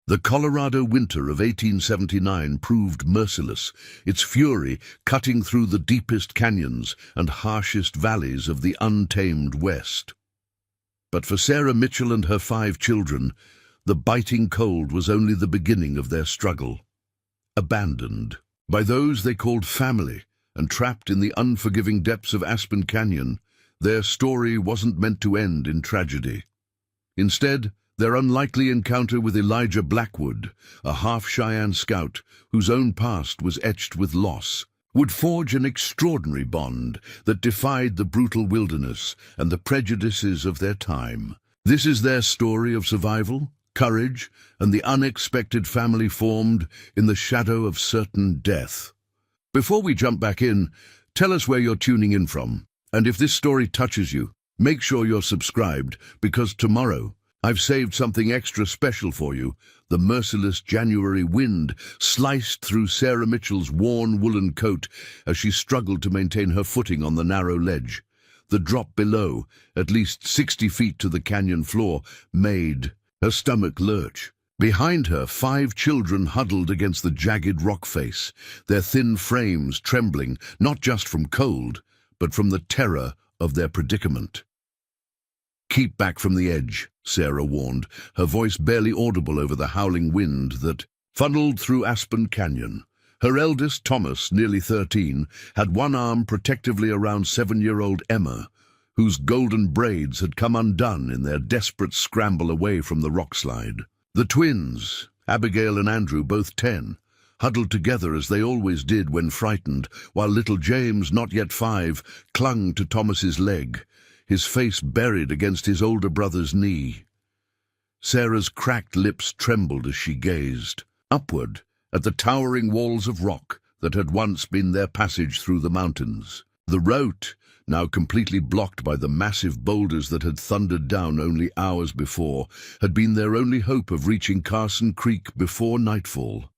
The Colorado winter of 1879 proved merciless, its fury cutting through the deepest canyons and harshest valleys of the untamed West. But for Sarah Mitchell and her 5 children, the biting cold was only the beginning of their struggle. Abandoned by those they called family and trapped in the unforgiving depths of Aspen Canyon, their story wasn't meant to end in tragedy. Instead, their unlikely encounter with Elijah Blackwood, a half-Cheyenne scout whose own past was etched with loss, would forge an extraordinary bond that defied the brutal wilderness and the prejudices of their time. This is their story of survival, courage, and the unexpected family formed in the shadow of certain death. Before we jump back in, tell us where you're tuning in from, and if this story touches you, make sure you're subscribed, because tomorrow, I've saved something extra special for you. The merciless January wind sliced through Sarah Mitchell's worn woolen coat as she struggled to maintain her footing on the narrow ledge. The drop below, at least 60 feet to the canyon floor, made her stomach lurch. Behind her, 5 children huddled against the jagged rock face, their thin frames trembling, not just from cold, but from the terror of their predicament. "Keep back from the edge," Sarah warned, her voice barely audible over the howling wind that funneled through Aspen Canyon. Her eldest, Thomas, nearly 13, had one arm protectively around 7-year-old Emma, whose golden braids had come undone in their desperate scramble away from the rockslide. The twins, Abigail and Andrew, both 10, huddled together as they always did when frightened, while little James, not yet 5, clung to Thomas's leg, his face buried against his older brother's knee. Sarah's cracked lips trembled as she gazed upward at the towering walls of rock that had once been their passage through the mountains. The route, now completely blocked by the massive boulders that had thundered down only hours before, had been their only hope of reaching Carson Creek before nightfall.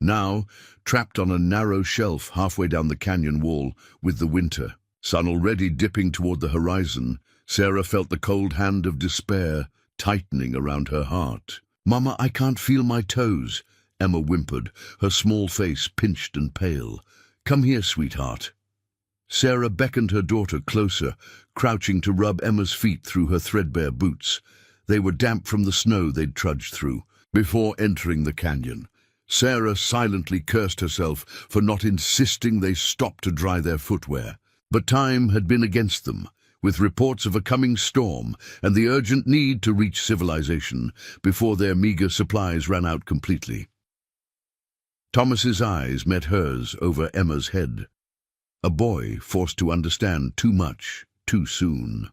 Now, trapped on a narrow shelf halfway down the canyon wall, with the winter sun already dipping toward the horizon, Sarah felt the cold hand of despair tightening around her heart. "Mama, I can't feel my toes," Emma whimpered, her small face pinched and pale. "Come here, sweetheart." Sarah beckoned her daughter closer, crouching to rub Emma's feet through her threadbare boots. They were damp from the snow they'd trudged through. Before entering the canyon, Sarah silently cursed herself for not insisting they stop to dry their footwear. But time had been against them, with reports of a coming storm and the urgent need to reach civilization before their meager supplies ran out completely. Thomas's eyes met hers over Emma's head, a boy forced to understand too much, too soon.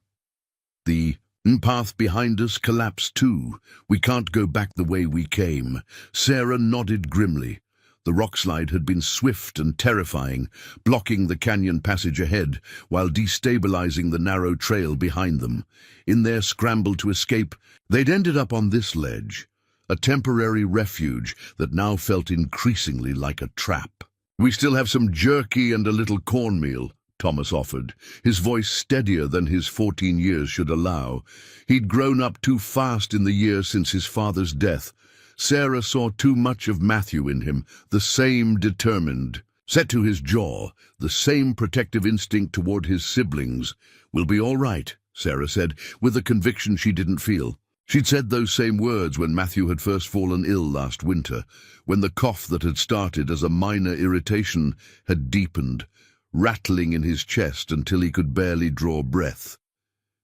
"The path behind us collapsed too. We can't go back the way we came." Sarah nodded grimly. The rockslide had been swift and terrifying, blocking the canyon passage ahead while destabilizing the narrow trail behind them. In their scramble to escape, they'd ended up on this ledge, a temporary refuge that now felt increasingly like a trap. "We still have some jerky and a little cornmeal," Thomas offered, his voice steadier than his 14 years should allow. He'd grown up too fast in the years since his father's death. Sarah saw too much of Matthew in him, the same determined, set to his jaw, the same protective instinct toward his siblings. "We'll be all right," Sarah said, with a conviction she didn't feel. She'd said those same words when Matthew had first fallen ill last winter, when the cough that had started as a minor irritation had deepened, rattling in his chest until he could barely draw breath.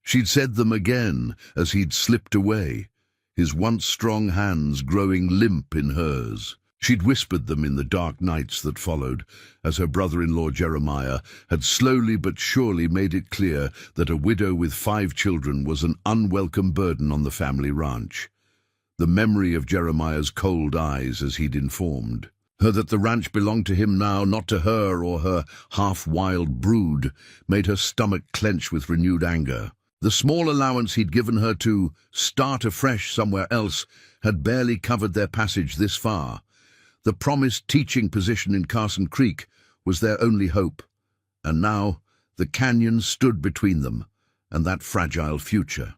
She'd said them again as he'd slipped away, his once strong hands growing limp in hers. She'd whispered them in the dark nights that followed, as her brother-in-law Jeremiah had slowly but surely made it clear that a widow with 5 children was an unwelcome burden on the family ranch. The memory of Jeremiah's cold eyes as he'd informed her that the ranch belonged to him now, not to her or her half-wild brood, made her stomach clench with renewed anger. The small allowance he'd given her to start afresh somewhere else had barely covered their passage this far. The promised teaching position in Carson Creek was their only hope, and now the canyon stood between them and that fragile future.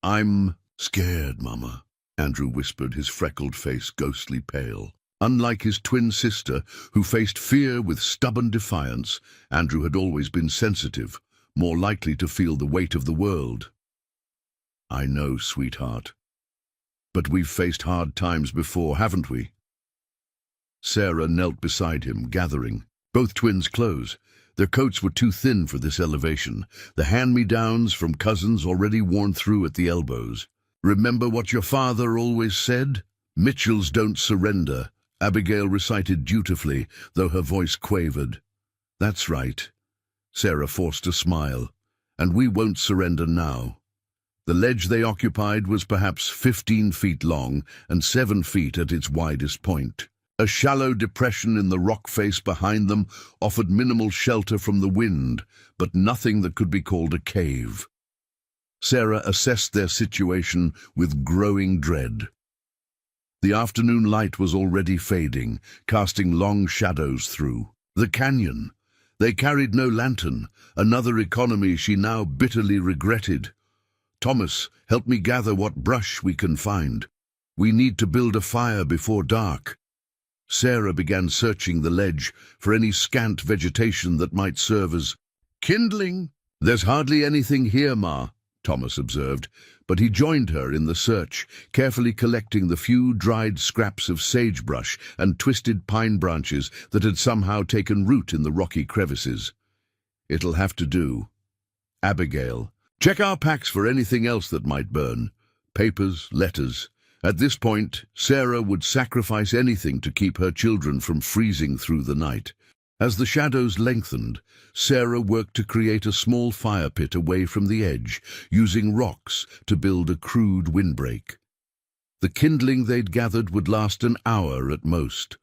"I'm Scared, Mama, Andrew whispered, his freckled face ghostly pale. Unlike his twin sister, who faced fear with stubborn defiance, Andrew had always been sensitive, more likely to feel the weight of the world. I know, sweetheart. But we've faced hard times before, haven't we? Sarah knelt beside him, gathering. Both twins close. Their coats were too thin for this elevation, the hand-me-downs from cousins already worn through at the elbows. Remember what your father always said? Mitchells don't surrender, Abigail recited dutifully, though her voice quavered. That's right. Sarah forced a smile. And we won't surrender now. The ledge they occupied was perhaps 15 feet long and 7 feet at its widest point. A shallow depression in the rock face behind them offered minimal shelter from the wind, but nothing that could be called a cave. Sarah assessed their situation with growing dread. The afternoon light was already fading, casting long shadows through. The canyon. They carried no lantern, another economy she now bitterly regretted. Thomas, help me gather what brush we can find. We need to build a fire before dark. Sarah began searching the ledge for any scant vegetation that might serve as kindling. There's hardly anything here, Ma, Thomas observed, but he joined her in the search, carefully collecting the few dried scraps of sagebrush and twisted pine branches that had somehow taken root in the rocky crevices. It'll have to do. Abigail, check our packs for anything else that might burn. Papers, letters. At this point, Sarah would sacrifice anything to keep her children from freezing through the night. As the shadows lengthened, Sarah worked to create a small fire pit away from the edge, using rocks to build a crude windbreak. The kindling they'd gathered would last an hour at most.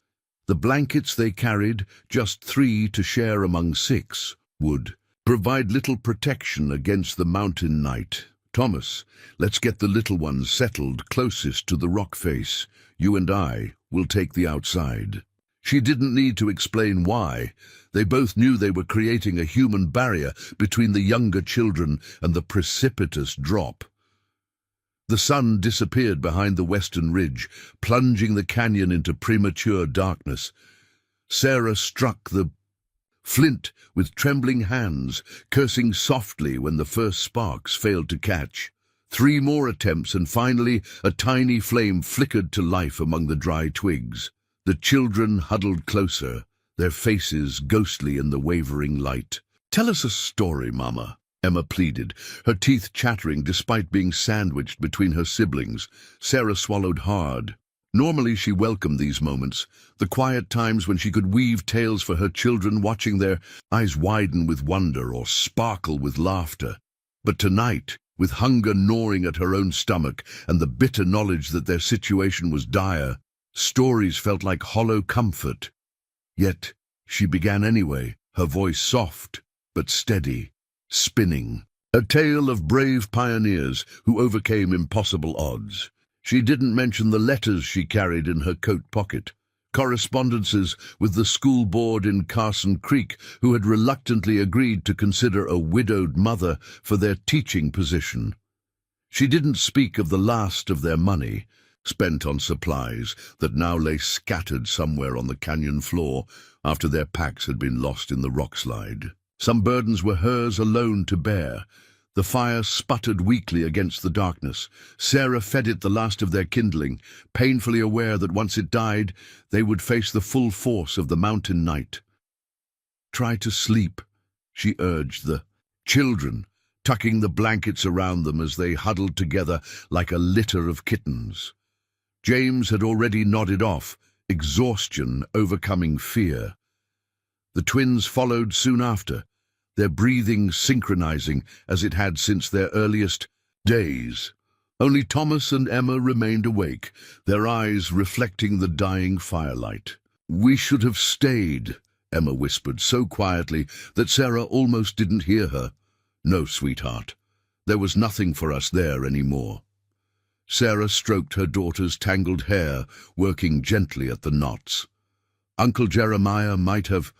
The blankets they carried, just 3 to share among 6, would provide little protection against the mountain night. Thomas, let's get the little ones settled closest to the rock face. You and I will take the outside. She didn't need to explain why. They both knew they were creating a human barrier between the younger children and the precipitous drop. The sun disappeared behind the western ridge, plunging the canyon into premature darkness. Sarah struck the flint with trembling hands, cursing softly when the first sparks failed to catch. 3 more attempts, and finally a tiny flame flickered to life among the dry twigs. The children huddled closer, their faces ghostly in the wavering light. Tell us a story, Mama, Emma pleaded, her teeth chattering despite being sandwiched between her siblings. Sarah swallowed hard. Normally she welcomed these moments, the quiet times when she could weave tales for her children, watching their eyes widen with wonder or sparkle with laughter. But tonight, with hunger gnawing at her own stomach and the bitter knowledge that their situation was dire, stories felt like hollow comfort. Yet she began anyway, her voice soft but steady, spinning. A tale of brave pioneers who overcame impossible odds. She didn't mention the letters she carried in her coat pocket, correspondences with the school board in Carson Creek, who had reluctantly agreed to consider a widowed mother for their teaching position. She didn't speak of the last of their money, spent on supplies that now lay scattered somewhere on the canyon floor after their packs had been lost in the rockslide. Some burdens were hers alone to bear. The fire sputtered weakly against the darkness. Sarah fed it the last of their kindling, painfully aware that once it died, they would face the full force of the mountain night. Try to sleep, she urged the children, tucking the blankets around them as they huddled together like a litter of kittens. James had already nodded off, exhaustion overcoming fear. The twins followed soon after, their breathing synchronizing as it had since their earliest days. Only Thomas and Emma remained awake, their eyes reflecting the dying firelight. "We should have stayed," Emma whispered so quietly that Sarah almost didn't hear her. "No, sweetheart. There was nothing for us there anymore." Sarah stroked her daughter's tangled hair, working gently at the knots. "Uncle Jeremiah might have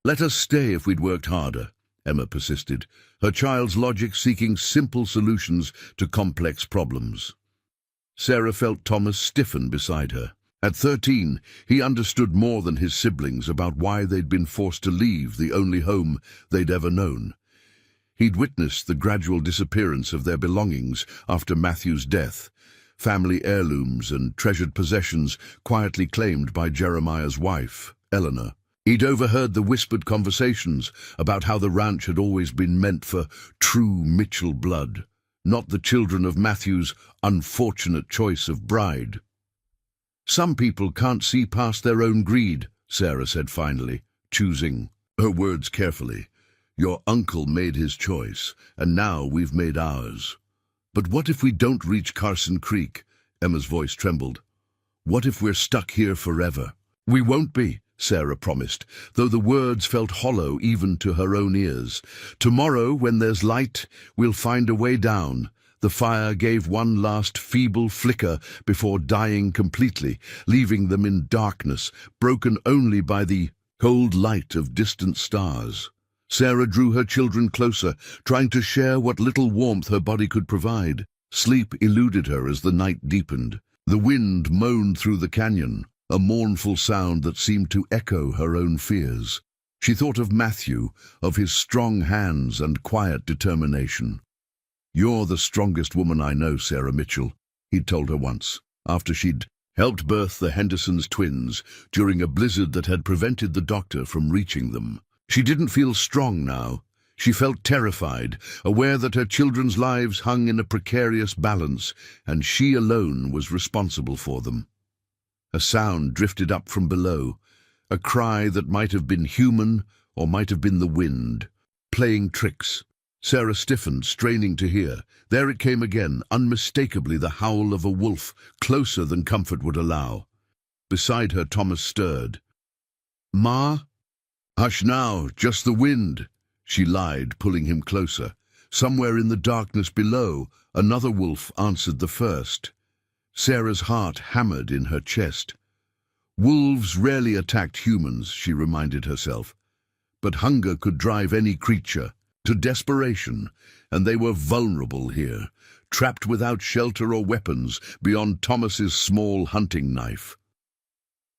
let us stay if we'd worked harder," Emma persisted, her child's logic seeking simple solutions to complex problems. Sarah felt Thomas stiffen beside her. At 13, he understood more than his siblings about why they'd been forced to leave the only home they'd ever known. He'd witnessed the gradual disappearance of their belongings after Matthew's death, family heirlooms and treasured possessions quietly claimed by Jeremiah's wife, Eleanor. He'd overheard the whispered conversations about how the ranch had always been meant for true Mitchell blood, not the children of Matthew's unfortunate choice of bride. "Some people can't see past their own greed," Sarah said finally, choosing her words carefully. "Your uncle made his choice, and now we've made ours." "But what if we don't reach Carson Creek?" Emma's voice trembled. "What if we're stuck here forever?" "We won't be," Sarah promised, though the words felt hollow even to her own ears. "Tomorrow, when there's light, we'll find a way down." The fire gave one last feeble flicker before dying completely, leaving them in darkness, broken only by the cold light of distant stars. Sarah drew her children closer, trying to share what little warmth her body could provide. Sleep eluded her as the night deepened. The wind moaned through the canyon, a mournful sound that seemed to echo her own fears. She thought of Matthew, of his strong hands and quiet determination. "You're the strongest woman I know, Sarah Mitchell," he'd told her once, after she'd helped birth the Henderson's twins during a blizzard that had prevented the doctor from reaching them. She didn't feel strong now. She felt terrified, aware that her children's lives hung in a precarious balance, and she alone was responsible for them. A sound drifted up from below, a cry that might have been human or might have been the wind, playing tricks. Sarah stiffened, straining to hear. There it came again, unmistakably the howl of a wolf, closer than comfort would allow. Beside her, Thomas stirred. "Ma?" "Hush now, just the wind," she lied, pulling him closer. Somewhere in the darkness below, another wolf answered the first. Sarah's heart hammered in her chest. Wolves rarely attacked humans, she reminded herself. But hunger could drive any creature to desperation, and they were vulnerable here, trapped without shelter or weapons beyond Thomas's small hunting knife.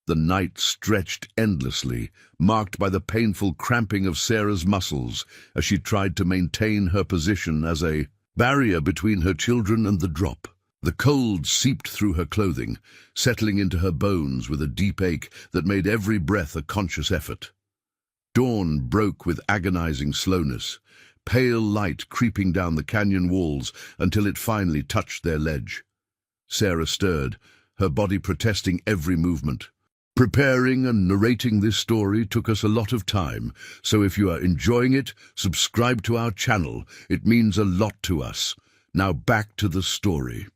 The night stretched endlessly, marked by the painful cramping of Sarah's muscles as she tried to maintain her position as a barrier between her children and the drop. The cold seeped through her clothing, settling into her bones with a deep ache that made every breath a conscious effort. Dawn broke with agonizing slowness, pale light creeping down the canyon walls until it finally touched their ledge. Sarah stirred, her body protesting every movement. Preparing and narrating this story took us a lot of time, so if you are enjoying it, subscribe to our channel. It means a lot to us. Now back to the story.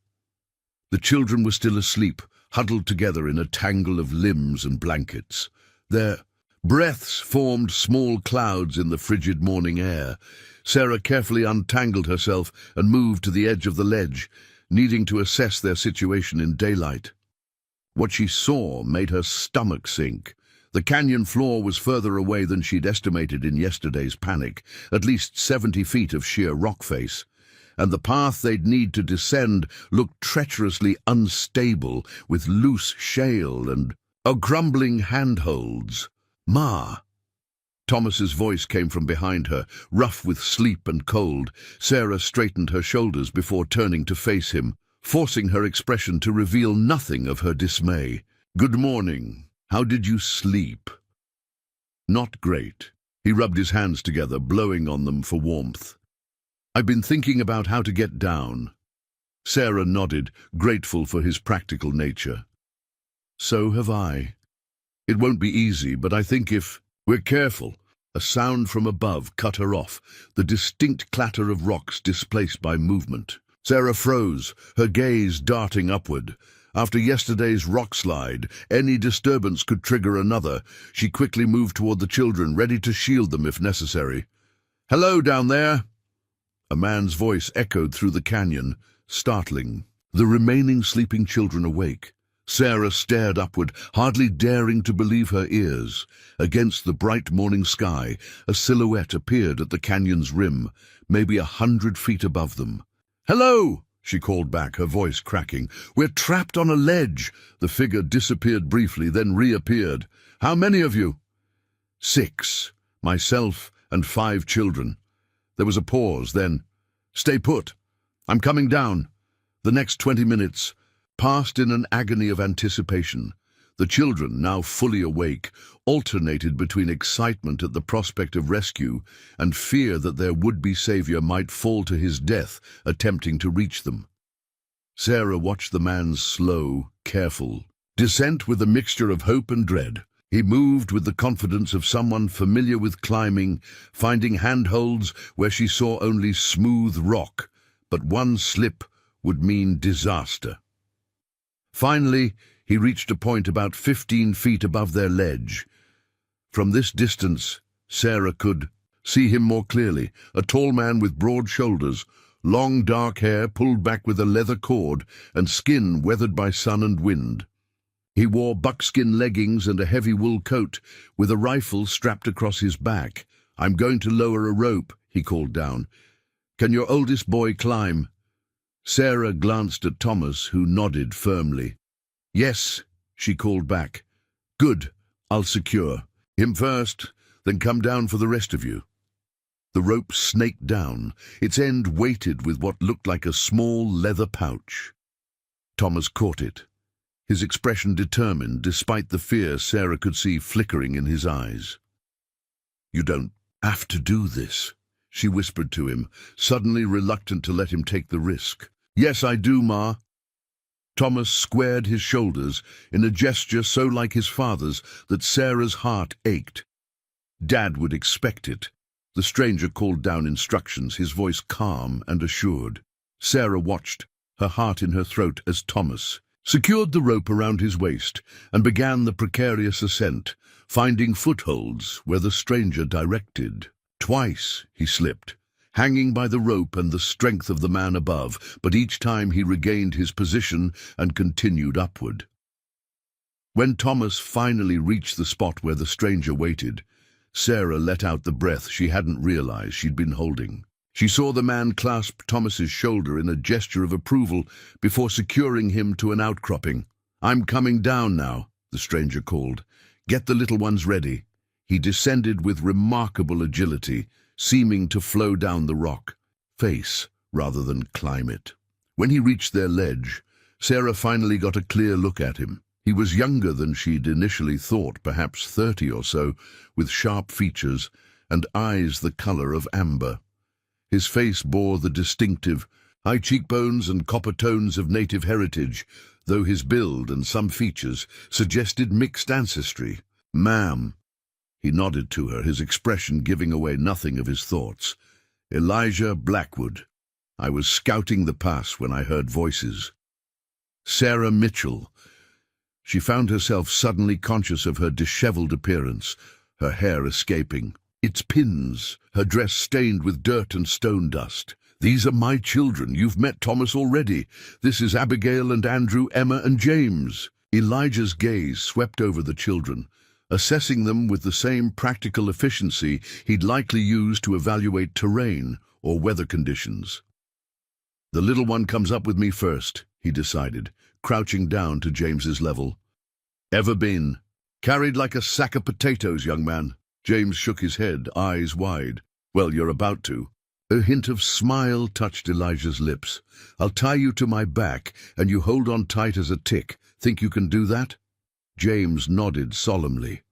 The children were still asleep, huddled together in a tangle of limbs and blankets. Their breaths formed small clouds in the frigid morning air. Sarah carefully untangled herself and moved to the edge of the ledge, needing to assess their situation in daylight. What she saw made her stomach sink. The canyon floor was further away than she'd estimated in yesterday's panic, at least 70 feet of sheer rock face, and the path they'd need to descend looked treacherously unstable, with loose shale and crumbling handholds. "Ma!" Thomas's voice came from behind her, rough with sleep and cold. Sarah straightened her shoulders before turning to face him, forcing her expression to reveal nothing of her dismay. "Good morning. How did you sleep?" "Not great." He rubbed his hands together, blowing on them for warmth. "I've been thinking about how to get down." Sarah nodded, grateful for his practical nature. "So have I. It won't be easy, but I think if we're careful." A sound from above cut her off, the distinct clatter of rocks displaced by movement. Sarah froze, her gaze darting upward. After yesterday's rock slide, any disturbance could trigger another. She quickly moved toward the children, ready to shield them if necessary. "Hello down there!" A man's voice echoed through the canyon, startling the remaining sleeping children awake. Sarah stared upward, hardly daring to believe her ears. Against the bright morning sky, a silhouette appeared at the canyon's rim, maybe 100 feet above them. "Hello!" she called back, her voice cracking. "We're trapped on a ledge." The figure disappeared briefly, then reappeared. "How many of you?" "6. Myself and 5 children." There was a pause, then, "Stay put. I'm coming down." The next 20 minutes passed in an agony of anticipation. The children, now fully awake, alternated between excitement at the prospect of rescue and fear that their would-be savior might fall to his death attempting to reach them. Sarah watched the man's slow, careful descent with a mixture of hope and dread. He moved with the confidence of someone familiar with climbing, finding handholds where she saw only smooth rock, but one slip would mean disaster. Finally, he reached a point about 15 feet above their ledge. From this distance, Sarah could see him more clearly, a tall man with broad shoulders, long dark hair pulled back with a leather cord, and skin weathered by sun and wind. He wore buckskin leggings and a heavy wool coat, with a rifle strapped across his back. "I'm going to lower a rope," he called down. "Can your oldest boy climb?" Sarah glanced at Thomas, who nodded firmly. "Yes," she called back. "Good, I'll secure. Him first, then come down for the rest of you." The rope snaked down, its end weighted with what looked like a small leather pouch. Thomas caught it, his expression determined despite the fear Sarah could see flickering in his eyes. "You don't have to do this," she whispered to him, suddenly reluctant to let him take the risk. "Yes, I do, Ma." Thomas squared his shoulders in a gesture so like his father's that Sarah's heart ached. Dad would expect it. The stranger called down instructions, his voice calm and assured. Sarah watched, her heart in her throat, as Thomas secured the rope around his waist and began the precarious ascent, finding footholds where the stranger directed. Twice he slipped, hanging by the rope and the strength of the man above, but each time he regained his position and continued upward. When Thomas finally reached the spot where the stranger waited, Sarah let out the breath she hadn't realized she'd been holding. She saw the man clasp Thomas's shoulder in a gesture of approval before securing him to an outcropping. "I'm coming down now," the stranger called. "Get the little ones ready." He descended with remarkable agility, seeming to flow down the rock, face rather than climb it. When he reached their ledge, Sarah finally got a clear look at him. He was younger than she'd initially thought, perhaps 30 or so, with sharp features and eyes the color of amber. His face bore the distinctive high cheekbones and copper tones of native heritage, though his build and some features suggested mixed ancestry. "Ma'am," he nodded to her, his expression giving away nothing of his thoughts. "Elijah Blackwood. I was scouting the pass when I heard voices." Sarah Mitchell. She found herself suddenly conscious of her disheveled appearance, her hair escaping, its pins, her dress stained with dirt and stone dust. "These are my children. You've met Thomas already. This is Abigail and Andrew, Emma and James." Elijah's gaze swept over the children, assessing them with the same practical efficiency he'd likely used to evaluate terrain or weather conditions. "The little one comes up with me first," he decided, crouching down to James's level. "Ever been carried like a sack of potatoes, young man?" James shook his head, eyes wide. "Well, you're about to." A hint of smile touched Elijah's lips. "I'll tie you to my back, and you hold on tight as a tick. Think you can do that?" James nodded solemnly.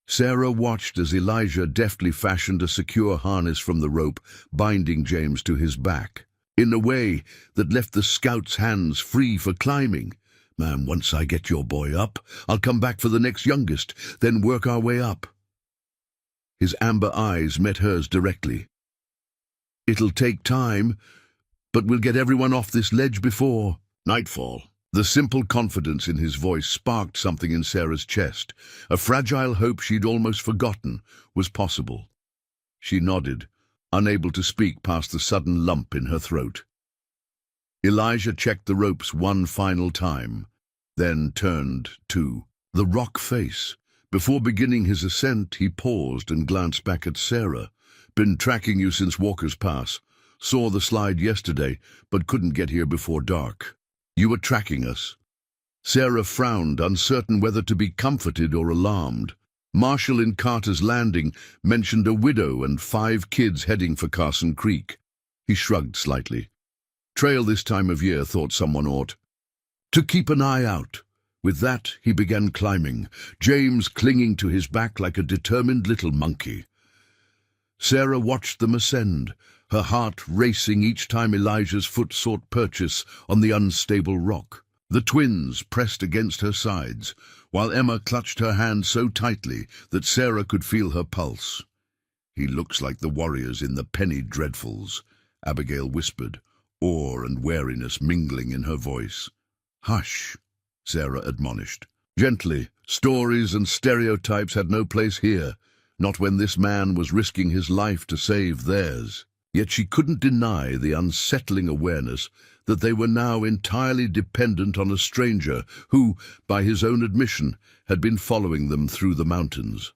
Sarah watched as Elijah deftly fashioned a secure harness from the rope, binding James to his back, in a way that left the scout's hands free for climbing. "Ma'am, once I get your boy up, I'll come back for the next youngest, then work our way up." His amber eyes met hers directly. "It'll take time, but we'll get everyone off this ledge before nightfall." The simple confidence in his voice sparked something in Sarah's chest. A fragile hope she'd almost forgotten was possible. She nodded, unable to speak past the sudden lump in her throat. Elijah checked the ropes one final time, then turned to the rock face. Before beginning his ascent, he paused and glanced back at Sarah. "Been tracking you since Walker's Pass. Saw the slide yesterday, but couldn't get here before dark. You were tracking us." Sarah frowned, uncertain whether to be comforted or alarmed. Marshall in Carter's Landing mentioned a widow and 5 kids heading for Carson Creek. He shrugged slightly. Trail this time of year, thought someone ought to keep an eye out. With that, he began climbing, James clinging to his back like a determined little monkey. Sarah watched them ascend, her heart racing each time Elijah's foot sought purchase on the unstable rock. The twins pressed against her sides, while Emma clutched her hand so tightly that Sarah could feel her pulse. "He looks like the warriors in the Penny Dreadfuls," Abigail whispered, awe and wariness mingling in her voice. "Hush," Sarah admonished. Gently, stories and stereotypes had no place here, not when this man was risking his life to save theirs. Yet she couldn't deny the unsettling awareness that they were now entirely dependent on a stranger who, by his own admission, had been following them through the mountains.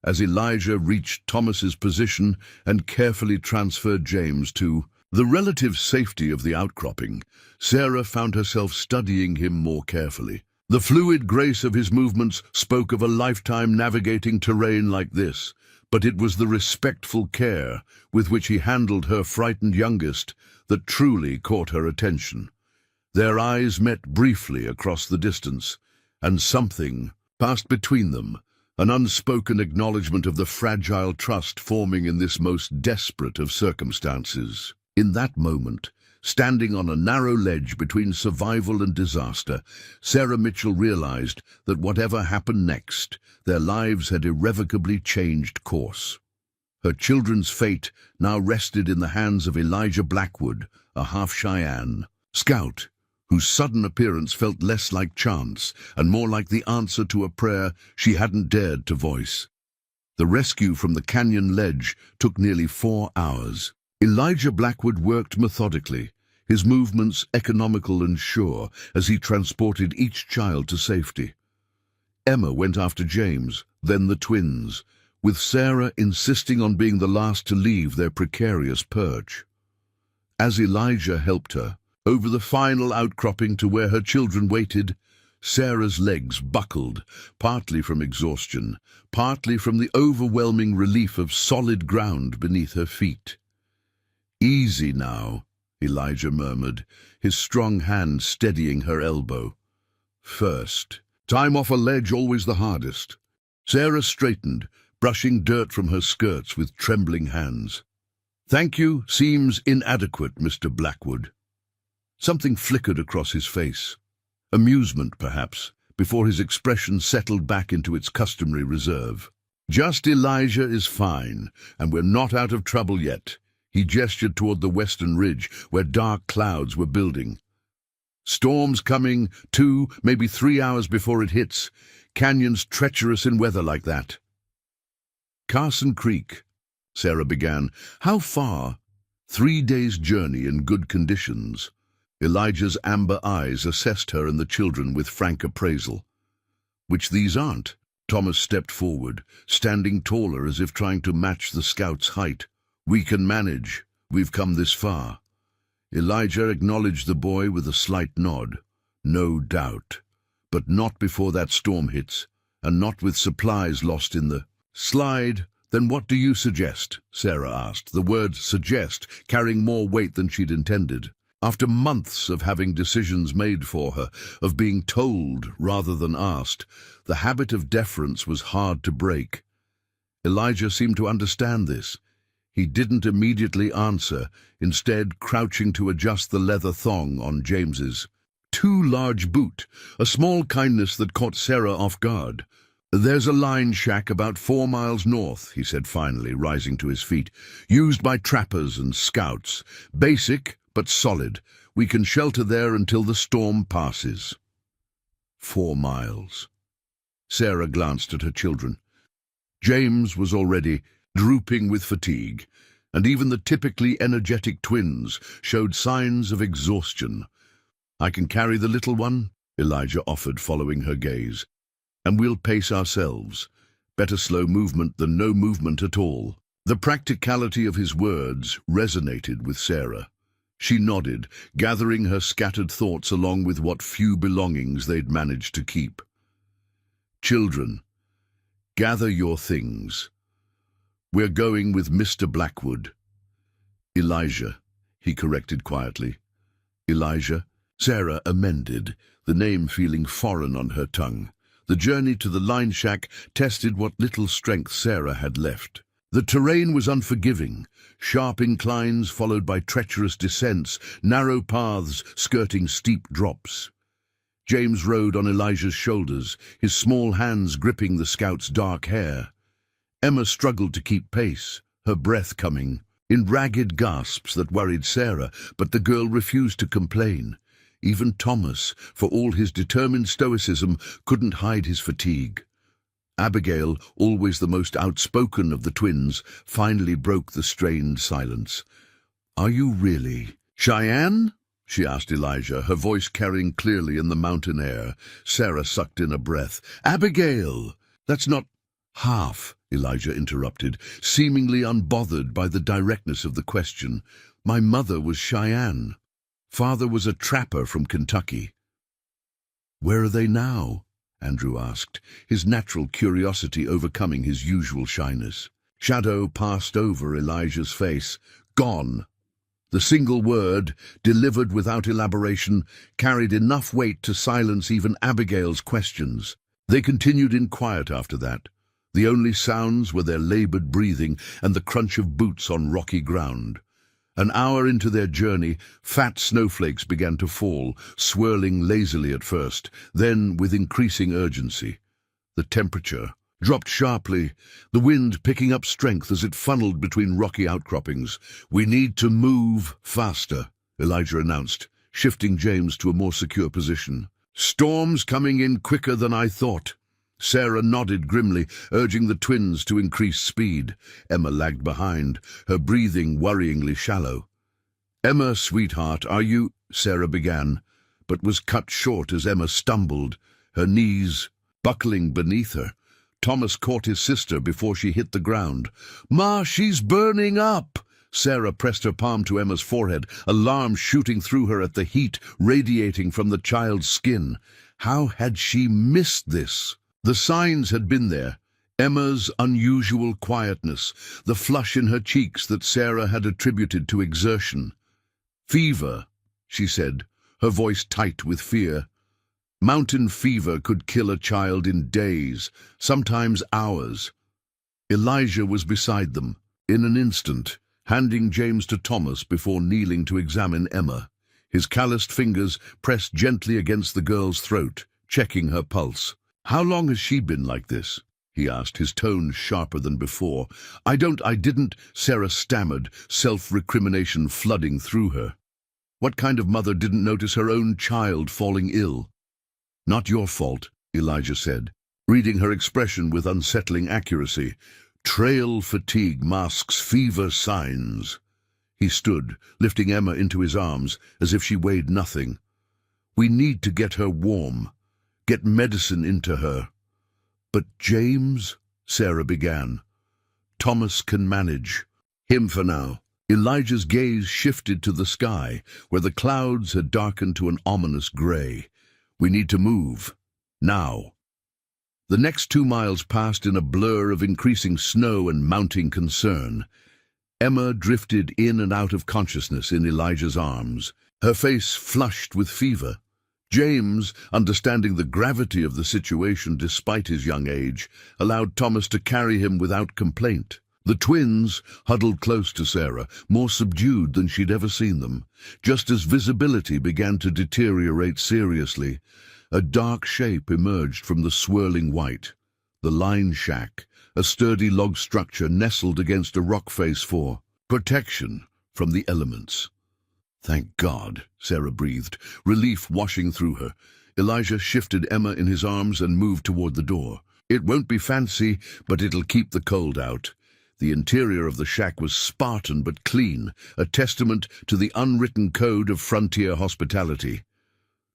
As Elijah reached Thomas's position and carefully transferred James to the relative safety of the outcropping, Sarah found herself studying him more carefully. The fluid grace of his movements spoke of a lifetime navigating terrain like this, but it was the respectful care with which he handled her frightened youngest that truly caught her attention. Their eyes met briefly across the distance, and something passed between them, an unspoken acknowledgement of the fragile trust forming in this most desperate of circumstances. In that moment, standing on a narrow ledge between survival and disaster, Sarah Mitchell realized that whatever happened next, their lives had irrevocably changed course. Her children's fate now rested in the hands of Elijah Blackwood, a half Cheyenne scout, whose sudden appearance felt less like chance and more like the answer to a prayer she hadn't dared to voice. The rescue from the canyon ledge took nearly 4 hours. Elijah Blackwood worked methodically, his movements economical and sure as he transported each child to safety. Emma went after James, then the twins, with Sarah insisting on being the last to leave their precarious perch. As Elijah helped her, over the final outcropping to where her children waited, Sarah's legs buckled, partly from exhaustion, partly from the overwhelming relief of solid ground beneath her feet. "Easy now," Elijah murmured, his strong hand steadying her elbow. "First, time off a ledge always the hardest." Sarah straightened, brushing dirt from her skirts with trembling hands. "Thank you seems inadequate, Mr. Blackwood." Something flickered across his face. Amusement, perhaps, before his expression settled back into its customary reserve. "Just Elijah is fine, and we're not out of trouble yet." He gestured toward the western ridge, where dark clouds were building. "Storm's coming 2, maybe 3 hours before it hits. Canyons treacherous in weather like that." "Carson Creek," Sarah began. "How far?" 3 days' journey in good conditions. Elijah's amber eyes assessed her and the children with frank appraisal. "Which these aren't." Thomas stepped forward, standing taller as if trying to match the scout's height. "We can manage. We've come this far." Elijah acknowledged the boy with a slight nod. "No doubt. But not before that storm hits, and not with supplies lost in the slide." "Then what do you suggest?" Sarah asked, the word suggest carrying more weight than she'd intended. After months of having decisions made for her, of being told rather than asked, the habit of deference was hard to break. Elijah seemed to understand this. He didn't immediately answer, instead crouching to adjust the leather thong on James's too large boot, a small kindness that caught Sarah off guard. "There's a line shack about 4 miles north," he said finally, rising to his feet, "used by trappers and scouts. Basic, but solid. We can shelter there until the storm passes." 4 miles. Sarah glanced at her children. James was already drooping with fatigue, and even the typically energetic twins showed signs of exhaustion. "I can carry the little one," Elijah offered, following her gaze. "And we'll pace ourselves. Better slow movement than no movement at all." The practicality of his words resonated with Sarah. She nodded, gathering her scattered thoughts along with what few belongings they'd managed to keep. "Children, gather your things. We're going with Mr. Blackwood." "Elijah," he corrected quietly. "Elijah?" Sarah amended, the name feeling foreign on her tongue. The journey to the line shack tested what little strength Sarah had left. The terrain was unforgiving, sharp inclines followed by treacherous descents, narrow paths skirting steep drops. James rode on Elijah's shoulders, his small hands gripping the scout's dark hair. Emma struggled to keep pace, her breath coming in ragged gasps that worried Sarah, but the girl refused to complain. Even Thomas, for all his determined stoicism, couldn't hide his fatigue. Abigail, always the most outspoken of the twins, finally broke the strained silence. "Are you really Cheyenne?" she asked Elijah, her voice carrying clearly in the mountain air. Sarah sucked in a breath. "Abigail! That's not—" "Half," Elijah interrupted, seemingly unbothered by the directness of the question. "My mother was Cheyenne. Father was a trapper from Kentucky." "Where are they now?" Andrew asked, his natural curiosity overcoming his usual shyness. Shadow passed over Elijah's face. "Gone." The single word, delivered without elaboration, carried enough weight to silence even Abigail's questions. They continued in quiet after that. The only sounds were their labored breathing and the crunch of boots on rocky ground. An hour into their journey, fat snowflakes began to fall, swirling lazily at first, then with increasing urgency. The temperature dropped sharply, the wind picking up strength as it funneled between rocky outcroppings. "We need to move faster," Elijah announced, shifting James to a more secure position. "Storm's coming in quicker than I thought." Sarah nodded grimly, urging the twins to increase speed. Emma lagged behind, her breathing worryingly shallow. "Emma, sweetheart, are you—" Sarah began, but was cut short as Emma stumbled, her knees buckling beneath her. Thomas caught his sister before she hit the ground. "Ma, she's burning up!" Sarah pressed her palm to Emma's forehead, alarm shooting through her at the heat radiating from the child's skin. How had she missed this? The signs had been there. Emma's unusual quietness, the flush in her cheeks that Sarah had attributed to exertion. "Fever," she said, her voice tight with fear. Mountain fever could kill a child in days, sometimes hours. Elijah was beside them, in an instant, handing James to Thomas before kneeling to examine Emma. His calloused fingers pressed gently against the girl's throat, checking her pulse. "How long has she been like this?" he asked, his tone sharper than before. I didn't, Sarah stammered, self-recrimination flooding through her. What kind of mother didn't notice her own child falling ill? "Not your fault," Elijah said, reading her expression with unsettling accuracy. "Trail fatigue masks fever signs." He stood, lifting Emma into his arms as if she weighed nothing. "We need to get her warm. Get medicine into her." "But James," Sarah began. "Thomas can manage. Him for now." Elijah's gaze shifted to the sky, where the clouds had darkened to an ominous gray. "We need to move. Now." The next 2 miles passed in a blur of increasing snow and mounting concern. Emma drifted in and out of consciousness in Elijah's arms, her face flushed with fever. James, understanding the gravity of the situation despite his young age, allowed Thomas to carry him without complaint. The twins huddled close to Sarah, more subdued than she'd ever seen them. Just as visibility began to deteriorate seriously, a dark shape emerged from the swirling white. The line shack, a sturdy log structure nestled against a rock face for protection from the elements. "Thank God," Sarah breathed, relief washing through her. Elijah shifted Emma in his arms and moved toward the door. "It won't be fancy, but it'll keep the cold out." The interior of the shack was Spartan but clean, a testament to the unwritten code of frontier hospitality.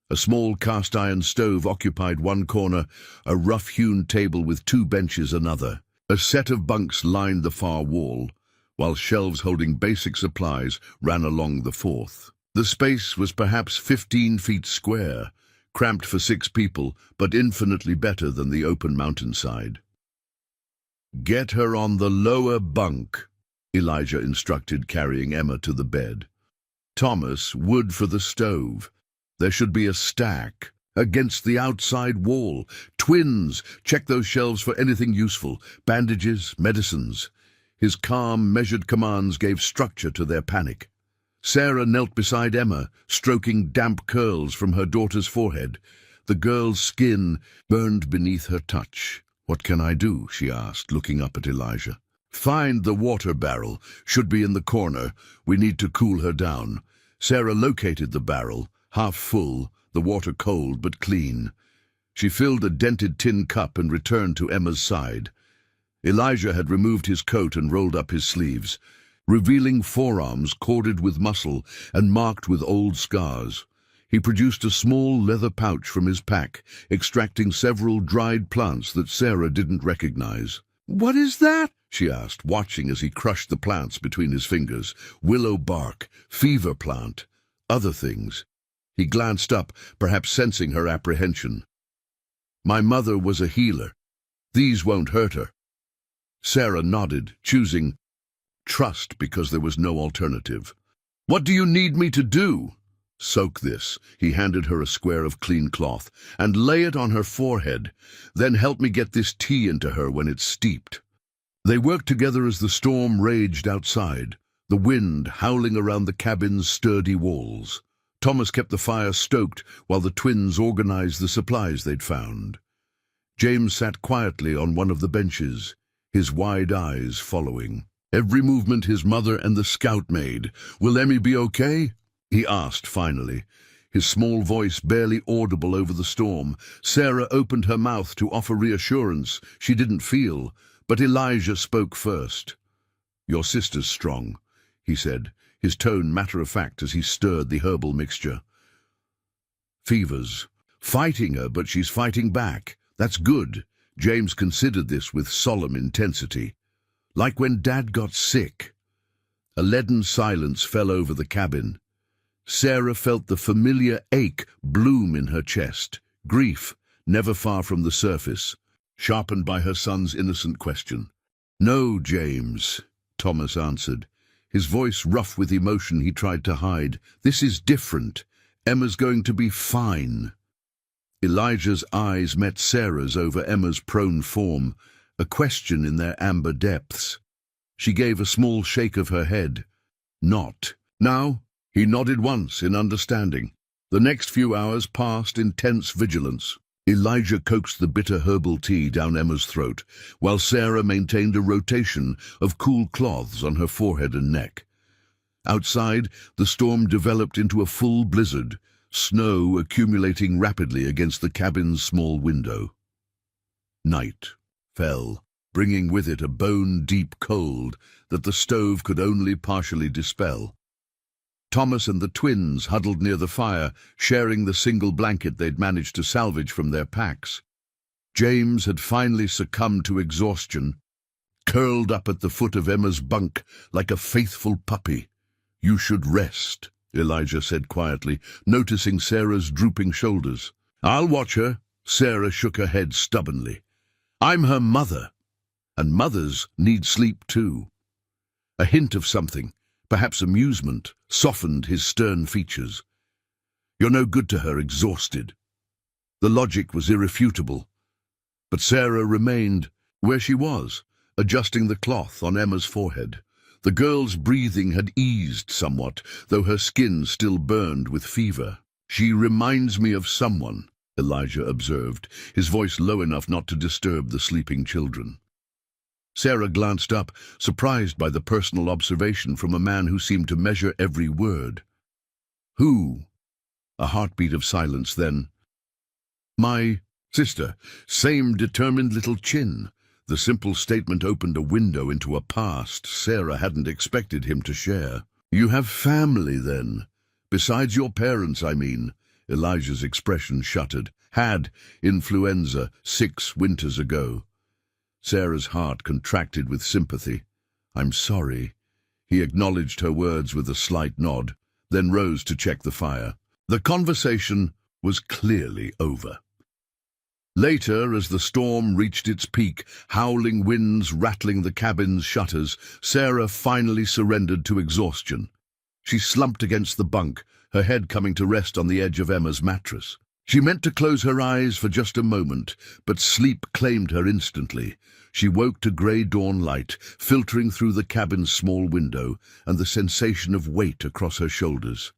A small cast-iron stove occupied one corner, a rough-hewn table with 2 benches another. A set of bunks lined the far wall. while shelves holding basic supplies ran along the fourth. The space was perhaps 15 feet square, cramped for 6 people, but infinitely better than the open mountainside. "Get her on the lower bunk," Elijah instructed, carrying Emma to the bed. "Thomas, wood for the stove. There should be a stack against the outside wall. Twins, check those shelves for anything useful. Bandages, medicines." His calm, measured commands gave structure to their panic. Sarah knelt beside Emma, stroking damp curls from her daughter's forehead. The girl's skin burned beneath her touch. "What can I do?" she asked, looking up at Elijah. "Find the water barrel. Should be in the corner. We need to cool her down." Sarah located the barrel, half full, the water cold but clean. She filled a dented tin cup and returned to Emma's side. Elijah had removed his coat and rolled up his sleeves, revealing forearms corded with muscle and marked with old scars. He produced a small leather pouch from his pack, extracting several dried plants that Sarah didn't recognize. "What is that?" she asked, watching as he crushed the plants between his fingers. Willow bark, fever plant, other things. He glanced up, perhaps sensing her apprehension. "My mother was a healer. These won't hurt her." Sarah nodded, choosing trust because there was no alternative. "What do you need me to do?" "Soak this." He handed her a square of clean cloth. "And lay it on her forehead. Then help me get this tea into her when it's steeped." They worked together as the storm raged outside, the wind howling around the cabin's sturdy walls. Thomas kept the fire stoked while the twins organized the supplies they'd found. James sat quietly on one of the benches, his wide eyes following every movement his mother and the scout made. "Will Emmy be okay?" he asked finally, his small voice barely audible over the storm. Sarah opened her mouth to offer reassurance she didn't feel, but Elijah spoke first. "Your sister's strong," he said, his tone matter-of-fact as he stirred the herbal mixture. "Fevers. Fighting her, but she's fighting back. That's good." James considered this with solemn intensity. "Like when Dad got sick." A leaden silence fell over the cabin. Sarah felt the familiar ache bloom in her chest, grief never far from the surface, sharpened by her son's innocent question. "No, James," Thomas answered, his voice rough with emotion he tried to hide. "This is different. Emma's going to be fine." Elijah's eyes met Sarah's over Emma's prone form, a question in their amber depths. She gave a small shake of her head. "Not now?" He nodded once in understanding. The next few hours passed in tense vigilance. Elijah coaxed the bitter herbal tea down Emma's throat, while Sarah maintained a rotation of cool cloths on her forehead and neck. Outside, the storm developed into a full blizzard, snow accumulating rapidly against the cabin's small window. Night fell, bringing with it a bone-deep cold that the stove could only partially dispel. Thomas and the twins huddled near the fire, sharing the single blanket they'd managed to salvage from their packs. James had finally succumbed to exhaustion, curled up at the foot of Emma's bunk like a faithful puppy. "You should rest," Elijah said quietly, noticing Sarah's drooping shoulders. "I'll watch her." Sarah shook her head stubbornly. "I'm her mother, and mothers need sleep too." A hint of something, perhaps amusement, softened his stern features. "You're no good to her, exhausted." The logic was irrefutable, but Sarah remained where she was, adjusting the cloth on Emma's forehead. The girl's breathing had eased somewhat, though her skin still burned with fever. "She reminds me of someone," Elijah observed, his voice low enough not to disturb the sleeping children. Sarah glanced up, surprised by the personal observation from a man who seemed to measure every word. "Who?" A heartbeat of silence, then, "My sister. Same determined little chin." The simple statement opened a window into a past Sarah hadn't expected him to share. "You have family, then? Besides your parents, I mean." Elijah's expression shuttered. "Had influenza 6 winters ago." Sarah's heart contracted with sympathy. "I'm sorry." He acknowledged her words with a slight nod, then rose to check the fire. The conversation was clearly over. Later, as the storm reached its peak, howling winds rattling the cabin's shutters, Sarah finally surrendered to exhaustion. She slumped against the bunk, her head coming to rest on the edge of Emma's mattress. She meant to close her eyes for just a moment, but sleep claimed her instantly. She woke to grey dawn light, filtering through the cabin's small window, and the sensation of weight across her shoulders.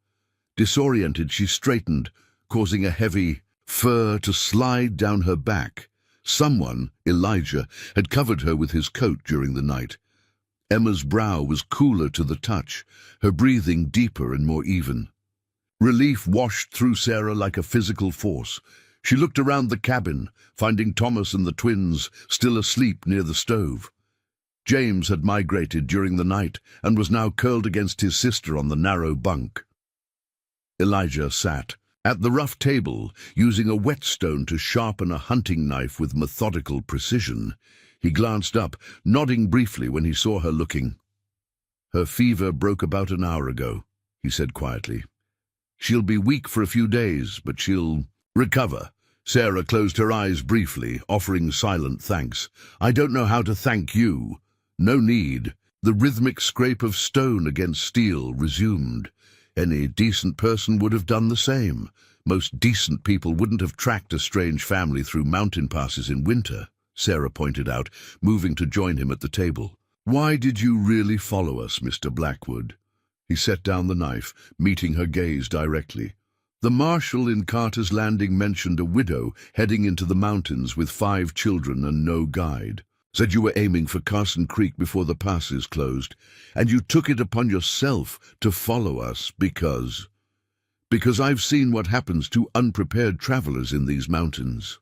Disoriented, she straightened, causing a heavy fur to slide down her back. Someone, Elijah, had covered her with his coat during the night. Emma's brow was cooler to the touch, her breathing deeper and more even. Relief washed through Sarah like a physical force. She looked around the cabin, finding Thomas and the twins still asleep near the stove. James had migrated during the night and was now curled against his sister on the narrow bunk. Elijah sat at the rough table, using a whetstone to sharpen a hunting knife with methodical precision. He glanced up, nodding briefly when he saw her looking. "Her fever broke about an hour ago," he said quietly. "She'll be weak for a few days, but she'll recover." Sarah closed her eyes briefly, offering silent thanks. "I don't know how to thank you." "No need." The rhythmic scrape of stone against steel resumed. Any decent person would have done the same. Most decent people wouldn't have tracked a strange family through mountain passes in winter, Sarah pointed out, moving to join him at the table. "Why did you really follow us, Mr. Blackwood?" He set down the knife, meeting her gaze directly. "The marshal in Carter's Landing mentioned a widow heading into the mountains with 5 children and no guide. Said you were aiming for Carson Creek before the passes closed, and you took it upon yourself to follow us because I've seen what happens to unprepared travelers in these mountains."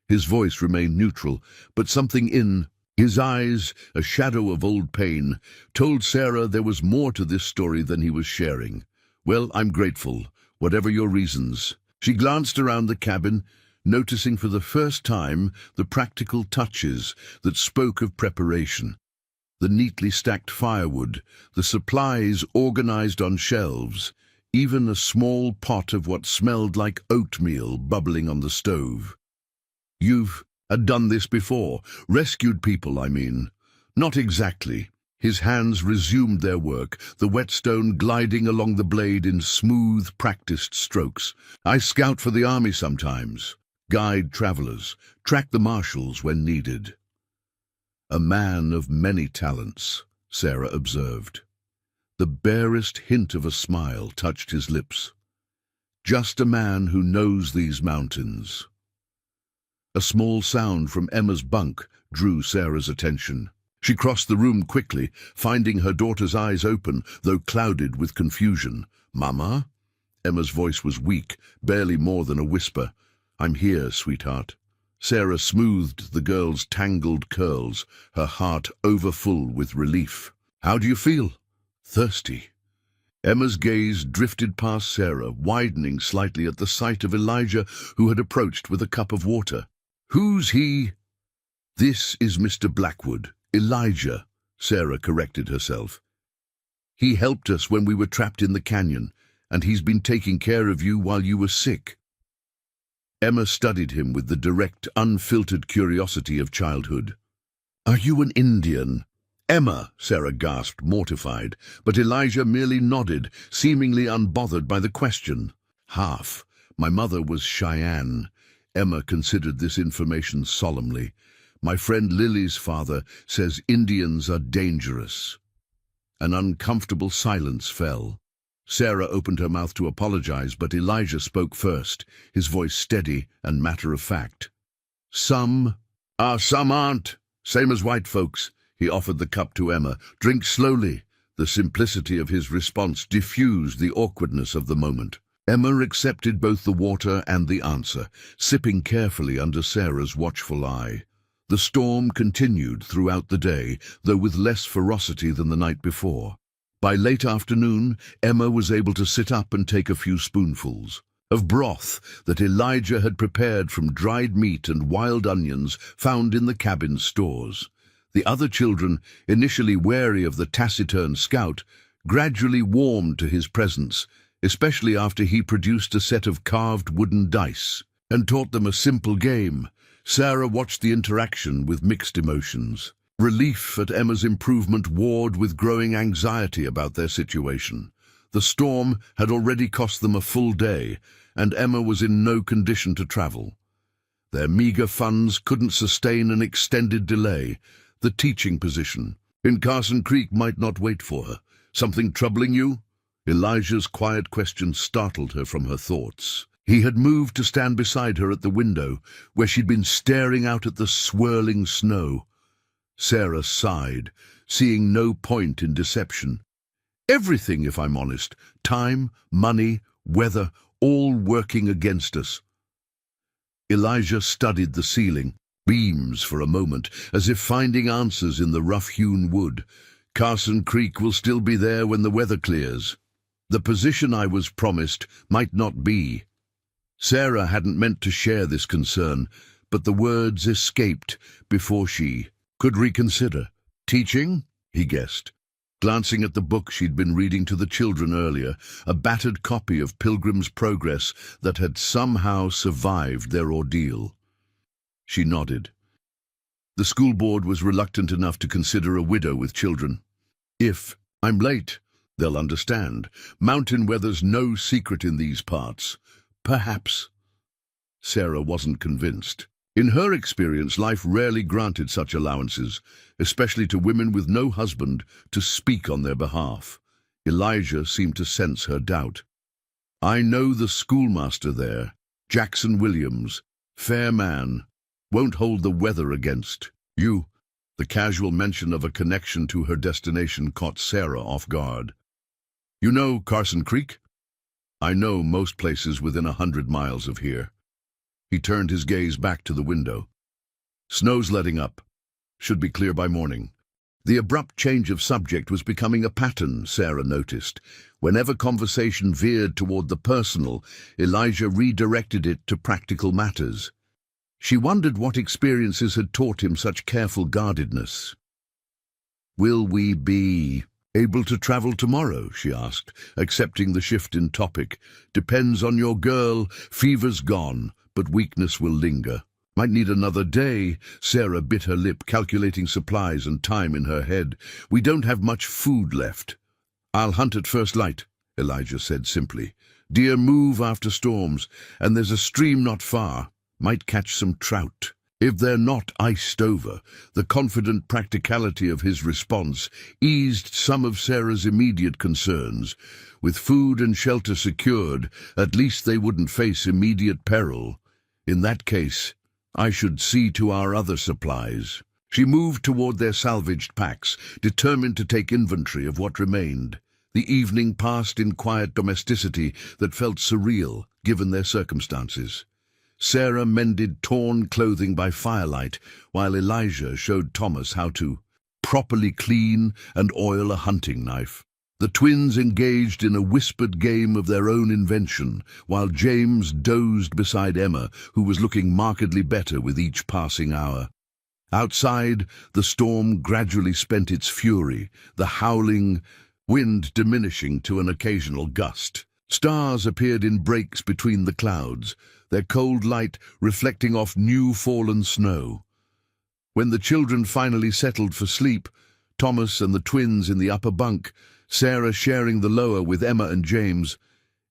His voice remained neutral, but something in his eyes, a shadow of old pain, told Sarah there was more to this story than he was sharing. "Well, I'm grateful, whatever your reasons." She glanced around the cabin, noticing for the first time the practical touches that spoke of preparation. The neatly stacked firewood, the supplies organized on shelves, even a small pot of what smelled like oatmeal bubbling on the stove. "You've done this before? Rescued people, I mean." "Not exactly." His hands resumed their work, the whetstone gliding along the blade in smooth, practiced strokes. "I scout for the army sometimes, guide travelers, track the marshals when needed." "A man of many talents," Sarah observed. The barest hint of a smile touched his lips. "Just a man who knows these mountains." A small sound from Emma's bunk drew Sarah's attention. She crossed the room quickly, finding her daughter's eyes open, though clouded with confusion. "Mama?" Emma's voice was weak, barely more than a whisper. "I'm here, sweetheart." Sarah smoothed the girl's tangled curls, her heart overfull with relief. "How do you feel?" "Thirsty." Emma's gaze drifted past Sarah, widening slightly at the sight of Elijah, who had approached with a cup of water. "Who's he?" "This is Mr. Blackwood, Elijah," Sarah corrected herself. "He helped us when we were trapped in the canyon, and he's been taking care of you while you were sick." Emma studied him with the direct, unfiltered curiosity of childhood. "Are you an Indian?" "Emma," Sarah gasped, mortified, but Elijah merely nodded, seemingly unbothered by the question. "Half. My mother was Cheyenne." Emma considered this information solemnly. "My friend Lily's father says Indians are dangerous." An uncomfortable silence fell. Sarah opened her mouth to apologize, but Elijah spoke first, his voice steady and matter-of-fact. Some aren't. Same as white folks." He offered the cup to Emma. "Drink slowly." The simplicity of his response diffused the awkwardness of the moment. Emma accepted both the water and the answer, sipping carefully under Sarah's watchful eye. The storm continued throughout the day, though with less ferocity than the night before. By late afternoon, Emma was able to sit up and take a few spoonfuls of broth that Elijah had prepared from dried meat and wild onions found in the cabin stores. The other children, initially wary of the taciturn scout, gradually warmed to his presence, especially after he produced a set of carved wooden dice and taught them a simple game. Sarah watched the interaction with mixed emotions. Relief at Emma's improvement warred with growing anxiety about their situation. The storm had already cost them a full day, and Emma was in no condition to travel. Their meager funds couldn't sustain an extended delay. The teaching position in Carson Creek might not wait for her. Something troubling you? Elijah's quiet question startled her from her thoughts. He had moved to stand beside her at the window, where she'd been staring out at the swirling snow. Sarah sighed, seeing no point in deception. Everything, if I'm honest. Time, money, weather, all working against us. Elijah studied the ceiling, beams for a moment, as if finding answers in the rough-hewn wood. Carson Creek will still be there when the weather clears. The position I was promised might not be. Sarah hadn't meant to share this concern, but the words escaped before she could reconsider. Teaching? He guessed, glancing at the book she'd been reading to the children earlier, a battered copy of Pilgrim's Progress that had somehow survived their ordeal. She nodded. The school board was reluctant enough to consider a widow with children. If I'm late, they'll understand. Mountain weather's no secret in these parts. Perhaps. Sarah wasn't convinced. In her experience, life rarely granted such allowances, especially to women with no husband to speak on their behalf. Elijah seemed to sense her doubt. I know the schoolmaster there, Jackson Williams, fair man, won't hold the weather against you. The casual mention of a connection to her destination caught Sarah off guard. You know Carson Creek? I know most places within 100 miles of here. He turned his gaze back to the window. Snow's letting up. Should be clear by morning. The abrupt change of subject was becoming a pattern, Sarah noticed. Whenever conversation veered toward the personal, Elijah redirected it to practical matters. She wondered what experiences had taught him such careful guardedness. Will we be able to travel tomorrow? She asked, accepting the shift in topic. Depends on your girl. Fever's gone, but weakness will linger. Might need another day. Sarah bit her lip, calculating supplies and time in her head. We don't have much food left. I'll hunt at first light, Elijah said simply. Deer move after storms, and there's a stream not far. Might catch some trout. If they're not iced over, the confident practicality of his response eased some of Sarah's immediate concerns. With food and shelter secured, at least they wouldn't face immediate peril. In that case, I should see to our other supplies. She moved toward their salvaged packs, determined to take inventory of what remained. The evening passed in quiet domesticity that felt surreal, given their circumstances. Sarah mended torn clothing by firelight, while Elijah showed Thomas how to properly clean and oil a hunting knife. The twins engaged in a whispered game of their own invention, while James dozed beside Emma, who was looking markedly better with each passing hour. Outside, the storm gradually spent its fury, the howling wind diminishing to an occasional gust. Stars appeared in breaks between the clouds, their cold light reflecting off new fallen snow. When the children finally settled for sleep, Thomas and the twins in the upper bunk, Sarah sharing the lower with Emma and James,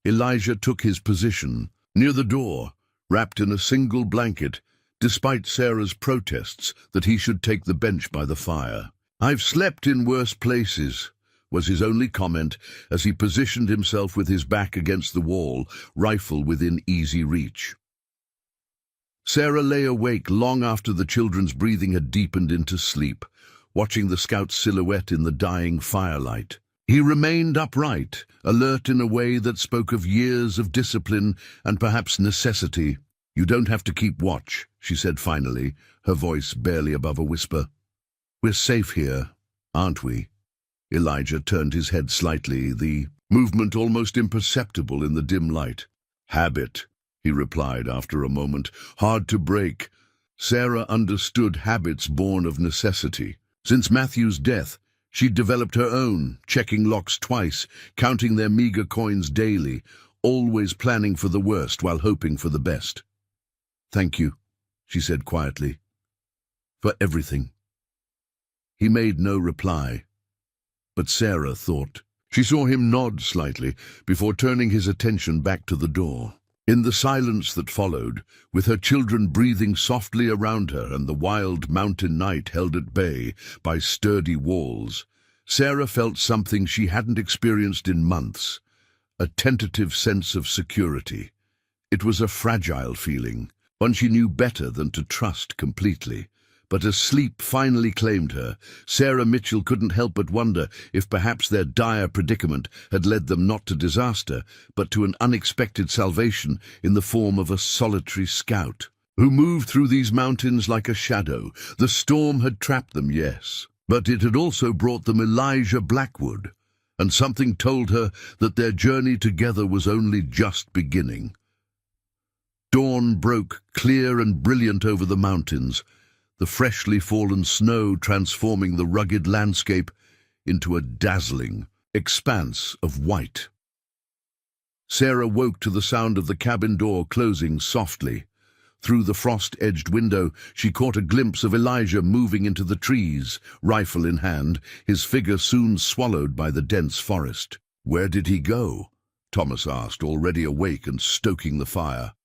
Elijah took his position near the door, wrapped in a single blanket, despite Sarah's protests that he should take the bench by the fire. I've slept in worse places, was his only comment as he positioned himself with his back against the wall, rifle within easy reach. Sarah lay awake long after the children's breathing had deepened into sleep, watching the scout's silhouette in the dying firelight. He remained upright, alert in a way that spoke of years of discipline and perhaps necessity. You don't have to keep watch, she said finally, her voice barely above a whisper. We're safe here, aren't we? Elijah turned his head slightly, the movement almost imperceptible in the dim light. Habit, he replied after a moment, hard to break. Sarah understood habits born of necessity. Since Matthew's death, she'd developed her own, checking locks twice, counting their meager coins daily, always planning for the worst while hoping for the best. "Thank you," she said quietly, "for everything." He made no reply, but Sarah thought. She saw him nod slightly before turning his attention back to the door. In the silence that followed, with her children breathing softly around her and the wild mountain night held at bay by sturdy walls, Sarah felt something she hadn't experienced in months, a tentative sense of security. It was a fragile feeling, one she knew better than to trust completely. But as sleep finally claimed her, Sarah Mitchell couldn't help but wonder if perhaps their dire predicament had led them not to disaster, but to an unexpected salvation in the form of a solitary scout, who moved through these mountains like a shadow. The storm had trapped them, yes, but it had also brought them Elijah Blackwood, and something told her that their journey together was only just beginning. Dawn broke clear and brilliant over the mountains, the freshly fallen snow transforming the rugged landscape into a dazzling expanse of white. Sarah woke to the sound of the cabin door closing softly. Through the frost-edged window, she caught a glimpse of Elijah moving into the trees, rifle in hand, his figure soon swallowed by the dense forest. "Where did he go?" Thomas asked, already awake and stoking the fire.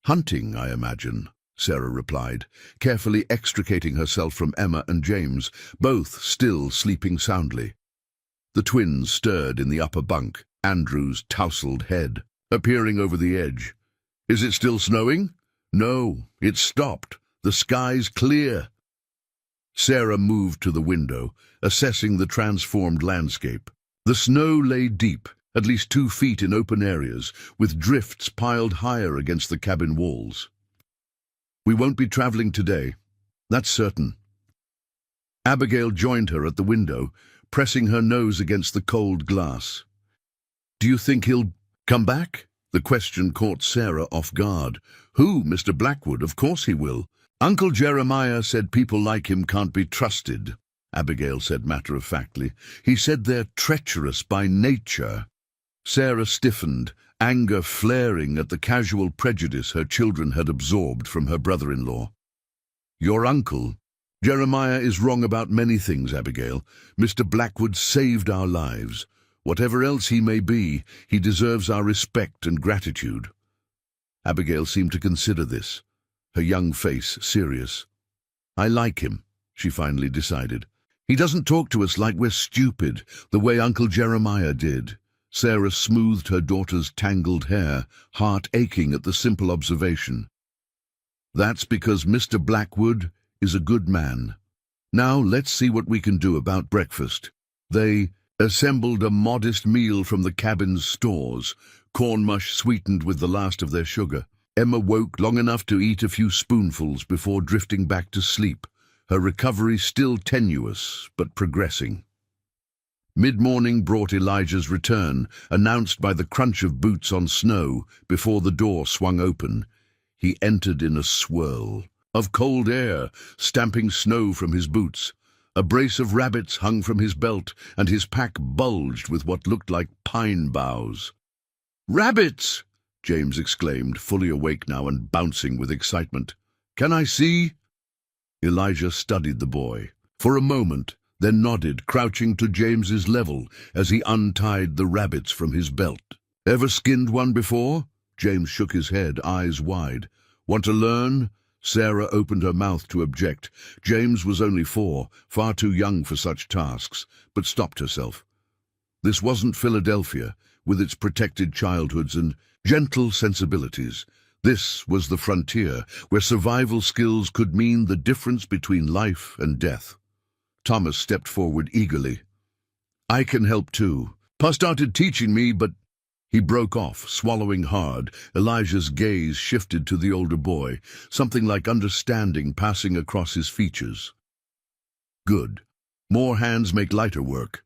"Hunting, I imagine," Sarah replied, carefully extricating herself from Emma and James, both still sleeping soundly. The twins stirred in the upper bunk, Andrew's tousled head appearing over the edge. "Is it still snowing?" "No, it's stopped. The sky's clear." Sarah moved to the window, assessing the transformed landscape. The snow lay deep, at least 2 feet in open areas, with drifts piled higher against the cabin walls. "We won't be traveling today, that's certain." Abigail joined her at the window, pressing her nose against the cold glass. "Do you think he'll come back?" The question caught Sarah off guard. "Who, Mr. Blackwood? Of course he will. Uncle Jeremiah said people like him can't be trusted," Abigail said matter-of-factly. "He said they're treacherous by nature." Sarah stiffened, anger flaring at the casual prejudice her children had absorbed from her brother-in-law. "Your uncle? Jeremiah is wrong about many things, Abigail. Mr. Blackwood saved our lives. Whatever else he may be, he deserves our respect and gratitude." Abigail seemed to consider this, her young face serious. "I like him," she finally decided. "He doesn't talk to us like we're stupid, the way Uncle Jeremiah did." Sarah smoothed her daughter's tangled hair, heart aching at the simple observation. "That's because Mr. Blackwood is a good man. Now let's see what we can do about breakfast." They assembled a modest meal from the cabin's stores, corn mush sweetened with the last of their sugar. Emma woke long enough to eat a few spoonfuls before drifting back to sleep, her recovery still tenuous but progressing. Mid-morning brought Elijah's return, announced by the crunch of boots on snow before the door swung open. He entered in a swirl of cold air, stamping snow from his boots. A brace of rabbits hung from his belt, and his pack bulged with what looked like pine boughs. "Rabbits!" James exclaimed, fully awake now and bouncing with excitement. "Can I see?" Elijah studied the boy for a moment, then nodded, crouching to James's level as he untied the rabbits from his belt. "Ever skinned one before?" James shook his head, eyes wide. "Want to learn?" Sarah opened her mouth to object. James was only 4, far too young for such tasks, but stopped herself. This wasn't Philadelphia, with its protected childhoods and gentle sensibilities. This was the frontier, where survival skills could mean the difference between life and death. Thomas stepped forward eagerly. "I can help too. Pa started teaching me, but—" He broke off, swallowing hard. Elijah's gaze shifted to the older boy, something like understanding passing across his features. "Good. More hands make lighter work."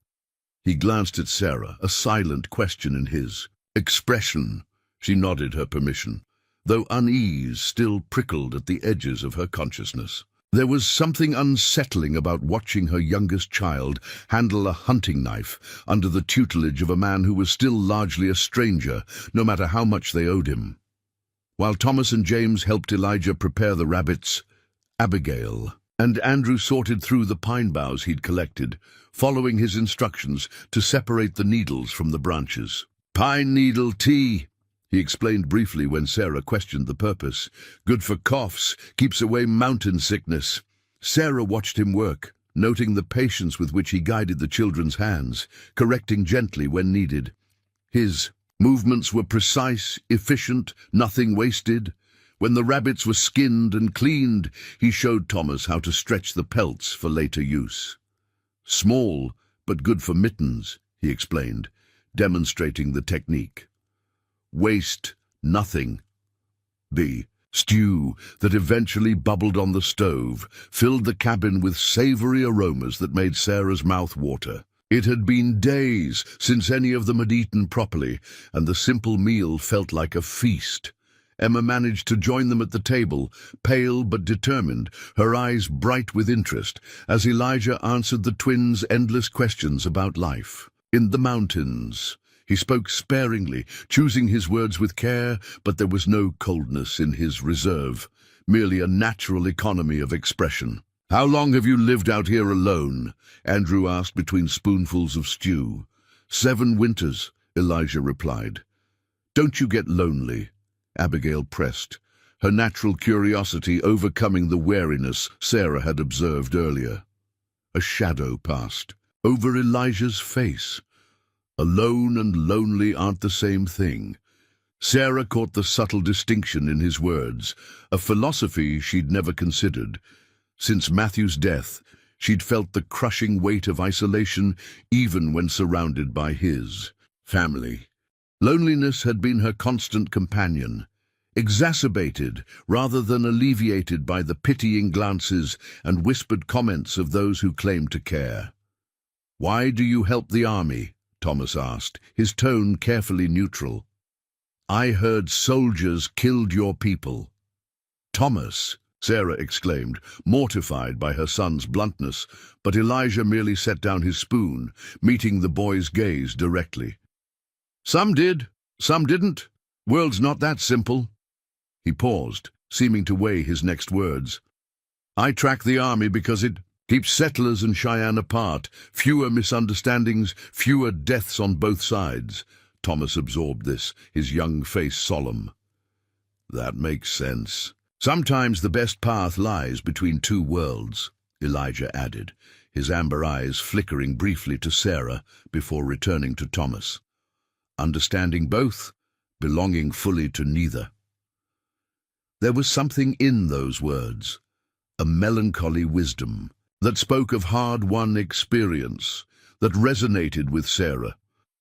He glanced at Sarah, a silent question in his expression. She nodded her permission, though unease still prickled at the edges of her consciousness. There was something unsettling about watching her youngest child handle a hunting knife under the tutelage of a man who was still largely a stranger, no matter how much they owed him. While Thomas and James helped Elijah prepare the rabbits, Abigail and Andrew sorted through the pine boughs he'd collected, following his instructions to separate the needles from the branches. "Pine needle tea," he explained briefly when Sarah questioned the purpose. "Good for coughs, keeps away mountain sickness." Sarah watched him work, noting the patience with which he guided the children's hands, correcting gently when needed. His movements were precise, efficient, nothing wasted. When the rabbits were skinned and cleaned, he showed Thomas how to stretch the pelts for later use. "Small, but good for mittens," he explained, demonstrating the technique. "Waste nothing." The stew that eventually bubbled on the stove filled the cabin with savory aromas that made Sarah's mouth water. It had been days since any of them had eaten properly, and the simple meal felt like a feast. Emma managed to join them at the table, pale but determined, her eyes bright with interest, as Elijah answered the twins' endless questions about life. In the mountains. He spoke sparingly, choosing his words with care, but there was no coldness in his reserve, merely a natural economy of expression. "How long have you lived out here alone?" Andrew asked between spoonfuls of stew. "7 winters," Elijah replied. "Don't you get lonely?" Abigail pressed, her natural curiosity overcoming the wariness Sarah had observed earlier. A shadow passed over Elijah's face. Alone and lonely aren't the same thing. Sarah caught the subtle distinction in his words, a philosophy she'd never considered. Since Matthew's death, she'd felt the crushing weight of isolation even when surrounded by his family. Loneliness had been her constant companion, exacerbated rather than alleviated by the pitying glances and whispered comments of those who claimed to care. "Why do you help the army?" Thomas asked, his tone carefully neutral. "I heard soldiers killed your people." "Thomas!" Sarah exclaimed, mortified by her son's bluntness, but Elijah merely set down his spoon, meeting the boy's gaze directly. "Some did, some didn't. World's not that simple." He paused, seeming to weigh his next words. "I track the army because it keeps settlers and Cheyenne apart, fewer misunderstandings, fewer deaths on both sides." Thomas absorbed this, his young face solemn. "That makes sense. Sometimes the best path lies between two worlds," Elijah added, his amber eyes flickering briefly to Sarah before returning to Thomas. "Understanding both, belonging fully to neither." There was something in those words, a melancholy wisdom that spoke of hard-won experience, that resonated with Sarah.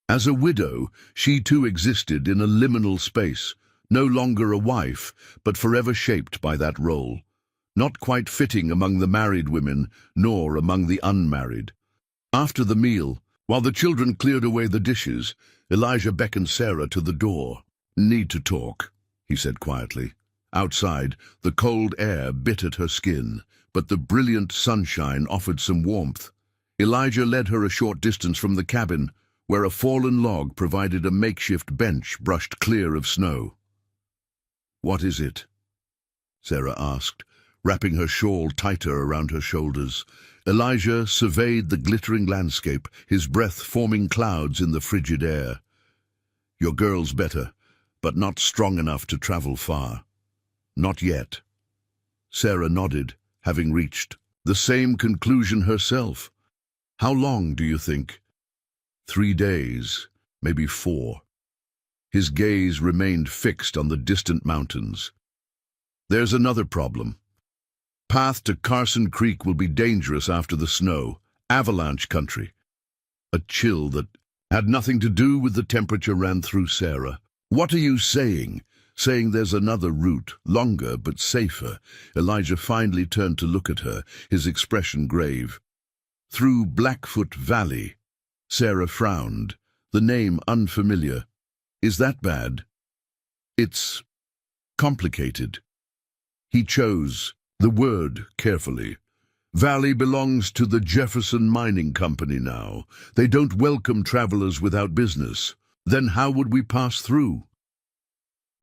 As a widow, she too existed in a liminal space, no longer a wife, but forever shaped by that role, not quite fitting among the married women, nor among the unmarried. After the meal, while the children cleared away the dishes, Elijah beckoned Sarah to the door. "Need to talk," he said quietly. Outside, the cold air bit at her skin, but the brilliant sunshine offered some warmth. Elijah led her a short distance from the cabin, where a fallen log provided a makeshift bench brushed clear of snow. "What is it?" Sarah asked, wrapping her shawl tighter around her shoulders. Elijah surveyed the glittering landscape, his breath forming clouds in the frigid air. "Your girl's better, but not strong enough to travel far." "Not yet." Sarah nodded, having reached the same conclusion herself. "How long, do you think?" 3 days, maybe 4. His gaze remained fixed on the distant mountains. "There's another problem. Path to Carson Creek will be dangerous after the snow, avalanche country." A chill that had nothing to do with the temperature ran through Sarah. "What are you saying?" "Saying there's another route, longer but safer." Elijah finally turned to look at her, his expression grave. "Through Blackfoot Valley." Sarah frowned, the name unfamiliar. "Is that bad?" "It's complicated." He chose The word carefully. Valley belongs to the Jefferson Mining Company now. They don't welcome travelers without business. Then how would we pass through?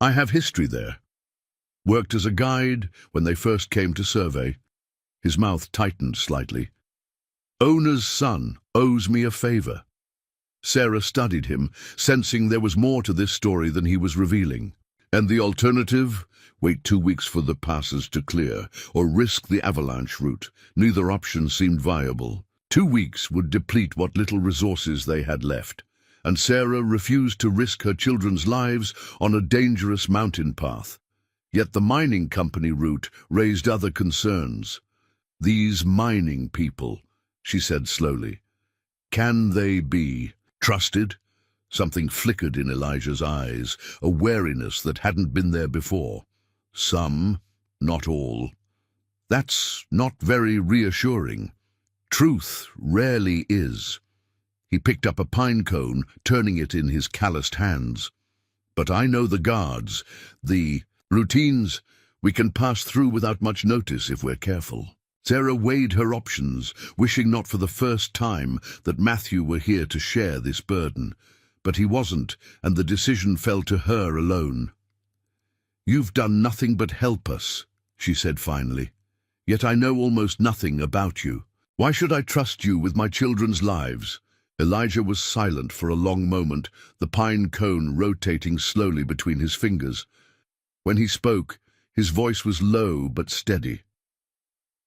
I have history there. Worked as a guide when they first came to survey. His mouth tightened slightly. Owner's son owes me a favor. Sarah studied him, sensing there was more to this story than he was revealing. And the alternative? Wait 2 weeks for the passes to clear, or risk the avalanche route. Neither option seemed viable. 2 weeks would deplete what little resources they had left, and Sarah refused to risk her children's lives on a dangerous mountain path. Yet the mining company route raised other concerns. These mining people, she said slowly, can they be trusted? Something flickered in Elijah's eyes, a wariness that hadn't been there before. Some, not all. That's not very reassuring. Truth rarely is. He picked up a pine cone, turning it in his calloused hands. But I know the guards, the routines. We can pass through without much notice if we're careful. Sarah weighed her options, wishing not for the first time that Matthew were here to share this burden. But he wasn't, and the decision fell to her alone. You've done nothing but help us, she said finally. Yet I know almost nothing about you. Why should I trust you with my children's lives? Elijah was silent for a long moment, the pine cone rotating slowly between his fingers. When he spoke, his voice was low but steady.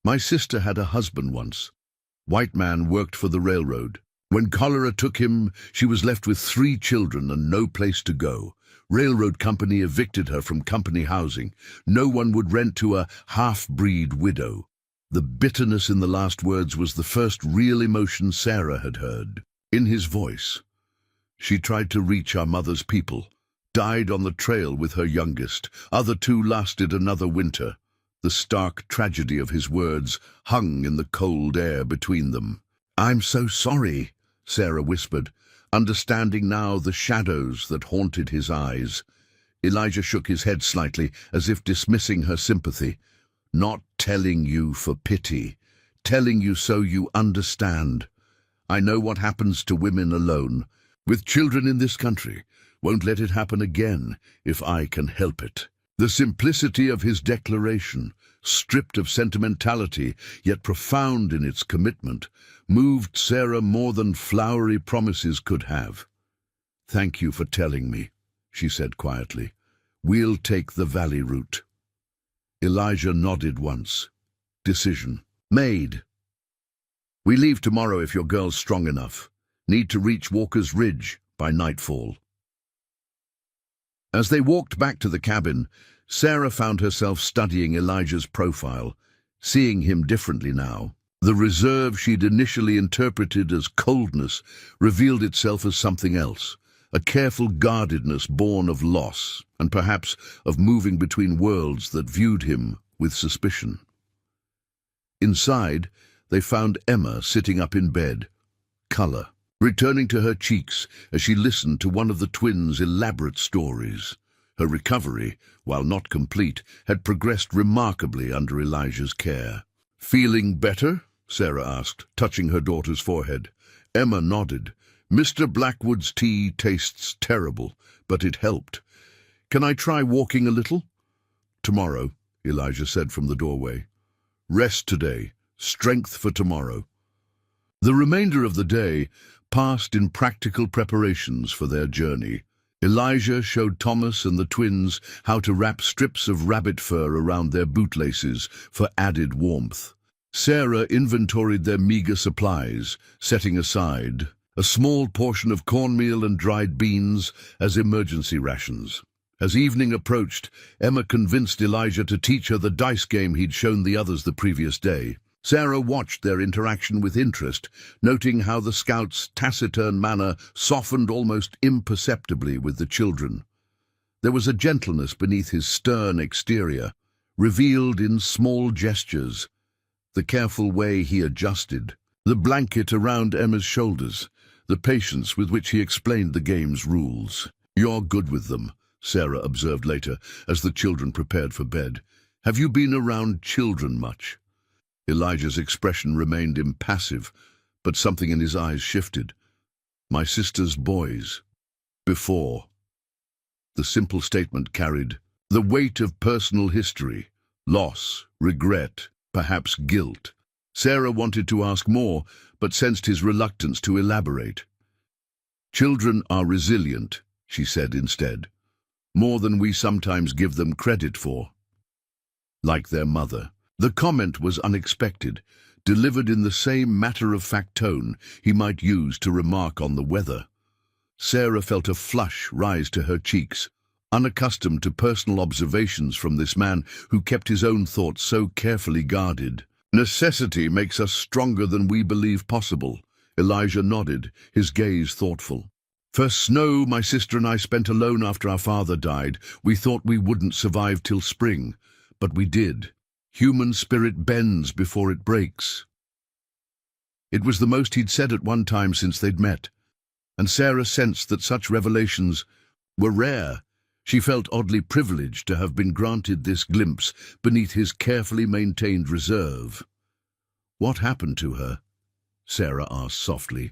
My sister had a husband once. White man, worked for the railroad. When cholera took him, she was left with 3 children and no place to go. Railroad company evicted her from company housing. No one would rent to a half-breed widow. The bitterness in the last words was the first real emotion Sarah had heard. In his voice. She tried to reach our mother's people. Died on the trail with her youngest. Other 2 lasted another winter. The stark tragedy of his words hung in the cold air between them. I'm so sorry, Sarah whispered, understanding now the shadows that haunted his eyes. Elijah shook his head slightly, as if dismissing her sympathy. Not telling you for pity, telling you so you understand. I know what happens to women alone, with children in this country. Won't let it happen again, if I can help it. The simplicity of his declaration, stripped of sentimentality, yet profound in its commitment, moved Sarah more than flowery promises could have. Thank you for telling me, she said quietly. We'll take the valley route. Elijah nodded once. Decision made. We leave tomorrow if your girl's strong enough. Need to reach Walker's Ridge by nightfall. As they walked back to the cabin, Sarah found herself studying Elijah's profile, seeing him differently now. The reserve she'd initially interpreted as coldness revealed itself as something else, a careful guardedness born of loss, and perhaps of moving between worlds that viewed him with suspicion. Inside, they found Emma sitting up in bed, color returning to her cheeks as she listened to one of the twins' elaborate stories. Her recovery, while not complete, had progressed remarkably under Elijah's care. Feeling better? Sarah asked, touching her daughter's forehead. Emma nodded. Mr. Blackwood's tea tastes terrible, but it helped. Can I try walking a little? Tomorrow, Elijah said from the doorway. Rest today, strength for tomorrow. The remainder of the day passed in practical preparations for their journey. Elijah showed Thomas and the twins how to wrap strips of rabbit fur around their bootlaces for added warmth. Sarah inventoried their meager supplies, setting aside a small portion of cornmeal and dried beans as emergency rations. As evening approached, Emma convinced Elijah to teach her the dice game he'd shown the others the previous day. Sarah watched their interaction with interest, noting how the scout's taciturn manner softened almost imperceptibly with the children. There was a gentleness beneath his stern exterior, revealed in small gestures, the careful way he adjusted, the blanket around Emma's shoulders, the patience with which he explained the game's rules. You're good with them, Sarah observed later, as the children prepared for bed. Have you been around children much? Elijah's expression remained impassive, but something in his eyes shifted. My sister's boys. Before. The simple statement carried the weight of personal history, loss, regret, perhaps guilt. Sarah wanted to ask more, but sensed his reluctance to elaborate. Children are resilient, she said instead, more than we sometimes give them credit for. Like their mother. The comment was unexpected, delivered in the same matter-of-fact tone he might use to remark on the weather. Sarah felt a flush rise to her cheeks, unaccustomed to personal observations from this man who kept his own thoughts so carefully guarded. Necessity makes us stronger than we believe possible. Elijah nodded, his gaze thoughtful. First snow my sister and I spent alone after our father died. We thought we wouldn't survive till spring, but we did. Human spirit bends before it breaks. It was the most he'd said at one time since they'd met, and Sarah sensed that such revelations were rare. She felt oddly privileged to have been granted this glimpse beneath his carefully maintained reserve. What happened to her? Sarah asked softly.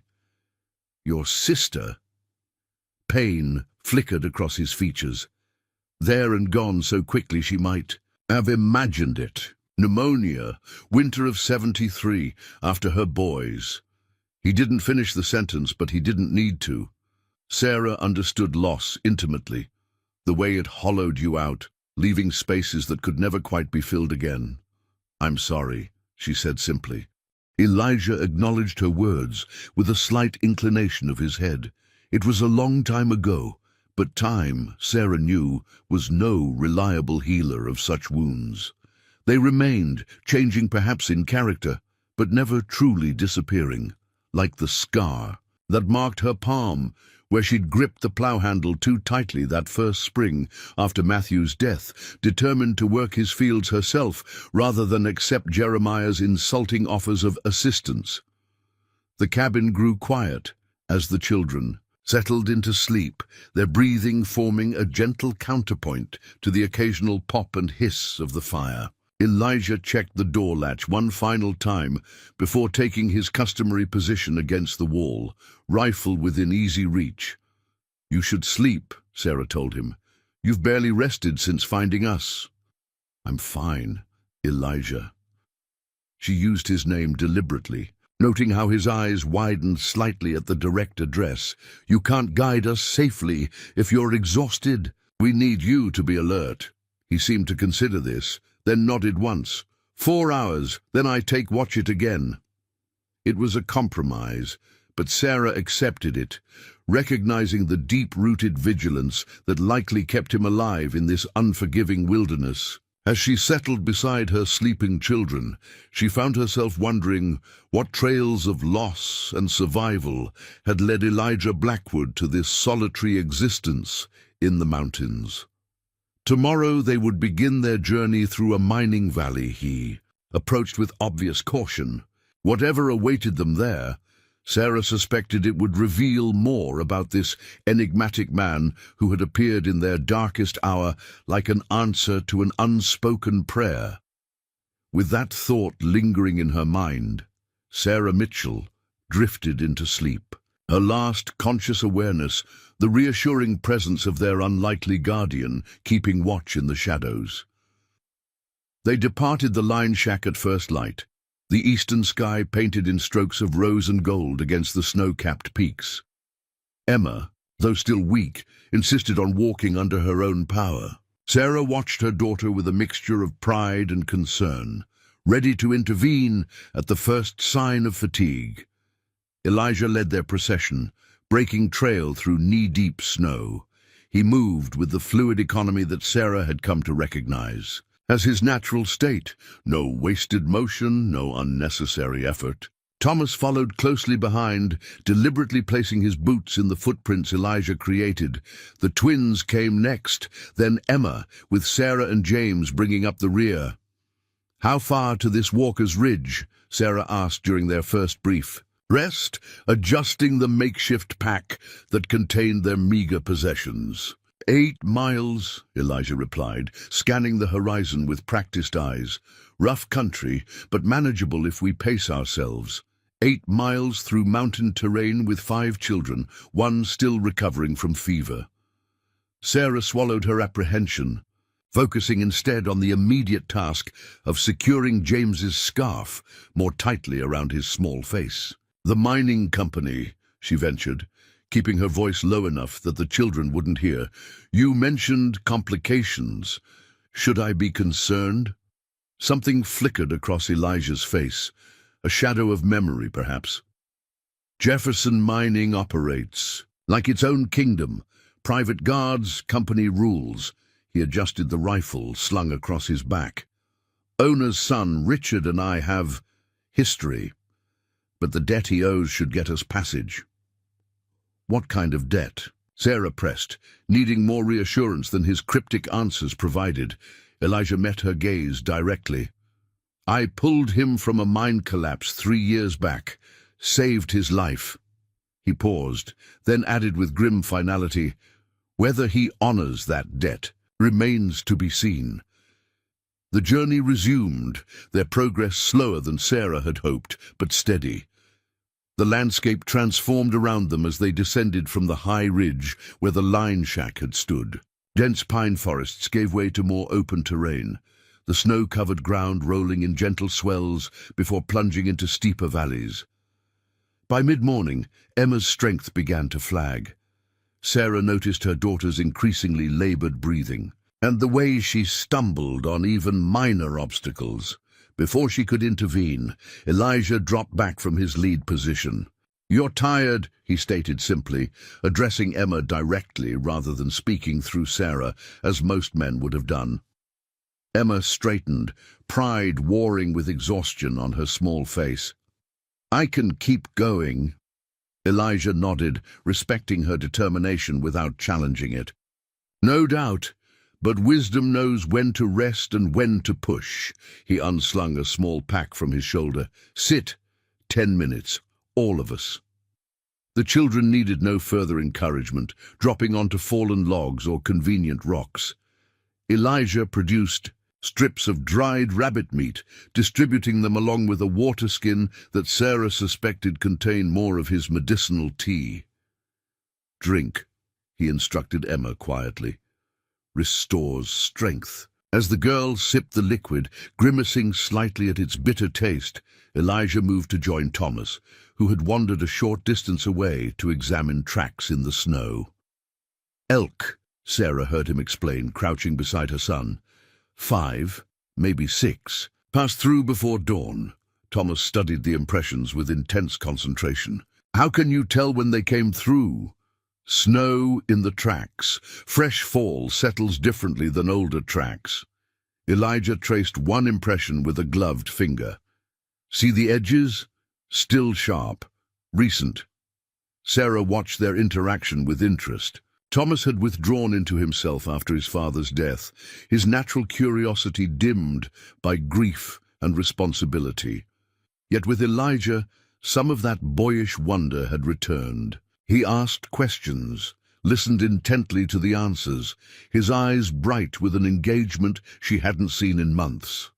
Your sister? Pain flickered across his features. There and gone so quickly she might have imagined it. Pneumonia, winter of 73, after her boys. He didn't finish the sentence, but he didn't need to. Sarah understood loss intimately, the way it hollowed you out, leaving spaces that could never quite be filled again. I'm sorry, she said simply. Elijah acknowledged her words with a slight inclination of his head. It was a long time ago, but time, Sarah knew, was no reliable healer of such wounds. They remained, changing perhaps in character, but never truly disappearing, like the scar that marked her palm, where she'd gripped the plough handle too tightly that first spring after Matthew's death, determined to work his fields herself rather than accept Jeremiah's insulting offers of assistance. The cabin grew quiet as the children settled into sleep, their breathing forming a gentle counterpoint to the occasional pop and hiss of the fire. Elijah checked the door latch one final time before taking his customary position against the wall, rifle within easy reach. You should sleep, Sarah told him. You've barely rested since finding us. I'm fine, Elijah. She used his name deliberately, noting how his eyes widened slightly at the direct address. You can't guide us safely if you're exhausted. We need you to be alert. He seemed to consider this, then nodded once. 4 hours, then I take watch it again. It was a compromise, but Sarah accepted it, recognizing the deep-rooted vigilance that likely kept him alive in this unforgiving wilderness. As she settled beside her sleeping children, she found herself wondering what trails of loss and survival had led Elijah Blackwood to this solitary existence in the mountains. Tomorrow they would begin their journey through a mining valley he approached with obvious caution. Whatever awaited them there, Sarah suspected it would reveal more about this enigmatic man who had appeared in their darkest hour like an answer to an unspoken prayer. With that thought lingering in her mind, Sarah Mitchell drifted into sleep. Her last conscious awareness, the reassuring presence of their unlikely guardian keeping watch in the shadows. They departed the line shack at first light, the eastern sky painted in strokes of rose and gold against the snow-capped peaks. Emma, though still weak, insisted on walking under her own power. Sarah watched her daughter with a mixture of pride and concern, ready to intervene at the first sign of fatigue. Elijah led their procession, breaking trail through knee-deep snow. He moved with the fluid economy that Sarah had come to recognize as his natural state. No wasted motion, no unnecessary effort. Thomas followed closely behind, deliberately placing his boots in the footprints Elijah created. The twins came next, then Emma, with Sarah and James bringing up the rear. How far to this Walker's Ridge? Sarah asked during their first brief rest, adjusting the makeshift pack that contained their meager possessions. 8 miles, Elijah replied, scanning the horizon with practiced eyes. Rough country, but manageable if we pace ourselves. 8 miles through mountain terrain with 5 children, one still recovering from fever. Sarah swallowed her apprehension, focusing instead on the immediate task of securing James's scarf more tightly around his small face. "The mining company," she ventured, keeping her voice low enough that the children wouldn't hear. "You mentioned complications. Should I be concerned?" Something flickered across Elijah's face, a shadow of memory, perhaps. "Jefferson Mining operates like its own kingdom. Private guards, company rules." He adjusted the rifle slung across his back. "Owner's son, Richard, and I have history, but the debt he owes should get us passage." "What kind of debt?" Sarah pressed, needing more reassurance than his cryptic answers provided. Elijah met her gaze directly. "I pulled him from a mine collapse 3 years back, saved his life." He paused, then added with grim finality, "Whether he honors that debt remains to be seen." The journey resumed, their progress slower than Sarah had hoped, but steady. The landscape transformed around them as they descended from the high ridge where the line shack had stood. Dense pine forests gave way to more open terrain, the snow-covered ground rolling in gentle swells before plunging into steeper valleys. By mid-morning, Emma's strength began to flag. Sarah noticed her daughter's increasingly labored breathing, and the way she stumbled on even minor obstacles. Before she could intervene, Elijah dropped back from his lead position. "You're tired," he stated simply, addressing Emma directly rather than speaking through Sarah, as most men would have done. Emma straightened, pride warring with exhaustion on her small face. "I can keep going." Elijah nodded, respecting her determination without challenging it. "No doubt, but wisdom knows when to rest and when to push." He unslung a small pack from his shoulder. "Sit. 10 minutes, all of us." The children needed no further encouragement, dropping onto fallen logs or convenient rocks. Elijah produced strips of dried rabbit meat, distributing them along with a water skin that Sarah suspected contained more of his medicinal tea. "Drink," he instructed Emma quietly. "Restores strength." As the girl sipped the liquid, grimacing slightly at its bitter taste, Elijah moved to join Thomas, who had wandered a short distance away to examine tracks in the snow. "Elk," Sarah heard him explain, crouching beside her son. 5, maybe 6, passed through before dawn. Thomas studied the impressions with intense concentration. "How can you tell when they came through?" "Snow in the tracks. Fresh fall settles differently than older tracks." Elijah traced one impression with a gloved finger. "See the edges? Still sharp. Recent." Sarah watched their interaction with interest. Thomas had withdrawn into himself after his father's death, his natural curiosity dimmed by grief and responsibility. Yet with Elijah, some of that boyish wonder had returned. He asked questions, listened intently to the answers, his eyes bright with an engagement she hadn't seen in months.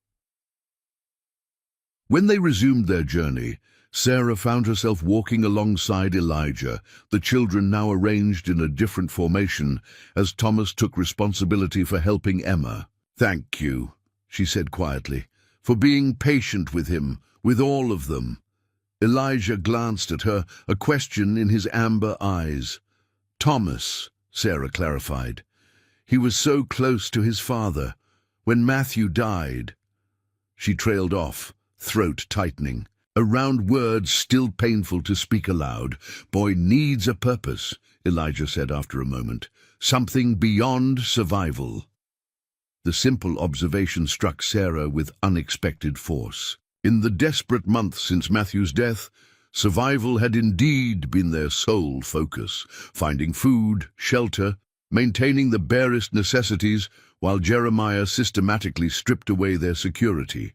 When they resumed their journey, Sarah found herself walking alongside Elijah, the children now arranged in a different formation as Thomas took responsibility for helping Emma. "Thank you," she said quietly, "for being patient with him, with all of them." Elijah glanced at her, a question in his amber eyes. "Thomas," Sarah clarified. "He was so close to his father. When Matthew died—" She trailed off, throat tightening. Around words still painful to speak aloud. "Boy needs a purpose," Elijah said after a moment. "Something beyond survival." The simple observation struck Sarah with unexpected force. In the desperate months since Matthew's death, survival had indeed been their sole focus, finding food, shelter, maintaining the barest necessities while Jeremiah systematically stripped away their security.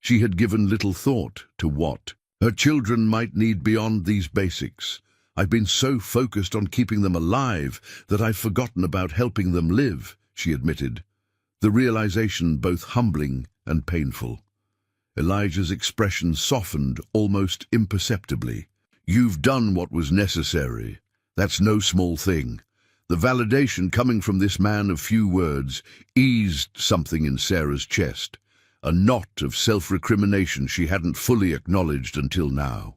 She had given little thought to what her children might need beyond these basics: I've been so focused on keeping them alive that I've forgotten about helping them live, she admitted, the realization both humbling and painful. Elijah's expression softened almost imperceptibly. You've done what was necessary. That's no small thing. The validation coming from this man of few words eased something in Sarah's chest, a knot of self-recrimination she hadn't fully acknowledged until now.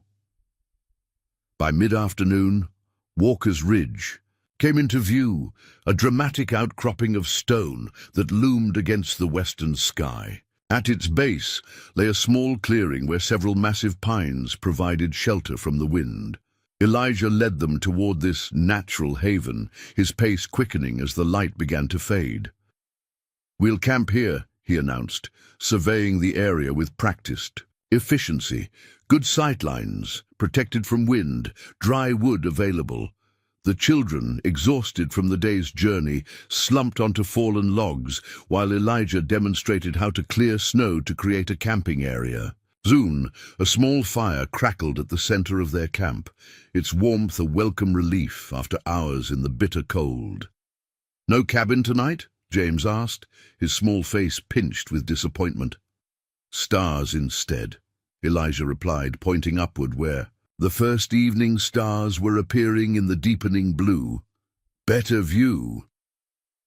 By mid-afternoon, Walker's Ridge came into view, a dramatic outcropping of stone that loomed against the western sky. At its base lay a small clearing where several massive pines provided shelter from the wind. Elijah led them toward this natural haven, his pace quickening as the light began to fade. We'll camp here, he announced, surveying the area with practiced efficiency. Good sightlines, protected from wind, dry wood available. The children, exhausted from the day's journey, slumped onto fallen logs, while Elijah demonstrated how to clear snow to create a camping area. Soon, a small fire crackled at the center of their camp, its warmth a welcome relief after hours in the bitter cold. "No cabin tonight?" James asked, his small face pinched with disappointment. "Stars instead," Elijah replied, pointing upward where the first evening stars were appearing in the deepening blue. "Better view."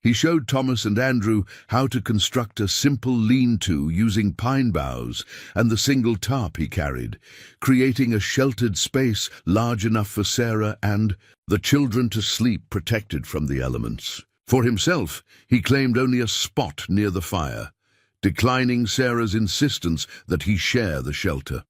He showed Thomas and Andrew how to construct a simple lean-to using pine boughs and the single tarp he carried, creating a sheltered space large enough for Sarah and the children to sleep protected from the elements. For himself, he claimed only a spot near the fire, declining Sarah's insistence that he share the shelter.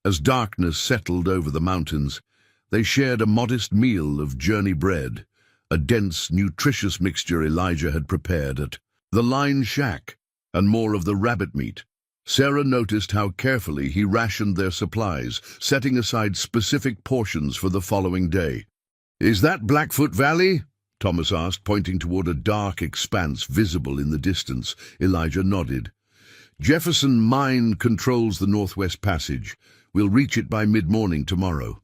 As darkness settled over the mountains, they shared a modest meal of journey bread, a dense, nutritious mixture Elijah had prepared at the Line Shack, and more of the rabbit meat. Sarah noticed how carefully he rationed their supplies, setting aside specific portions for the following day. "Is that Blackfoot Valley?" Thomas asked, pointing toward a dark expanse visible in the distance. Elijah nodded. "Jefferson Mine controls the Northwest Passage. We'll reach it by mid-morning tomorrow."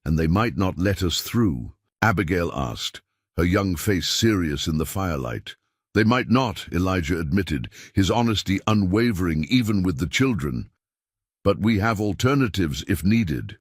"And they might not let us through?" Abigail asked, her young face serious in the firelight. "They might not," Elijah admitted, his honesty unwavering even with the children. "But we have alternatives if needed."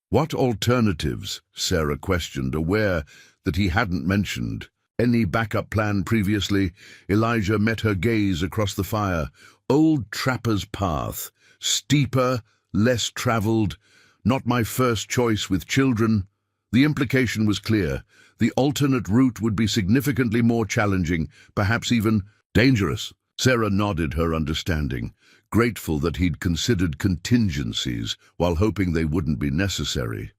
"What alternatives?" Sarah questioned, aware that he hadn't mentioned any backup plan previously. Elijah met her gaze across the fire. "Old Trapper's Path. Steeper, less traveled. Not my first choice with children." The implication was clear. The alternate route would be significantly more challenging, perhaps even dangerous. Sarah nodded her understanding, grateful that he'd considered contingencies while hoping they wouldn't be necessary.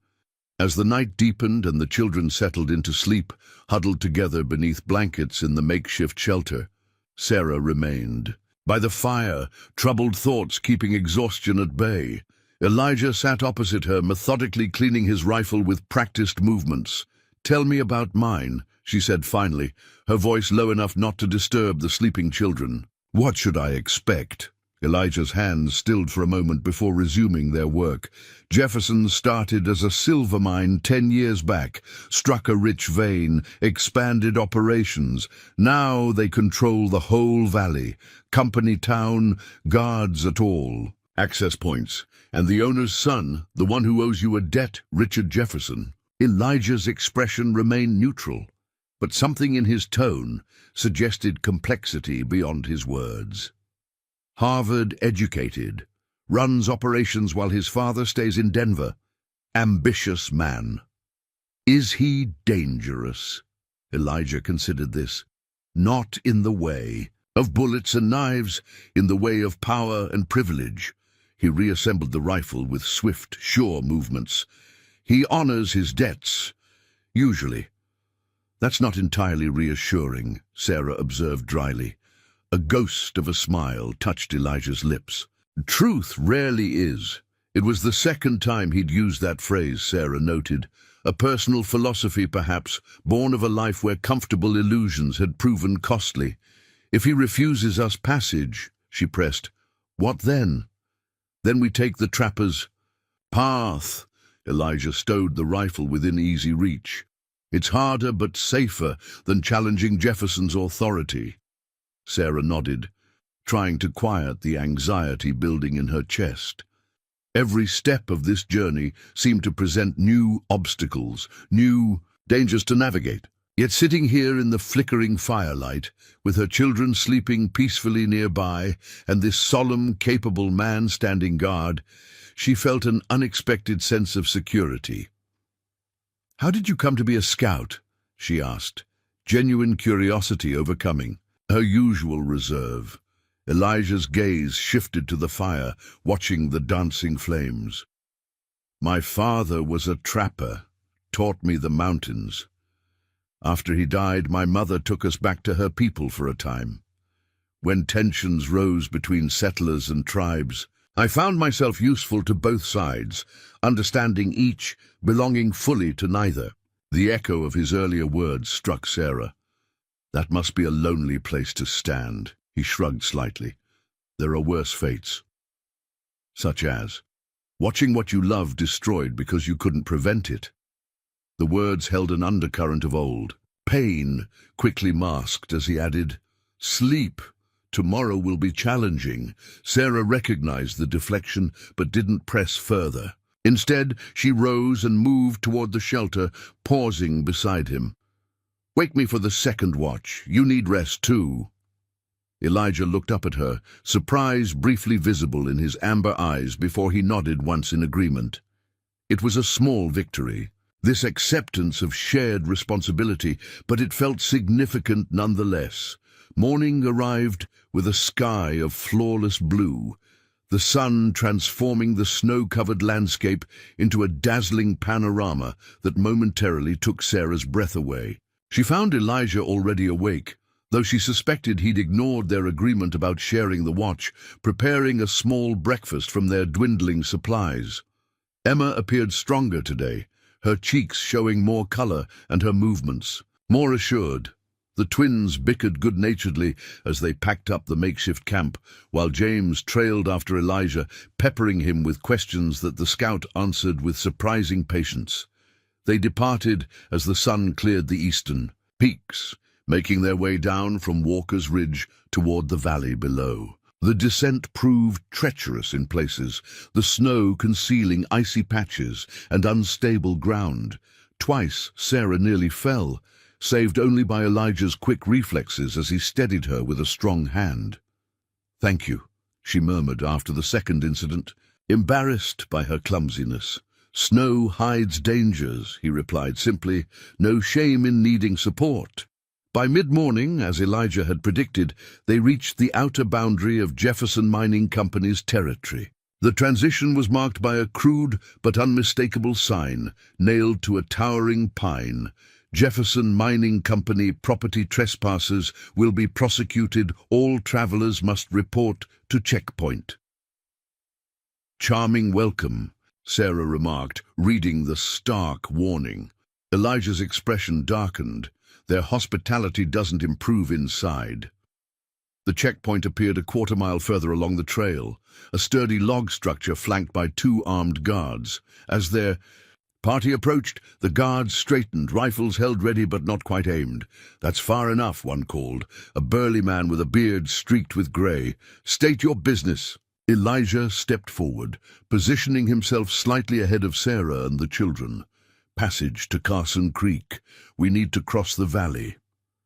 As the night deepened and the children settled into sleep, huddled together beneath blankets in the makeshift shelter, Sarah remained. By the fire, troubled thoughts keeping exhaustion at bay. Elijah sat opposite her, methodically cleaning his rifle with practiced movements. "Tell me about mine," she said finally, her voice low enough not to disturb the sleeping children. "What should I expect?" Elijah's hands stilled for a moment before resuming their work. "Jefferson started as a silver mine 10 years back, struck a rich vein, expanded operations. Now they control the whole valley, company town, guards at all, access points. And the owner's son, the one who owes you a debt, Richard Jefferson." Elijah's expression remained neutral, but something in his tone suggested complexity beyond his words. "Harvard educated, runs operations while his father stays in Denver. Ambitious man." "Is he dangerous?" Elijah considered this. "Not in the way of bullets and knives, in the way of power and privilege." He reassembled the rifle with swift, sure movements. "He honors his debts, usually." "That's not entirely reassuring," Sarah observed dryly. A ghost of a smile touched Elijah's lips. "Truth rarely is." It was the second time he'd used that phrase, Sarah noted. A personal philosophy, perhaps, born of a life where comfortable illusions had proven costly. "If he refuses us passage," she pressed, "what then?" "Then we take the Trapper's Path," Elijah stowed the rifle within easy reach. "It's harder but safer than challenging Jefferson's authority." Sarah nodded, trying to quiet the anxiety building in her chest. Every step of this journey seemed to present new obstacles, new dangers to navigate. Yet sitting here in the flickering firelight, with her children sleeping peacefully nearby and this solemn, capable man standing guard, she felt an unexpected sense of security. "How did you come to be a scout?" she asked, genuine curiosity overcoming her usual reserve. Elijah's gaze shifted to the fire, watching the dancing flames. "My father was a trapper, taught me the mountains. After he died, my mother took us back to her people for a time. When tensions rose between settlers and tribes, I found myself useful to both sides, understanding each, belonging fully to neither." The echo of his earlier words struck Sarah. "That must be a lonely place to stand." He shrugged slightly. "There are worse fates. Such as watching what you love destroyed because you couldn't prevent it." The words held an undercurrent of old pain, quickly masked as he added, "Sleep. Tomorrow will be challenging." Sarah recognized the deflection but didn't press further. Instead, she rose and moved toward the shelter, pausing beside him. "Wake me for the second watch. You need rest too." Elijah looked up at her, surprise briefly visible in his amber eyes before he nodded once in agreement. It was a small victory, this acceptance of shared responsibility, but it felt significant nonetheless. Morning arrived with a sky of flawless blue, the sun transforming the snow-covered landscape into a dazzling panorama that momentarily took Sarah's breath away. She found Elijah already awake, though she suspected he'd ignored their agreement about sharing the watch, preparing a small breakfast from their dwindling supplies. Emma appeared stronger today, her cheeks showing more color and her movements more assured. The twins bickered good-naturedly as they packed up the makeshift camp, while James trailed after Elijah, peppering him with questions that the scout answered with surprising patience. They departed as the sun cleared the eastern peaks, making their way down from Walker's Ridge toward the valley below. The descent proved treacherous in places, the snow concealing icy patches and unstable ground. Twice Sarah nearly fell, saved only by Elijah's quick reflexes as he steadied her with a strong hand. "Thank you," she murmured after the second incident, embarrassed by her clumsiness. "Snow hides dangers," he replied simply. "No shame in needing support." By mid-morning, as Elijah had predicted, they reached the outer boundary of Jefferson Mining Company's territory. The transition was marked by a crude but unmistakable sign, nailed to a towering pine. "Jefferson Mining Company property trespassers will be prosecuted. All travelers must report to checkpoint." "Charming welcome," Sarah remarked, reading the stark warning. Elijah's expression darkened. "Their hospitality doesn't improve inside." The checkpoint appeared a quarter-mile further along the trail, a sturdy log structure flanked by two armed guards. As their party approached, the guards straightened, rifles held ready but not quite aimed. "That's far enough," one called, a burly man with a beard streaked with gray. "State your business." Elijah stepped forward, positioning himself slightly ahead of Sarah and the children. "Passage to Carson Creek. We need to cross the valley."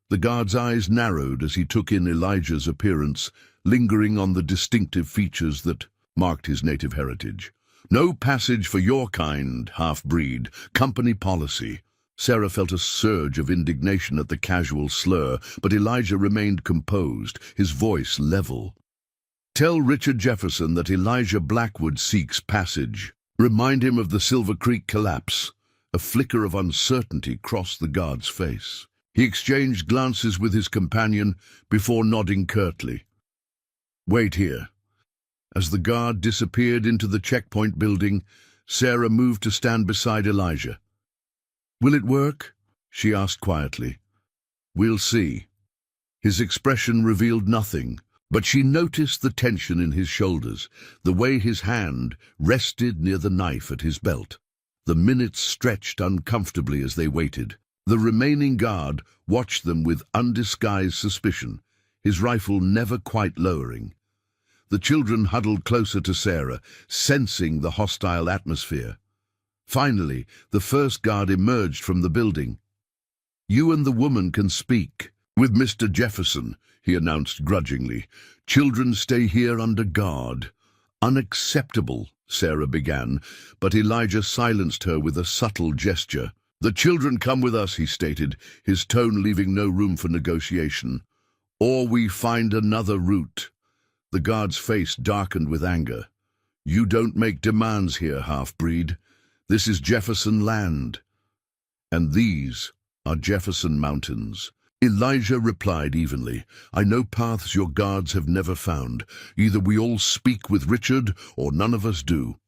The guard's eyes narrowed as he took in Elijah's appearance, lingering on the distinctive features that marked his native heritage. "No passage for your kind, half-breed. Company policy." Sarah felt a surge of indignation at the casual slur, but Elijah remained composed, his voice level. "Tell Richard Jefferson that Elijah Blackwood seeks passage. Remind him of the Silver Creek collapse." A flicker of uncertainty crossed the guard's face. He exchanged glances with his companion before nodding curtly. "Wait here." As the guard disappeared into the checkpoint building, Sarah moved to stand beside Elijah. "Will it work?" she asked quietly. "We'll see." His expression revealed nothing, but she noticed the tension in his shoulders, the way his hand rested near the knife at his belt. The minutes stretched uncomfortably as they waited. The remaining guard watched them with undisguised suspicion, his rifle never quite lowering. The children huddled closer to Sarah, sensing the hostile atmosphere. Finally, the first guard emerged from the building. "You and the woman can speak with Mr. Jefferson," he announced grudgingly. "Children stay here under guard." "Unacceptable," Sarah began, but Elijah silenced her with a subtle gesture. "The children come with us," he stated, his tone leaving no room for negotiation. "Or we find another route." The guard's face darkened with anger. "You don't make demands here, half-breed. This is Jefferson land. And these are Jefferson Mountains." Elijah replied evenly, "I know paths your guards have never found. Either we all speak with Richard, or none of us do."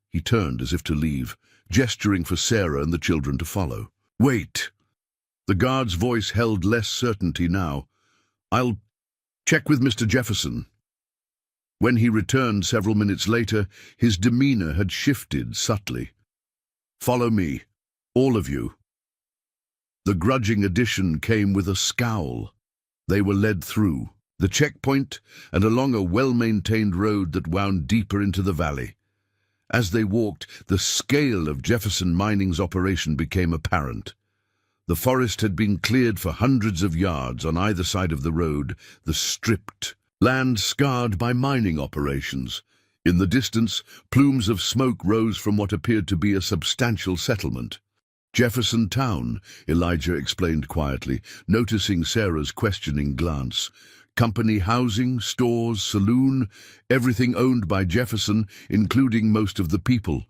He turned as if to leave, gesturing for Sarah and the children to follow. "Wait." The guard's voice held less certainty now. "I'll check with Mr. Jefferson." When he returned several minutes later, his demeanor had shifted subtly. "Follow me, all of you." The grudging addition came with a scowl. They were led through the checkpoint and along a well-maintained road that wound deeper into the valley. As they walked, the scale of Jefferson Mining's operation became apparent. The forest had been cleared for hundreds of yards on either side of the road, the stripped land scarred by mining operations. In the distance, plumes of smoke rose from what appeared to be a substantial settlement. "Jefferson Town," Elijah explained quietly, noticing Sarah's questioning glance. "Company housing, stores, saloon, everything owned by Jefferson, including most of the people."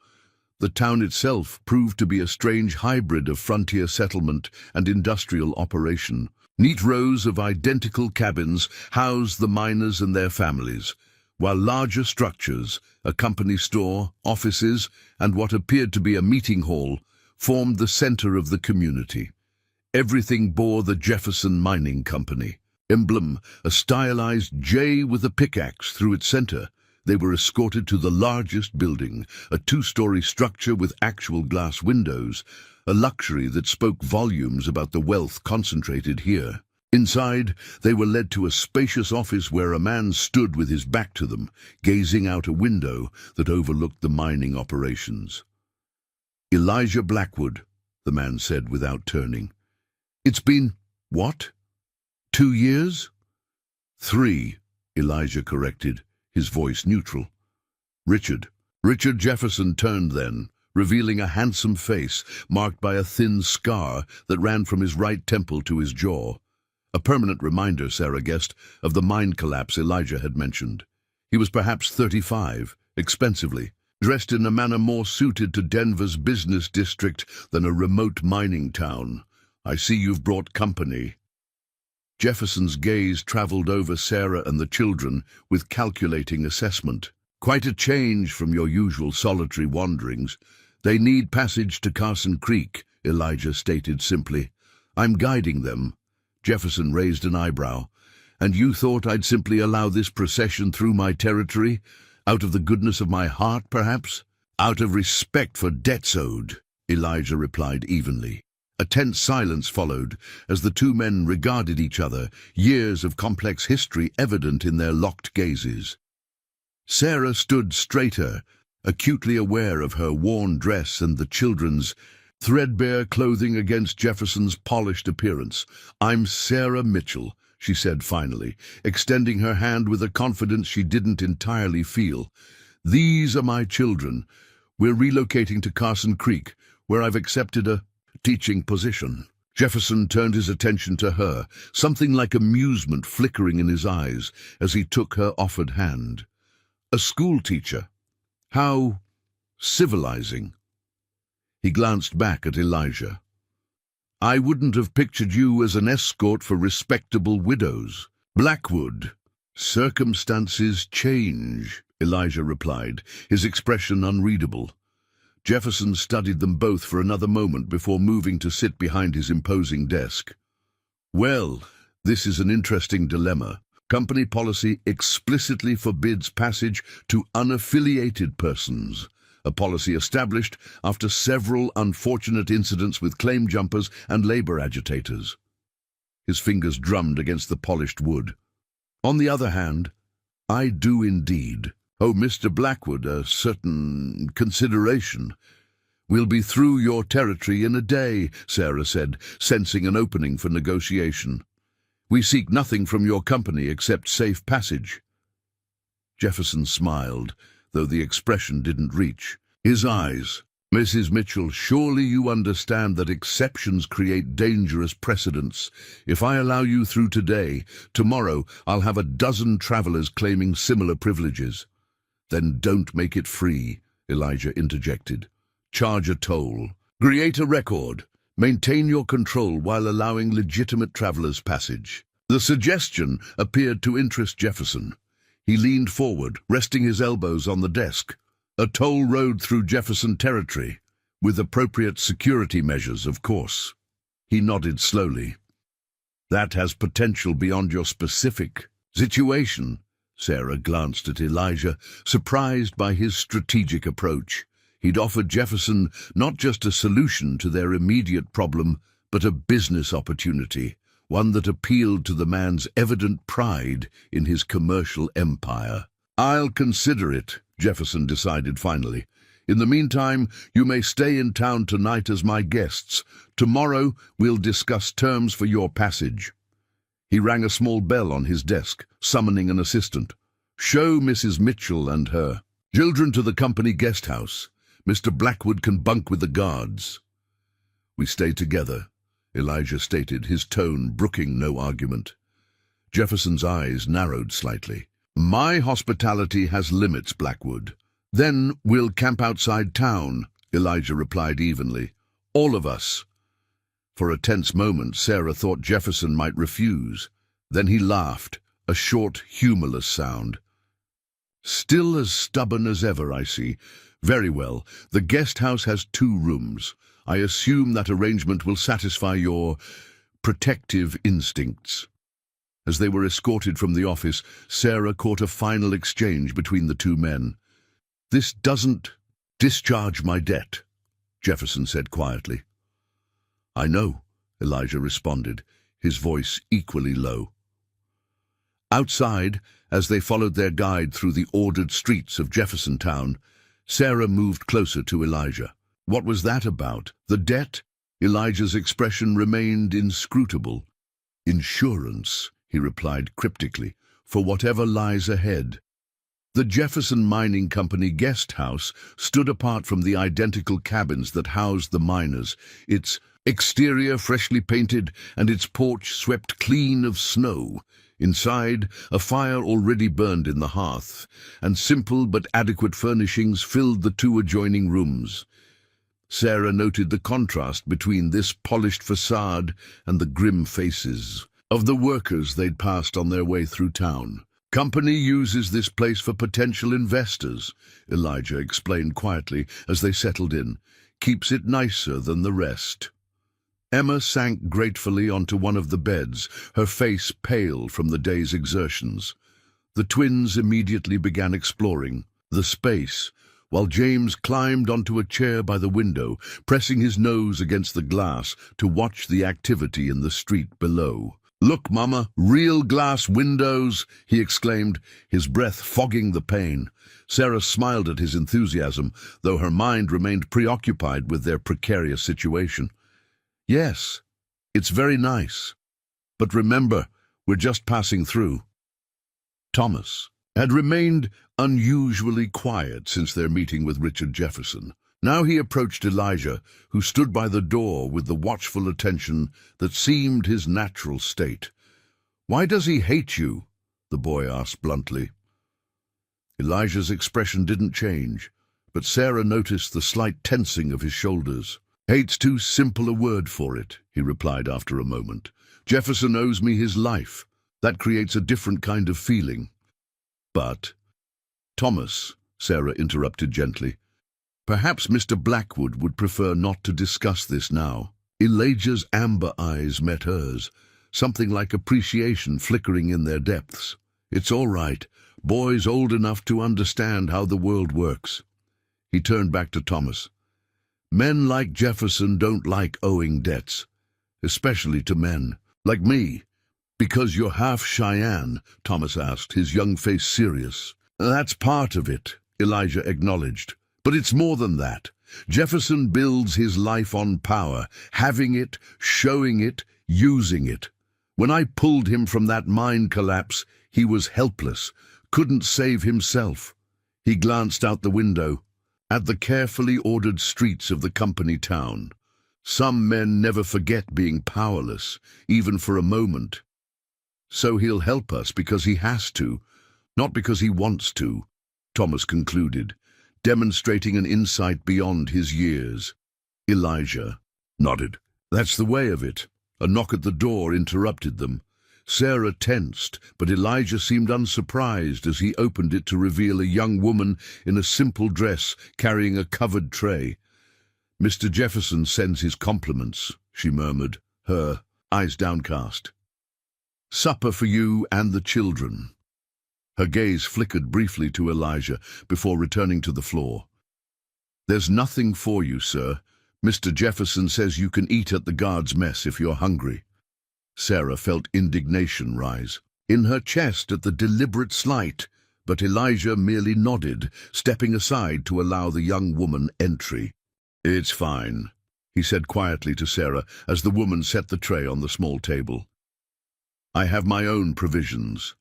The town itself proved to be a strange hybrid of frontier settlement and industrial operation. Neat rows of identical cabins housed the miners and their families, while larger structures, a company store, offices, and what appeared to be a meeting hall, formed the center of the community. Everything bore the Jefferson Mining Company emblem, a stylized J with a pickaxe through its center. They were escorted to the largest building, a two-story structure with actual glass windows, a luxury that spoke volumes about the wealth concentrated here. Inside, they were led to a spacious office where a man stood with his back to them, gazing out a window that overlooked the mining operations. "Elijah Blackwood," the man said without turning. "It's been, what, 2 years?" "3, Elijah corrected, his voice neutral. "Richard." Richard Jefferson turned then, revealing a handsome face marked by a thin scar that ran from his right temple to his jaw. A permanent reminder, Sarah guessed, of the mine collapse Elijah had mentioned. He was perhaps 35, expensively, dressed in a manner more suited to Denver's business district than a remote mining town. "I see you've brought company." Jefferson's gaze traveled over Sarah and the children with calculating assessment. "Quite a change from your usual solitary wanderings. They need passage to Carson Creek," Elijah stated simply. "I'm guiding them." Jefferson raised an eyebrow. "And you thought I'd simply allow this procession through my territory? Out of the goodness of my heart, perhaps?" "Out of respect for debts owed," Elijah replied evenly. A tense silence followed as the two men regarded each other, years of complex history evident in their locked gazes. Sarah stood straighter, acutely aware of her worn dress and the children's threadbare clothing against Jefferson's polished appearance. "I'm Sarah Mitchell," she said finally, extending her hand with a confidence she didn't entirely feel. "These are my children. We're relocating to Carson Creek, where I've accepted a teaching position." Jefferson turned his attention to her, something like amusement flickering in his eyes as he took her offered hand. "A school teacher? How civilizing." He glanced back at Elijah. "I wouldn't have pictured you as an escort for respectable widows." "Blackwood, circumstances change," Elijah replied, his expression unreadable. Jefferson studied them both for another moment before moving to sit behind his imposing desk. "Well, this is an interesting dilemma. Company policy explicitly forbids passage to unaffiliated persons. a policy established after several unfortunate incidents with claim jumpers and labor agitators. His fingers drummed against the polished wood. On the other hand, I do indeed. Oh, Mr. Blackwood, a certain consideration. We'll be through your territory in a day, Sarah said, sensing an opening for negotiation. We seek nothing from your company except safe passage. Jefferson smiled, though the expression didn't reach. His eyes. Mrs. Mitchell, surely you understand that exceptions create dangerous precedents. If I allow you through today, tomorrow I'll have a dozen travelers claiming similar privileges. Then don't make it free, Elijah interjected. Charge a toll. Create a record. Maintain your control while allowing legitimate travelers passage. The suggestion appeared to interest Jefferson. He leaned forward, resting his elbows on the desk. A toll road through Jefferson territory, with appropriate security measures, of course. He nodded slowly. That has potential beyond your specific situation. Sarah glanced at Elijah, surprised by his strategic approach. He'd offered Jefferson not just a solution to their immediate problem, but a business opportunity, one that appealed to the man's evident pride in his commercial empire. I'll consider it, Jefferson decided finally. In the meantime, you may stay in town tonight as my guests. Tomorrow we'll discuss terms for your passage. He rang a small bell on his desk, summoning an assistant. Show Mrs. Mitchell and her children to the company guest house. Mr. Blackwood can bunk with the guards. We stay together, Elijah stated, his tone brooking no argument. Jefferson's eyes narrowed slightly. My hospitality has limits, Blackwood. Then we'll camp outside town, Elijah replied evenly. All of us. For a tense moment, Sarah thought Jefferson might refuse. Then he laughed, a short, humorless sound. Still as stubborn as ever, I see. Very well. The guest house has 2 rooms. I assume that arrangement will satisfy your protective instincts. As they were escorted from the office, Sarah caught a final exchange between the 2 men. This doesn't discharge my debt, Jefferson said quietly. I know, Elijah responded, his voice equally low. Outside, as they followed their guide through the ordered streets of Jeffersontown, Sarah moved closer to Elijah. What was that about? The debt? Elijah's expression remained inscrutable. Insurance, he replied cryptically, for whatever lies ahead. The Jefferson Mining Company guest house stood apart from the identical cabins that housed the miners, its exterior freshly painted and its porch swept clean of snow. Inside, a fire already burned in the hearth, and simple but adequate furnishings filled the 2 adjoining rooms. Sarah noted the contrast between this polished facade and the grim faces of the workers they'd passed on their way through town. Company uses this place for potential investors, Elijah explained quietly as they settled in. Keeps it nicer than the rest. Emma sank gratefully onto one of the beds, her face pale from the day's exertions. The twins immediately began exploring the space, while James climbed onto a chair by the window, pressing his nose against the glass to watch the activity in the street below. Look, Mama, real glass windows, he exclaimed, his breath fogging the pain. Sarah smiled at his enthusiasm, though her mind remained preoccupied with their precarious situation. Yes, it's very nice. But remember, we're just passing through. Thomas had remained unusually quiet since their meeting with Richard Jefferson. Now he approached Elijah, who stood by the door with the watchful attention that seemed his natural state. Why does he hate you? The boy asked bluntly. Elijah's expression didn't change, but Sarah noticed the slight tensing of his shoulders. Hate's too simple a word for it, he replied after a moment. Jefferson owes me his life. That creates a different kind of feeling. But, Thomas, Sarah interrupted gently, perhaps Mr. Blackwood would prefer not to discuss this now. Elijah's amber eyes met hers, something like appreciation flickering in their depths. It's all right. Boy's old enough to understand how the world works. He turned back to Thomas. Men like Jefferson don't like owing debts, especially to men like me. Because you're half Cheyenne, Thomas asked, his young face serious. That's part of it, Elijah acknowledged. But it's more than that. Jefferson builds his life on power, having it, showing it, using it. When I pulled him from that mine collapse, he was helpless, couldn't save himself. He glanced out the window, at the carefully ordered streets of the company town. Some men never forget being powerless, even for a moment. So he'll help us because he has to, not because he wants to, Thomas concluded, demonstrating an insight beyond his years. Elijah nodded. That's the way of it. A knock at the door interrupted them. Sarah tensed, but Elijah seemed unsurprised as he opened it to reveal a young woman in a simple dress carrying a covered tray. "Mr. Jefferson sends his compliments," she murmured, her eyes downcast. "Supper for you and the children." Her gaze flickered briefly to Elijah before returning to the floor. "There's nothing for you, sir. Mr. Jefferson says you can eat at the guard's mess if you're hungry." Sarah felt indignation rise in her chest at the deliberate slight, but Elijah merely nodded, stepping aside to allow the young woman entry. "It's fine," he said quietly to Sarah as the woman set the tray on the small table. "I have my own provisions."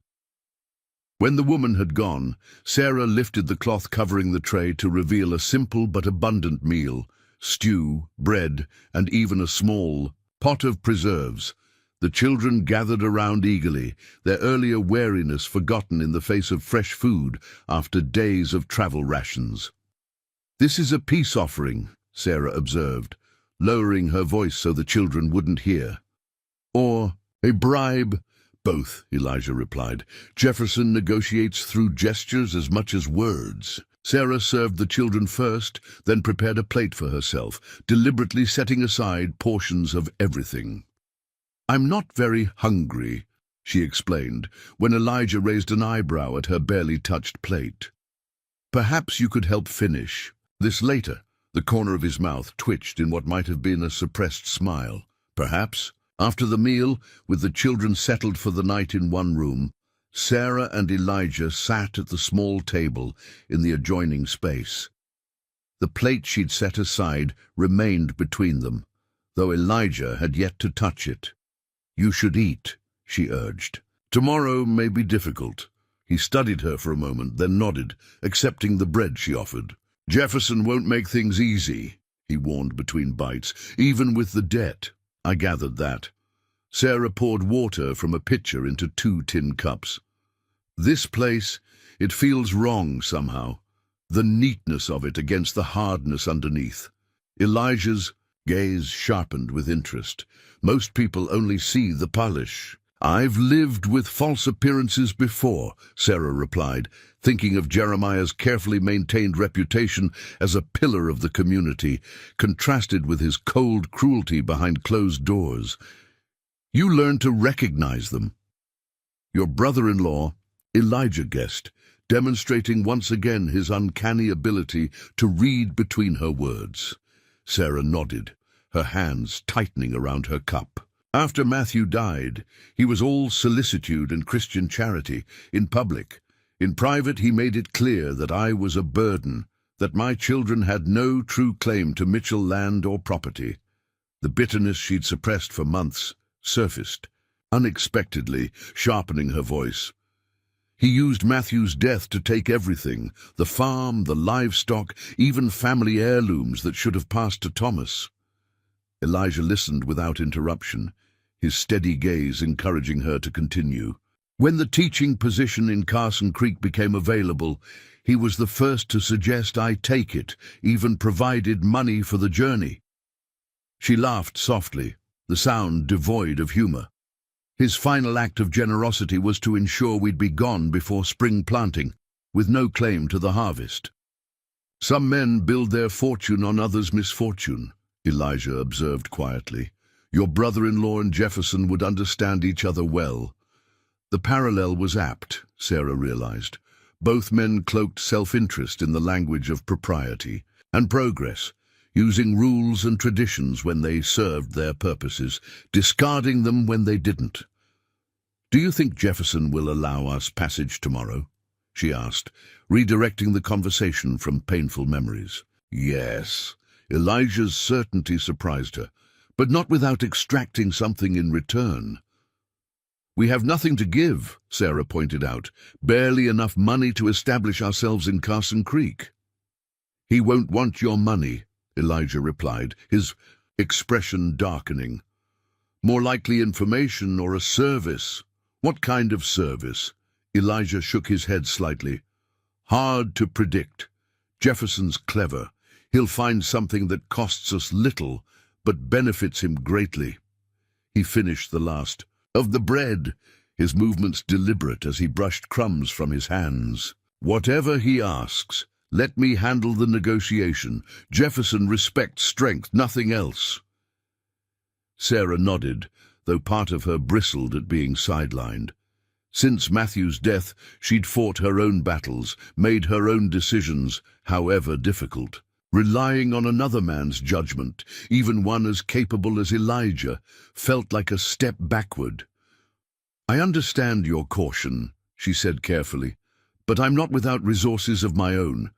When the woman had gone, Sarah lifted the cloth covering the tray to reveal a simple but abundant meal: stew, bread, and even a small pot of preserves. The children gathered around eagerly, their earlier wariness forgotten in the face of fresh food after days of travel rations. "This is a peace offering," Sarah observed, lowering her voice so the children wouldn't hear. "Or a bribe?" "Both," Elijah replied. "Jefferson negotiates through gestures as much as words." Sarah served the children first, then prepared a plate for herself, deliberately setting aside portions of everything. "I'm not very hungry," she explained, when Elijah raised an eyebrow at her barely touched plate. "Perhaps you could help finish this later." The corner of his mouth twitched in what might have been a suppressed smile. Perhaps. After the meal, with the children settled for the night in one room, Sarah and Elijah sat at the small table in the adjoining space. The plate she'd set aside remained between them, though Elijah had yet to touch it. "You should eat," she urged. "Tomorrow may be difficult." He studied her for a moment, then nodded, accepting the bread she offered. "Jefferson won't make things easy," he warned between bites, "even with the debt." "I gathered that." Sarah poured water from a pitcher into 2 tin cups. "This place, it feels wrong somehow. The neatness of it against the hardness underneath." Elijah's gaze sharpened with interest. "Most people only see the polish." "I've lived with false appearances before," Sarah replied, thinking of Jeremiah's carefully maintained reputation as a pillar of the community, contrasted with his cold cruelty behind closed doors. "You learn to recognize them." "Your brother-in-law," Elijah guessed, demonstrating once again his uncanny ability to read between her words. Sarah nodded, her hands tightening around her cup. "After Matthew died, he was all solicitude and Christian charity, in public. In private, he made it clear that I was a burden, that my children had no true claim to Mitchell land or property." The bitterness she'd suppressed for months surfaced, unexpectedly, sharpening her voice. "He used Matthew's death to take everything, the farm, the livestock, even family heirlooms that should have passed to Thomas." Elijah listened without interruption, his steady gaze encouraging her to continue. "When the teaching position in Carson Creek became available, he was the first to suggest I take it, even provided money for the journey." She laughed softly, the sound devoid of humor. "His final act of generosity was to ensure we'd be gone before spring planting, with no claim to the harvest." "Some men build their fortune on others' misfortune," Elijah observed quietly. "Your brother-in-law and Jefferson would understand each other well." The parallel was apt, Sarah realized. Both men cloaked self-interest in the language of propriety and progress, using rules and traditions when they served their purposes, discarding them when they didn't. "Do you think Jefferson will allow us passage tomorrow?" she asked, redirecting the conversation from painful memories. Yes. Elijah's certainty surprised her, but not without extracting something in return. "We have nothing to give," Sarah pointed out, "barely enough money to establish ourselves in Carson Creek." "He won't want your money," Elijah replied, his expression darkening. "More likely information or a service." "What kind of service?" Elijah shook his head slightly. "Hard to predict. Jefferson's clever. He'll find something that costs us little, but benefits him greatly." He finished the last of the bread, his movements deliberate as he brushed crumbs from his hands. "Whatever he asks, let me handle the negotiation. Jefferson respects strength, nothing else." Sarah nodded, though part of her bristled at being sidelined. Since Matthew's death, she'd fought her own battles, made her own decisions, however difficult. Relying on another man's judgment, even one as capable as Elijah, felt like a step backward. "I understand your caution," she said carefully, "but I'm not without resources of my own.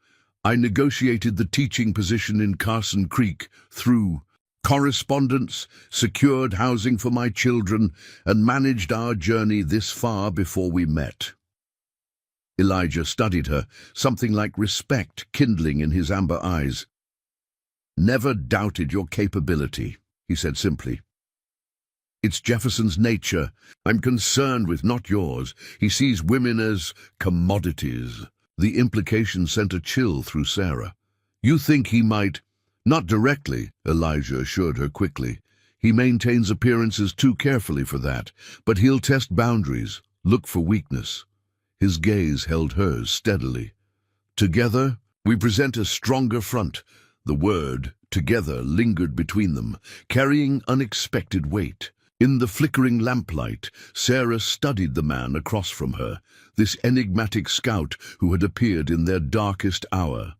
I negotiated the teaching position in Carson Creek through correspondence, secured housing for my children, and managed our journey this far before we met." Elijah studied her, something like respect kindling in his amber eyes. "Never doubted your capability," he said simply. "It's Jefferson's nature. I'm concerned with, not yours. He sees women as commodities." The implication sent a chill through Sarah. "You think he might—" "Not directly," Elijah assured her quickly. "He maintains appearances too carefully for that, but he'll test boundaries, look for weakness." His gaze held hers steadily. "Together, we present a stronger front." The word "together" lingered between them, carrying unexpected weight. In the flickering lamplight, Sarah studied the man across from her, this enigmatic scout who had appeared in their darkest hour.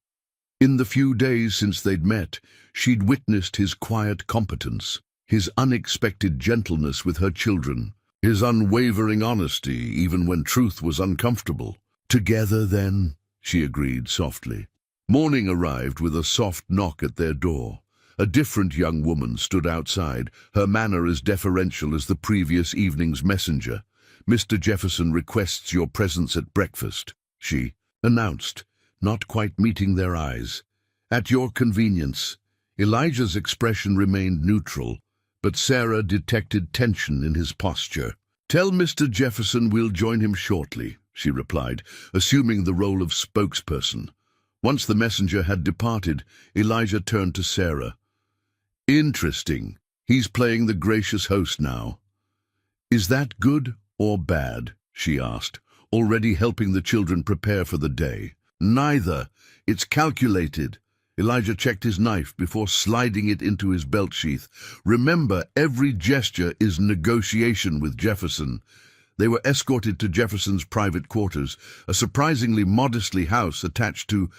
In the few days since they'd met, she'd witnessed his quiet competence, his unexpected gentleness with her children, his unwavering honesty even when truth was uncomfortable. "Together, then," she agreed softly. Morning arrived with a soft knock at their door. A different young woman stood outside, her manner as deferential as the previous evening's messenger. "Mr. Jefferson requests your presence at breakfast," she announced, not quite meeting their eyes. "At your convenience." Elijah's expression remained neutral, but Sarah detected tension in his posture. "Tell Mr. Jefferson we'll join him shortly," she replied, assuming the role of spokesperson. Once the messenger had departed, Elijah turned to Sarah. "Interesting. He's playing the gracious host now." "Is that good or bad?" she asked, already helping the children prepare for the day. "Neither. It's calculated." Elijah checked his knife before sliding it into his belt sheath. "Remember, every gesture is negotiation with Jefferson." They were escorted to Jefferson's private quarters, a surprisingly modestly house attached to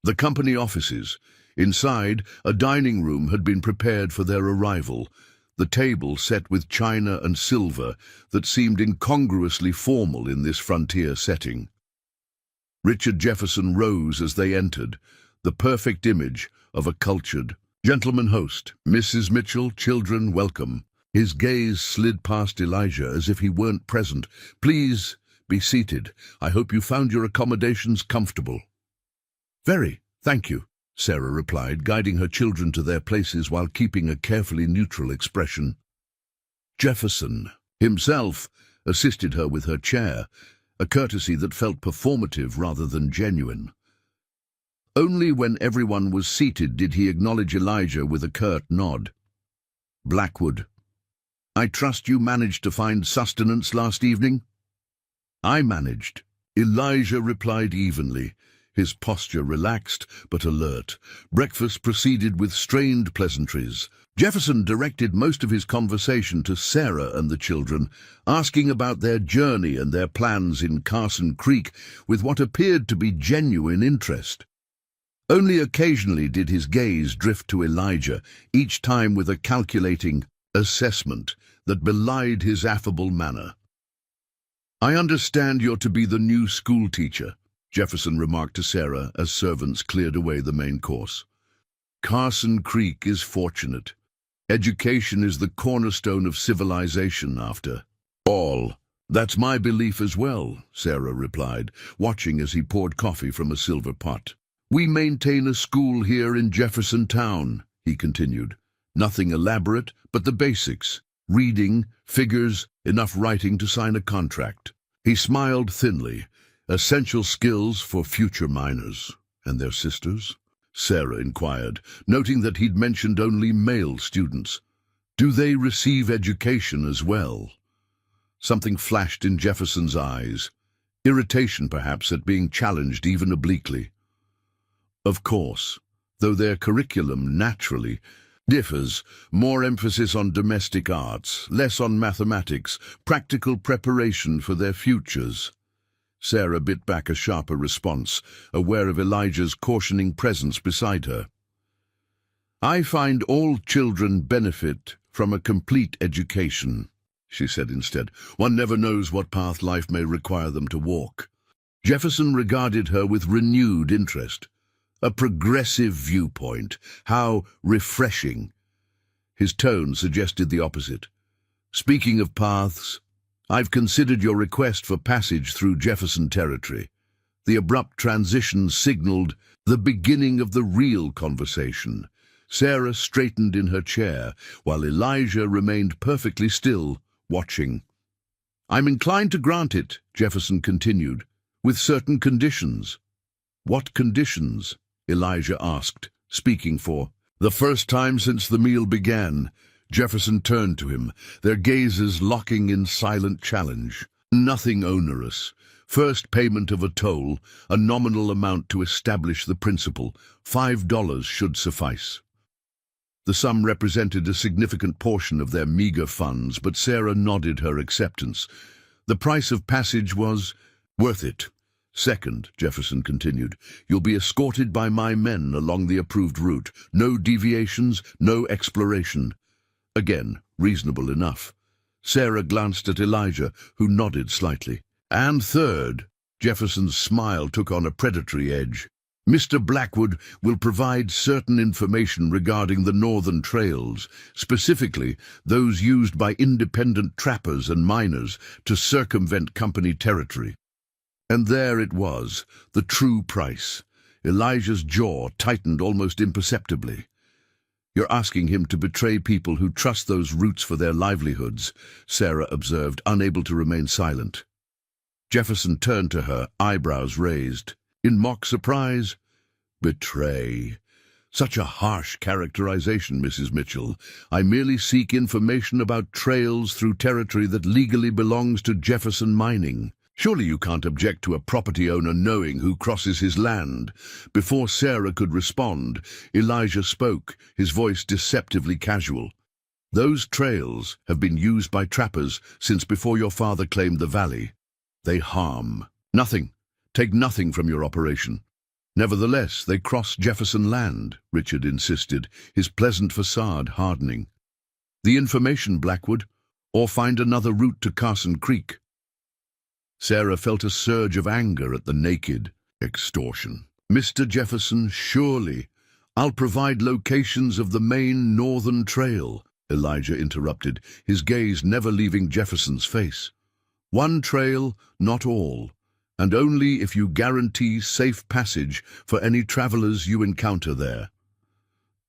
the company offices. Inside, a dining room had been prepared for their arrival, the table set with china and silver that seemed incongruously formal in this frontier setting. Richard Jefferson rose as they entered, the perfect image of a cultured gentleman host. "Mrs. Mitchell, children, welcome." His gaze slid past Elijah as if he weren't present. "Please be seated. I hope you found your accommodations comfortable." "Very, thank you," Sarah replied, guiding her children to their places while keeping a carefully neutral expression. Jefferson himself assisted her with her chair, a courtesy that felt performative rather than genuine. Only when everyone was seated did he acknowledge Elijah with a curt nod. "Blackwood, I trust you managed to find sustenance last evening?" "I managed," Elijah replied evenly, his posture relaxed but alert. Breakfast proceeded with strained pleasantries. Jefferson directed most of his conversation to Sarah and the children, asking about their journey and their plans in Carson Creek with what appeared to be genuine interest. Only occasionally did his gaze drift to Elijah, each time with a calculating assessment that belied his affable manner. "I understand you're to be the new school teacher," Jefferson remarked to Sarah as servants cleared away the main course. "Carson Creek is fortunate. Education is the cornerstone of civilization after all." "That's my belief as well," Sarah replied, watching as he poured coffee from a silver pot. "We maintain a school here in Jefferson Town," he continued. "Nothing elaborate, but the basics. Reading, figures, enough writing to sign a contract." He smiled thinly. "Essential skills for future miners." "And their sisters?" Sarah inquired, noting that he'd mentioned only male students. "Do they receive education as well?" Something flashed in Jefferson's eyes. Irritation, perhaps, at being challenged even obliquely. "Of course, though their curriculum naturally differs, more emphasis on domestic arts, less on mathematics, practical preparation for their futures." Sarah bit back a sharper response, aware of Elijah's cautioning presence beside her. "I find all children benefit from a complete education," she said instead. "One never knows what path life may require them to walk." Jefferson regarded her with renewed interest. A progressive viewpoint. How refreshing. His tone suggested the opposite. "Speaking of paths, I've considered your request for passage through Jefferson territory." The abrupt transition signaled the beginning of the real conversation. Sarah straightened in her chair, while Elijah remained perfectly still, watching. "I'm inclined to grant it," Jefferson continued, "with certain conditions." "What conditions?" Elijah asked, speaking for the first time since the meal began. Jefferson turned to him, their gazes locking in silent challenge. "Nothing onerous. First payment of a toll, a nominal amount to establish the principal. $5 should suffice." The sum represented a significant portion of their meager funds, but Sarah nodded her acceptance. The price of passage was worth it. "Second," Jefferson continued, "you'll be escorted by my men along the approved route. No deviations, no exploration." Again, reasonable enough. Sarah glanced at Elijah, who nodded slightly. "And third," Jefferson's smile took on a predatory edge, "Mr. Blackwood will provide certain information regarding the northern trails, specifically those used by independent trappers and miners to circumvent company territory." And there it was, the true price. Elijah's jaw tightened almost imperceptibly. "You're asking him to betray people who trust those routes for their livelihoods," Sarah observed, unable to remain silent. Jefferson turned to her, eyebrows raised. In mock surprise, "Betray. Such a harsh characterization, Mrs. Mitchell. I merely seek information about trails through territory that legally belongs to Jefferson Mining. Surely you can't object to a property owner knowing who crosses his land." Before Sarah could respond, Elijah spoke, his voice deceptively casual. "Those trails have been used by trappers since before your father claimed the valley. They harm nothing, take nothing from your operation. Nevertheless, they cross Jefferson land," Richard insisted, his pleasant facade hardening. "The information, Blackwood, or find another route to Carson Creek." Sarah felt a surge of anger at the naked extortion. "Mr. Jefferson, surely. I'll provide locations of the main northern trail," Elijah interrupted, his gaze never leaving Jefferson's face. "One trail, not all, and only if you guarantee safe passage for any travelers you encounter there."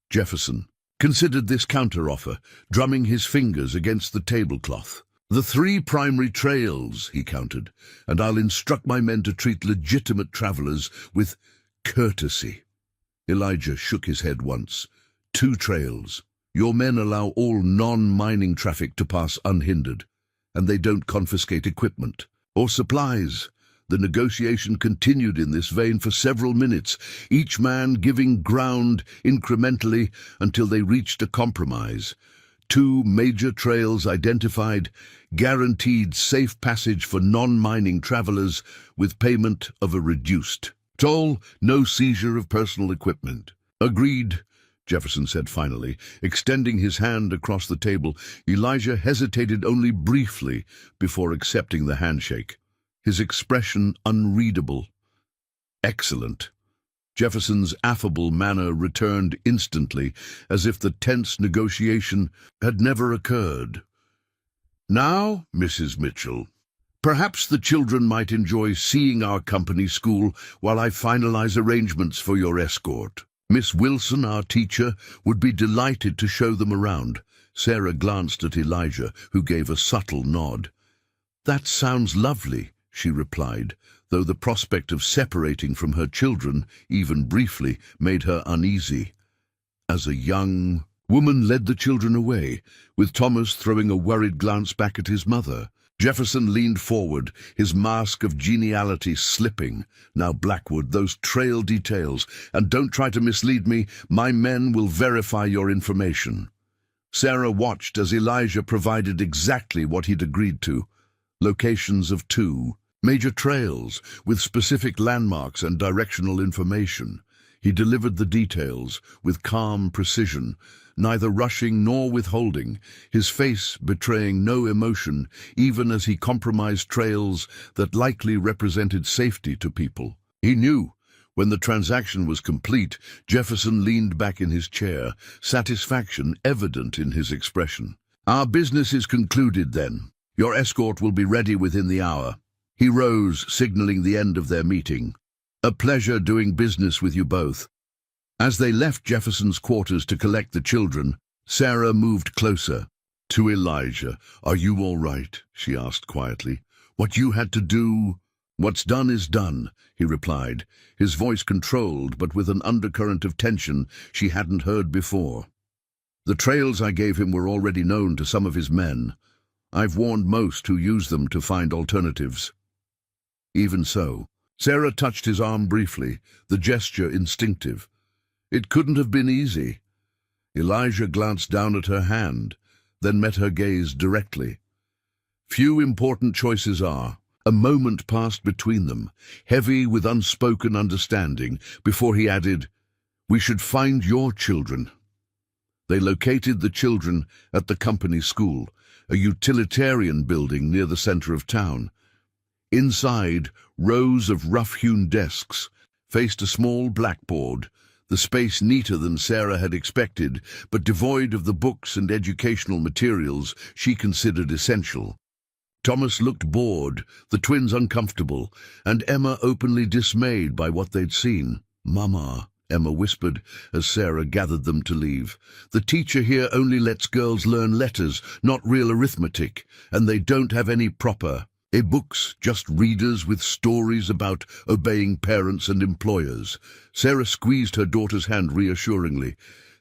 Jefferson considered this counteroffer, drumming his fingers against the tablecloth. "The 3 primary trails," he countered, "and I'll instruct my men to treat legitimate travelers with courtesy." Elijah shook his head once. "2 trails. Your men allow all non-mining traffic to pass unhindered, and they don't confiscate equipment or supplies. The negotiation continued in this vein for several minutes, each man giving ground incrementally until they reached a compromise. 2 major trails identified, guaranteed safe passage for non-mining travelers with payment of a reduced toll, no seizure of personal equipment. Agreed, Jefferson said finally, extending his hand across the table. Elijah hesitated only briefly before accepting the handshake, his expression unreadable. Excellent. Jefferson's affable manner returned instantly, as if the tense negotiation had never occurred. Now, Mrs. Mitchell, perhaps the children might enjoy seeing our company school while I finalize arrangements for your escort. Miss Wilson, our teacher, would be delighted to show them around. Sarah glanced at Elijah, who gave a subtle nod. That sounds lovely, she replied, though the prospect of separating from her children, even briefly, made her uneasy. As a young woman led the children away, with Thomas throwing a worried glance back at his mother. Jefferson leaned forward, his mask of geniality slipping. Now, Blackwood, those trail details, and don't try to mislead me, my men will verify your information. Sarah watched as Elijah provided exactly what he'd agreed to. Locations of 2 major trails with specific landmarks and directional information. He delivered the details with calm precision, neither rushing nor withholding, his face betraying no emotion, even as he compromised trails that likely represented safety to people. He knew. When the transaction was complete, Jefferson leaned back in his chair, satisfaction evident in his expression. Our business is concluded, then. Your escort will be ready within the hour. He rose, signaling the end of their meeting. A pleasure doing business with you both. As they left Jefferson's quarters to collect the children, Sarah moved closer. To Elijah. Are you all right? She asked quietly. What you had to do? What's done is done, he replied, his voice controlled but with an undercurrent of tension she hadn't heard before. The trails I gave him were already known to some of his men. I've warned most who use them to find alternatives. Even so, Sarah touched his arm briefly, the gesture instinctive. It couldn't have been easy. Elijah glanced down at her hand, then met her gaze directly. Few important choices are. A moment passed between them, heavy with unspoken understanding, before he added, "We should find your children." They located the children at the company school, a utilitarian building near the center of town. Inside, rows of rough-hewn desks faced a small blackboard, the space neater than Sarah had expected, but devoid of the books and educational materials she considered essential. Thomas looked bored, the twins uncomfortable, and Emma openly dismayed by what they'd seen. "Mama," Emma whispered as Sarah gathered them to leave. "The teacher here only lets girls learn letters, not real arithmetic, and they don't have any proper books, just readers with stories about obeying parents and employers." Sarah squeezed her daughter's hand reassuringly.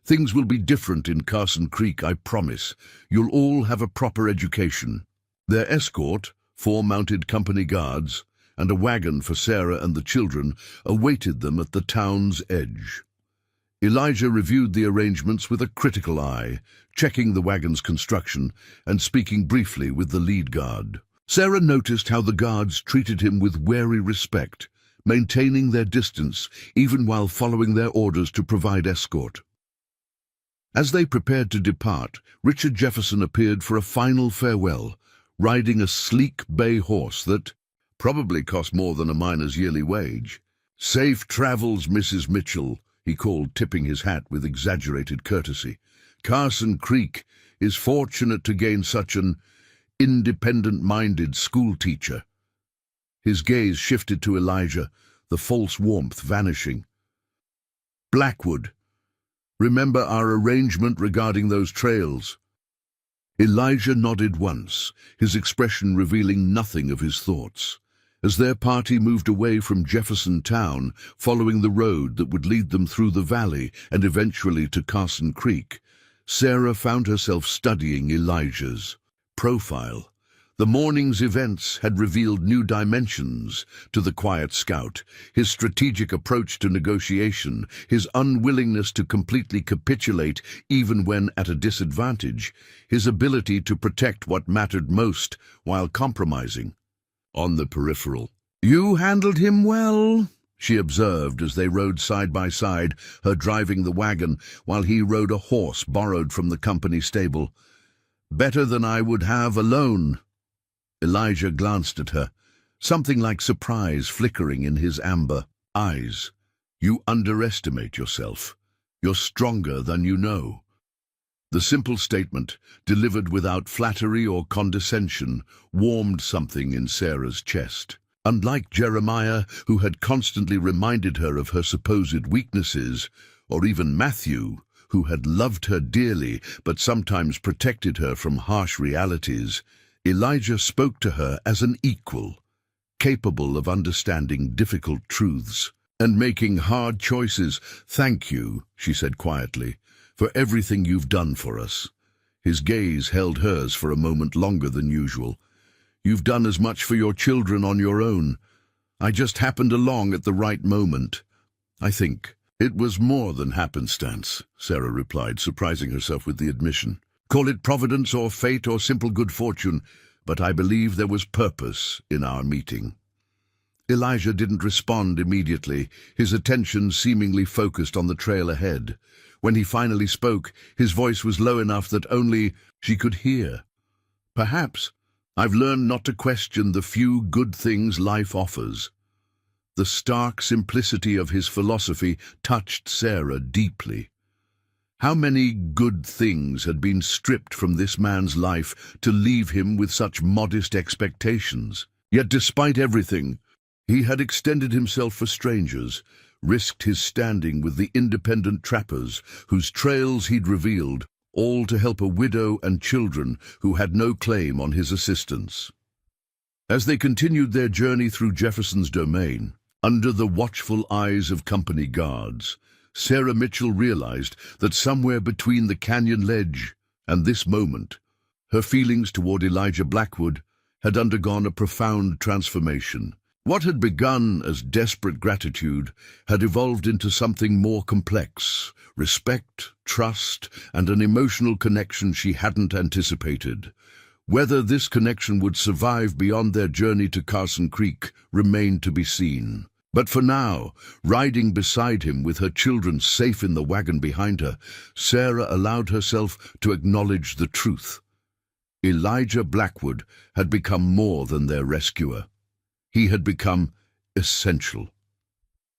"Things will be different in Carson Creek, I promise. You'll all have a proper education." Their escort, 4 mounted company guards, and a wagon for Sarah and the children awaited them at the town's edge. Elijah reviewed the arrangements with a critical eye, checking the wagon's construction and speaking briefly with the lead guard. Sarah noticed how the guards treated him with wary respect, maintaining their distance even while following their orders to provide escort. As they prepared to depart, Richard Jefferson appeared for a final farewell, riding a sleek bay horse that probably cost more than a miner's yearly wage. "Safe travels, Mrs. Mitchell," he called, tipping his hat with exaggerated courtesy. "Carson Creek is fortunate to gain such an independent-minded schoolteacher." His gaze shifted to Elijah, the false warmth vanishing. "Blackwood, remember our arrangement regarding those trails?" Elijah nodded once, his expression revealing nothing of his thoughts. As their party moved away from Jefferson Town, following the road that would lead them through the valley and eventually to Carson Creek, Sarah found herself studying Elijah's profile. The morning's events had revealed new dimensions to the quiet scout. His strategic approach to negotiation, his unwillingness to completely capitulate even when at a disadvantage, his ability to protect what mattered most while compromising. On the peripheral, "You handled him well," she observed as they rode side by side, her driving the wagon while he rode a horse borrowed from the company stable. "Better than I would have alone." Elijah glanced at her, something like surprise flickering in his amber eyes. "You underestimate yourself. You're stronger than you know." The simple statement, delivered without flattery or condescension, warmed something in Sarah's chest. Unlike Jeremiah, who had constantly reminded her of her supposed weaknesses, or even Matthew, who had loved her dearly but sometimes protected her from harsh realities, Elijah spoke to her as an equal, capable of understanding difficult truths and making hard choices. "Thank you," she said quietly, "for everything you've done for us." His gaze held hers for a moment longer than usual. "You've done as much for your children on your own. I just happened along at the right moment." "I think it was more than happenstance," Sarah replied, surprising herself with the admission. "Call it providence or fate or simple good fortune, but I believe there was purpose in our meeting." Elijah didn't respond immediately, his attention seemingly focused on the trail ahead. When he finally spoke, his voice was low enough that only she could hear. "Perhaps I've learned not to question the few good things life offers." The stark simplicity of his philosophy touched Sarah deeply. How many good things had been stripped from this man's life to leave him with such modest expectations? Yet despite everything, he had extended himself for strangers, risked his standing with the independent trappers whose trails he'd revealed, all to help a widow and children who had no claim on his assistance. As they continued their journey through Jefferson's domain, under the watchful eyes of company guards, Sarah Mitchell realized that somewhere between the canyon ledge and this moment, her feelings toward Elijah Blackwood had undergone a profound transformation. What had begun as desperate gratitude had evolved into something more complex: respect, trust, and an emotional connection she hadn't anticipated. Whether this connection would survive beyond their journey to Carson Creek remained to be seen. But for now, riding beside him with her children safe in the wagon behind her, Sarah allowed herself to acknowledge the truth. Elijah Blackwood had become more than their rescuer. He had become essential.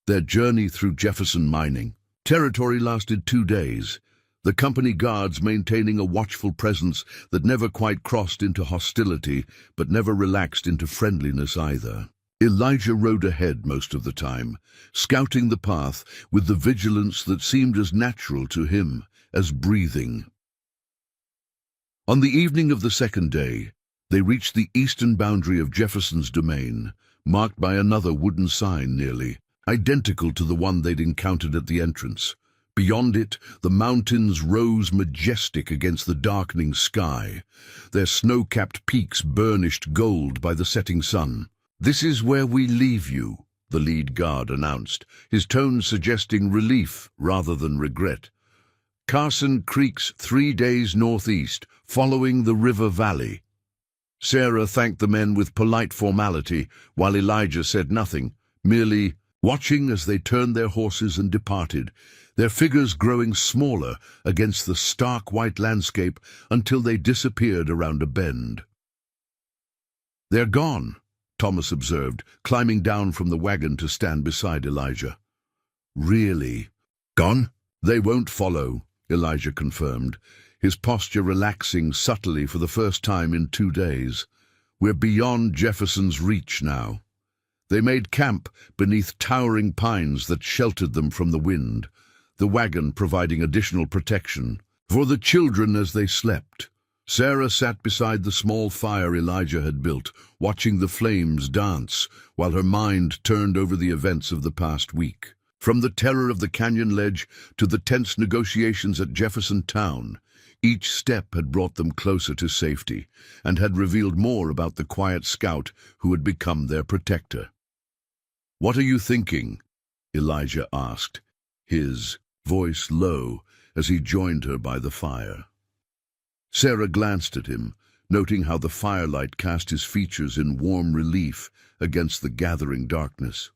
Their journey through Jefferson mining territory lasted 2 days, the company guards maintaining a watchful presence that never quite crossed into hostility, but never relaxed into friendliness either. Elijah rode ahead most of the time, scouting the path with the vigilance that seemed as natural to him as breathing. On the evening of the second day, they reached the eastern boundary of Jefferson's domain, marked by another wooden sign nearly identical to the one they'd encountered at the entrance. Beyond it, the mountains rose majestic against the darkening sky, their snow-capped peaks burnished gold by the setting sun. "This is where we leave you," the lead guard announced, his tone suggesting relief rather than regret. "Carson Creek's 3 days northeast, following the river valley." Sarah thanked the men with polite formality, while Elijah said nothing, merely watching as they turned their horses and departed, their figures growing smaller against the stark white landscape until they disappeared around a bend. "They're gone," Thomas observed, climbing down from the wagon to stand beside Elijah. "Really? Gone?" "They won't follow," Elijah confirmed, his posture relaxing subtly for the first time in 2 days. "We're beyond Jefferson's reach now." They made camp beneath towering pines that sheltered them from the wind, the wagon providing additional protection for the children as they slept. Sarah sat beside the small fire Elijah had built, watching the flames dance, while her mind turned over the events of the past week. From the terror of the canyon ledge to the tense negotiations at Jefferson Town, Each step had brought them closer to safety and had revealed more about the quiet scout who had become their protector. "What are you thinking?" Elijah asked, his voice low as he joined her by the fire. Sarah glanced at him, noting how the firelight cast his features in warm relief against the gathering darkness.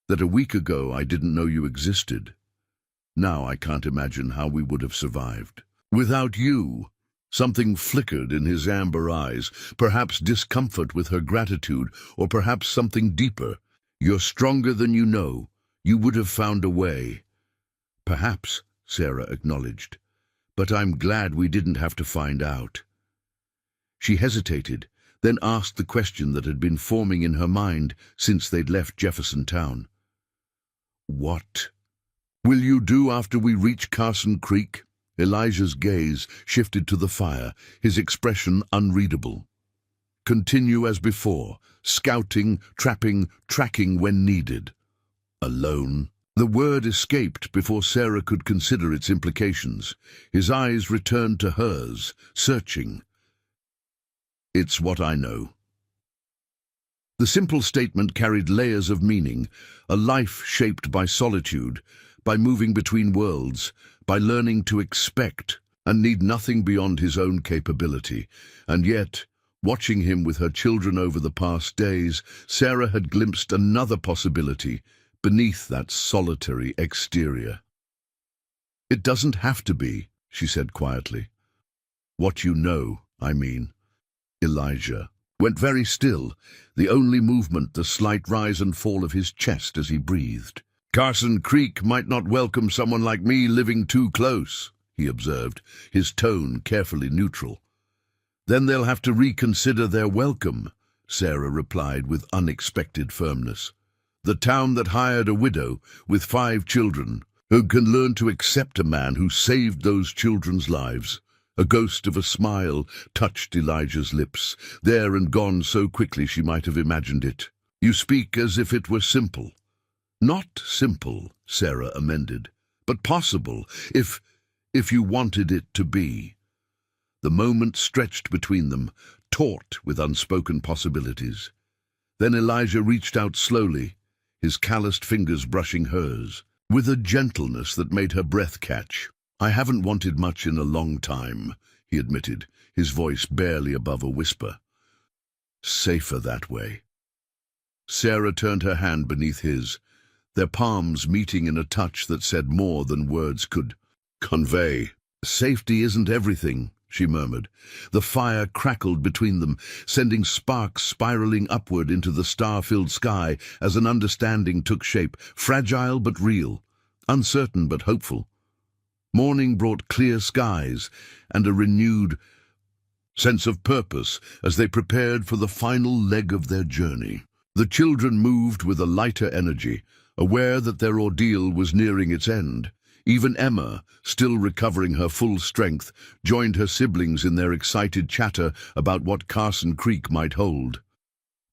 "That a week ago I didn't know you existed. Now I can't imagine how we would have survived. Without you." Something flickered in his amber eyes, perhaps discomfort with her gratitude, or perhaps something deeper. "You're stronger than you know. You would have found a way." "Perhaps," Sarah acknowledged, "but I'm glad we didn't have to find out." She hesitated, then asked the question that had been forming in her mind since they'd left Jefferson Town. "What will you do after we reach Carson Creek?" Elijah's gaze shifted to the fire, his expression unreadable. "Continue as before, scouting, trapping, tracking when needed." "Alone?" The word escaped before Sarah could consider its implications. His eyes returned to hers, searching. "It's what I know." The simple statement carried layers of meaning, a life shaped by solitude, by moving between worlds, by learning to expect and need nothing beyond his own capability. And yet, watching him with her children over the past days, Sarah had glimpsed another possibility beneath that solitary exterior. "It doesn't have to be," she said quietly. "What you know, I mean." Elijah went very still, the only movement the slight rise and fall of his chest as he breathed. "Carson Creek might not welcome someone like me living too close," he observed, his tone carefully neutral. "Then they'll have to reconsider their welcome," Sarah replied with unexpected firmness. "The town that hired a widow with 5 children, who can learn to accept a man who saved those children's lives." A ghost of a smile touched Elijah's lips, there and gone so quickly she might have imagined it. "You speak as if it were simple." "Not simple," Sarah amended, "but possible, if you wanted it to be." The moment stretched between them, taut with unspoken possibilities. Then Elijah reached out slowly, his calloused fingers brushing hers, with a gentleness that made her breath catch. "I haven't wanted much in a long time," he admitted, his voice barely above a whisper. "Safer that way." Sarah turned her hand beneath his, their palms meeting in a touch that said more than words could convey. "Safety isn't everything," she murmured. The fire crackled between them, sending sparks spiraling upward into the star-filled sky as an understanding took shape, fragile but real, uncertain but hopeful. Morning brought clear skies and a renewed sense of purpose as they prepared for the final leg of their journey. The children moved with a lighter energy, aware that their ordeal was nearing its end. Even Emma, still recovering her full strength, joined her siblings in their excited chatter about what Carson Creek might hold.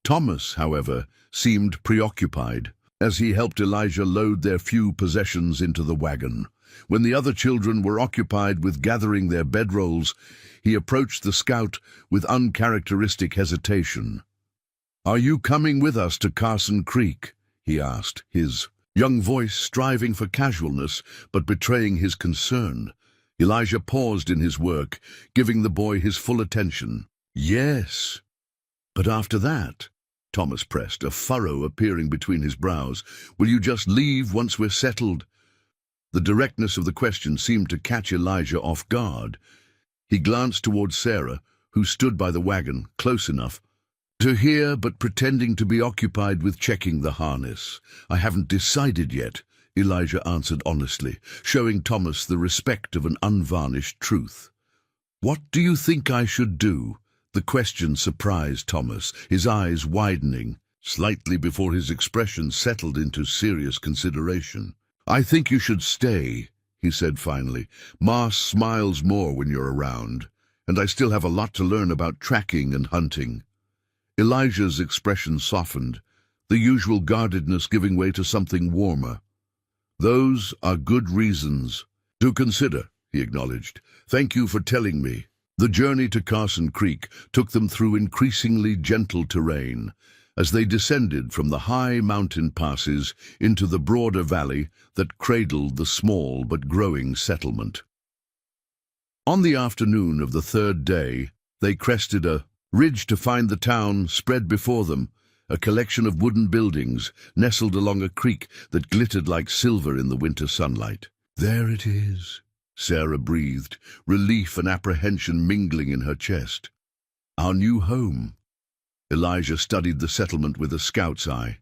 Thomas, however, seemed preoccupied as he helped Elijah load their few possessions into the wagon. When the other children were occupied with gathering their bedrolls, he approached the scout with uncharacteristic hesitation. "Are you coming with us to Carson Creek?" he asked, his young voice striving for casualness but betraying his concern. Elijah paused in his work, giving the boy his full attention. "Yes." "But after that?" Thomas pressed, a furrow appearing between his brows. "Will you just leave once we're settled?" The directness of the question seemed to catch Elijah off guard. He glanced towards Sarah, who stood by the wagon, close enough to hear but pretending to be occupied with checking the harness. "I haven't decided yet," Elijah answered honestly, showing Thomas the respect of an unvarnished truth. "What do you think I should do?" The question surprised Thomas, his eyes widening, slightly before his expression settled into serious consideration. "I think you should stay," he said finally. "Ma smiles more when you're around, and I still have a lot to learn about tracking and hunting." Elijah's expression softened, the usual guardedness giving way to something warmer. "Those are good reasons to consider," he acknowledged. "Thank you for telling me." The journey to Carson Creek took them through increasingly gentle terrain as they descended from the high mountain passes into the broader valley that cradled the small but growing settlement. On the afternoon of the third day, they crested a ridge to find the town spread before them, a collection of wooden buildings nestled along a creek that glittered like silver in the winter sunlight. "There it is," Sarah breathed, relief and apprehension mingling in her chest. "Our new home." Elijah studied the settlement with a scout's eye.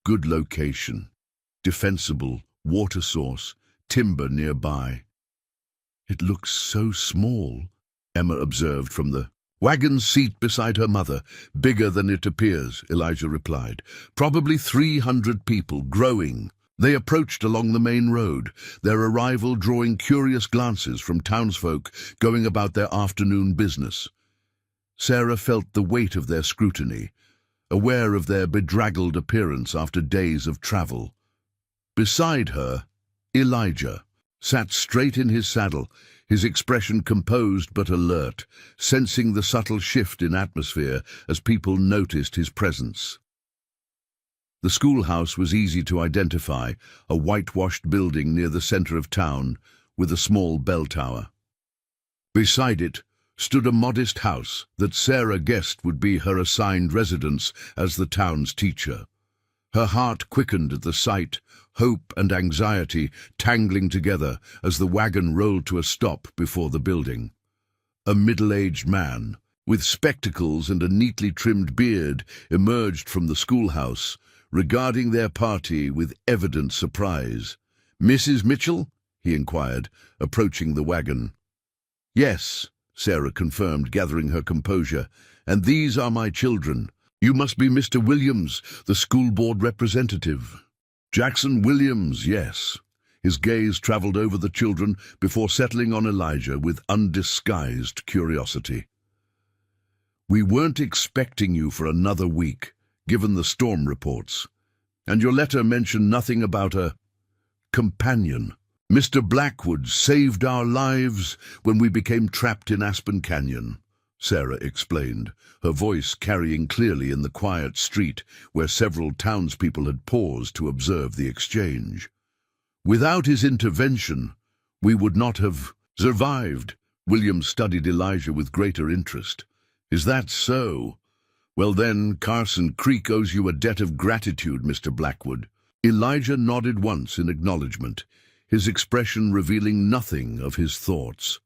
Good location, defensible, water source, timber nearby. "It looks so small," Emma observed from the wagon seat beside her mother. "Bigger than it appears," Elijah replied. "Probably 300 people, growing." They approached along the main road, their arrival drawing curious glances from townsfolk going about their afternoon business. Sarah felt the weight of their scrutiny, aware of their bedraggled appearance after days of travel. Beside her, Elijah sat straight in his saddle, his expression composed but alert, sensing the subtle shift in atmosphere as people noticed his presence. The schoolhouse was easy to identify, a whitewashed building near the center of town with a small bell tower. Beside it stood a modest house that Sarah guessed would be her assigned residence as the town's teacher. Her heart quickened at the sight, hope and anxiety tangling together as the wagon rolled to a stop before the building. A middle-aged man, with spectacles and a neatly trimmed beard, emerged from the schoolhouse, regarding their party with evident surprise. "Mrs. Mitchell?" he inquired, approaching the wagon. "Yes," Sarah confirmed, gathering her composure, "and these are my children. You must be Mr. Williams, the school board representative." "Jackson Williams, yes." His gaze traveled over the children before settling on Elijah with undisguised curiosity. "We weren't expecting you for another week, given the storm reports. And your letter mentioned nothing about a companion. Mr. Blackwood saved our lives when we became trapped in Aspen Canyon," Sarah explained, her voice carrying clearly in the quiet street where several townspeople had paused to observe the exchange. "Without his intervention, we would not have survived." William studied Elijah with greater interest. "Is that so? Well then, Carson Creek owes you a debt of gratitude, Mr. Blackwood." Elijah nodded once in acknowledgement, his expression revealing nothing of his thoughts.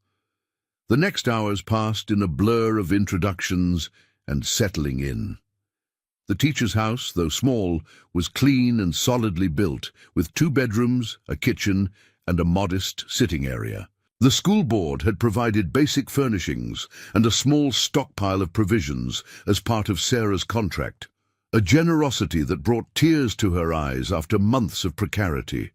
The next hours passed in a blur of introductions and settling in. The teacher's house, though small, was clean and solidly built, with 2 bedrooms, a kitchen, and a modest sitting area. The school board had provided basic furnishings and a small stockpile of provisions as part of Sarah's contract, a generosity that brought tears to her eyes after months of precarity.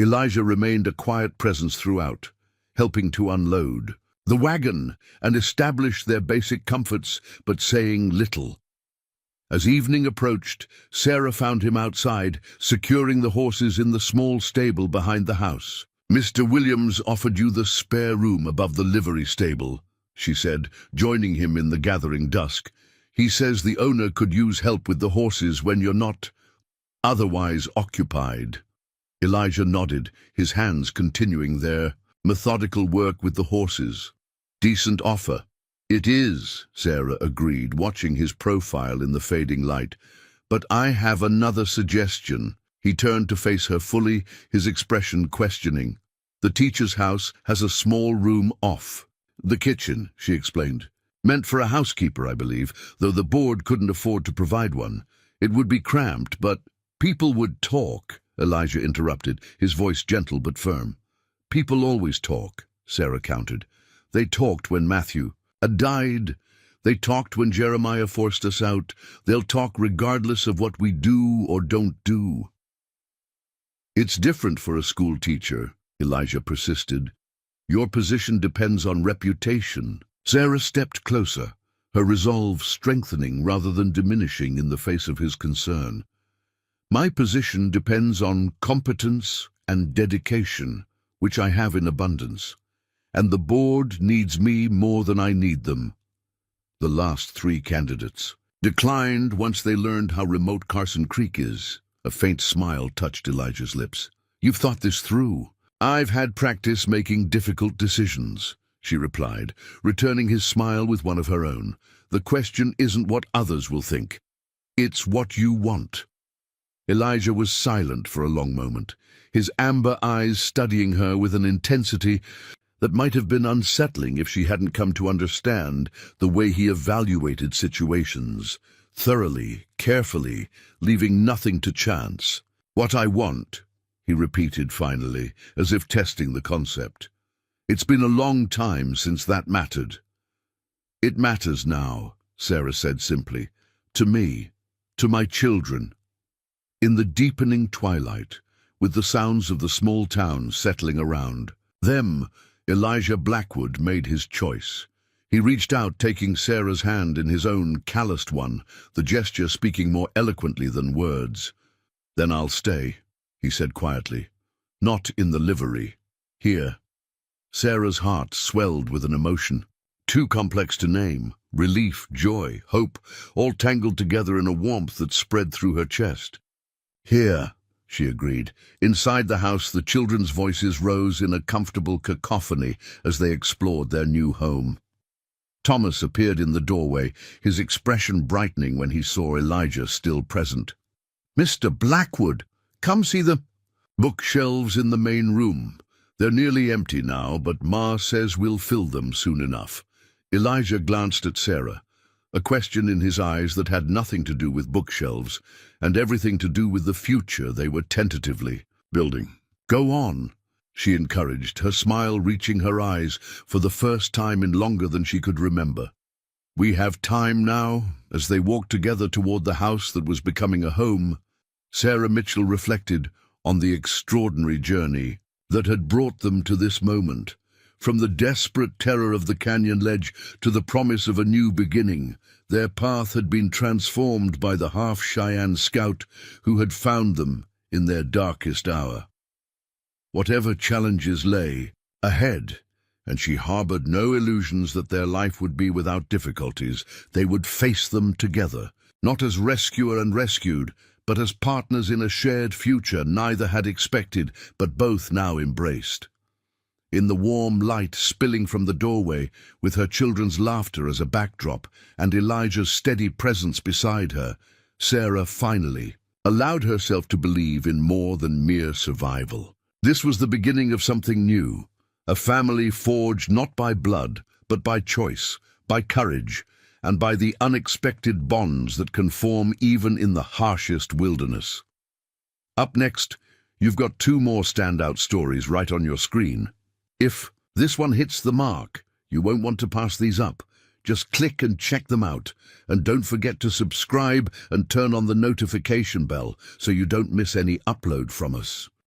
Elijah remained a quiet presence throughout, helping to unload the wagon and establish their basic comforts, but saying little. As evening approached, Sarah found him outside, securing the horses in the small stable behind the house. "Mr. Williams offered you the spare room above the livery stable," she said, joining him in the gathering dusk. "He says the owner could use help with the horses when you're not otherwise occupied." Elijah nodded, his hands continuing their methodical work with the horses. "Decent offer." "It is," Sarah agreed, watching his profile in the fading light. "But I have another suggestion." He turned to face her fully, his expression questioning. "The teacher's house has a small room off the kitchen," she explained. "Meant for a housekeeper, I believe, though the board couldn't afford to provide one. It would be cramped, but—" "People would talk," Elijah interrupted, his voice gentle but firm. "People always talk," Sarah countered. "They talked when Matthew had died. They talked when Jeremiah forced us out. They'll talk regardless of what we do or don't do." "It's different for a school teacher," Elijah persisted. "Your position depends on reputation." Sarah stepped closer, her resolve strengthening rather than diminishing in the face of his concern. "My position depends on competence and dedication, which I have in abundance. And the board needs me more than I need them. The last 3 candidates declined once they learned how remote Carson Creek is. A faint smile touched Elijah's lips. You've thought this through. I've had practice making difficult decisions, she replied, returning his smile with one of her own. The question isn't what others will think. It's what you want. Elijah was silent for a long moment, his amber eyes studying her with an intensity that might have been unsettling if she hadn't come to understand the way he evaluated situations, thoroughly, carefully, leaving nothing to chance. What I want, he repeated finally, as if testing the concept. It's been a long time since that mattered. It matters now, Sarah said simply. To me, to my children. In the deepening twilight, with the sounds of the small town settling around them, Elijah Blackwood made his choice. He reached out, taking Sarah's hand in his own calloused one, the gesture speaking more eloquently than words. Then I'll stay, he said quietly. Not in the livery. Here. Sarah's heart swelled with an emotion, too complex to name. Relief, joy, hope, all tangled together in a warmth that spread through her chest. Here, she agreed. Inside the house, the children's voices rose in a comfortable cacophony as they explored their new home. Thomas appeared in the doorway, his expression brightening when he saw Elijah still present. Mr. Blackwood, come see the bookshelves in the main room. They're nearly empty now, but Ma says we'll fill them soon enough. Elijah glanced at Sarah, a question in his eyes that had nothing to do with bookshelves and everything to do with the future they were tentatively building. Go on, she encouraged, her smile reaching her eyes for the first time in longer than she could remember. We have time now. As they walked together toward the house that was becoming a home, Sarah Mitchell reflected on the extraordinary journey that had brought them to this moment. From the desperate terror of the canyon ledge to the promise of a new beginning, their path had been transformed by the half-Cheyenne scout who had found them in their darkest hour. Whatever challenges lay ahead, and she harbored no illusions that their life would be without difficulties, they would face them together, not as rescuer and rescued, but as partners in a shared future neither had expected, but both now embraced. In the warm light spilling from the doorway, with her children's laughter as a backdrop and Elijah's steady presence beside her, Sarah finally allowed herself to believe in more than mere survival. This was the beginning of something new, a family forged not by blood, but by choice, by courage, and by the unexpected bonds that can form even in the harshest wilderness. Up next, you've got 2 more standout stories right on your screen. If this one hits the mark, you won't want to pass these up. Just click and check them out. And don't forget to subscribe and turn on the notification bell so you don't miss any upload from us.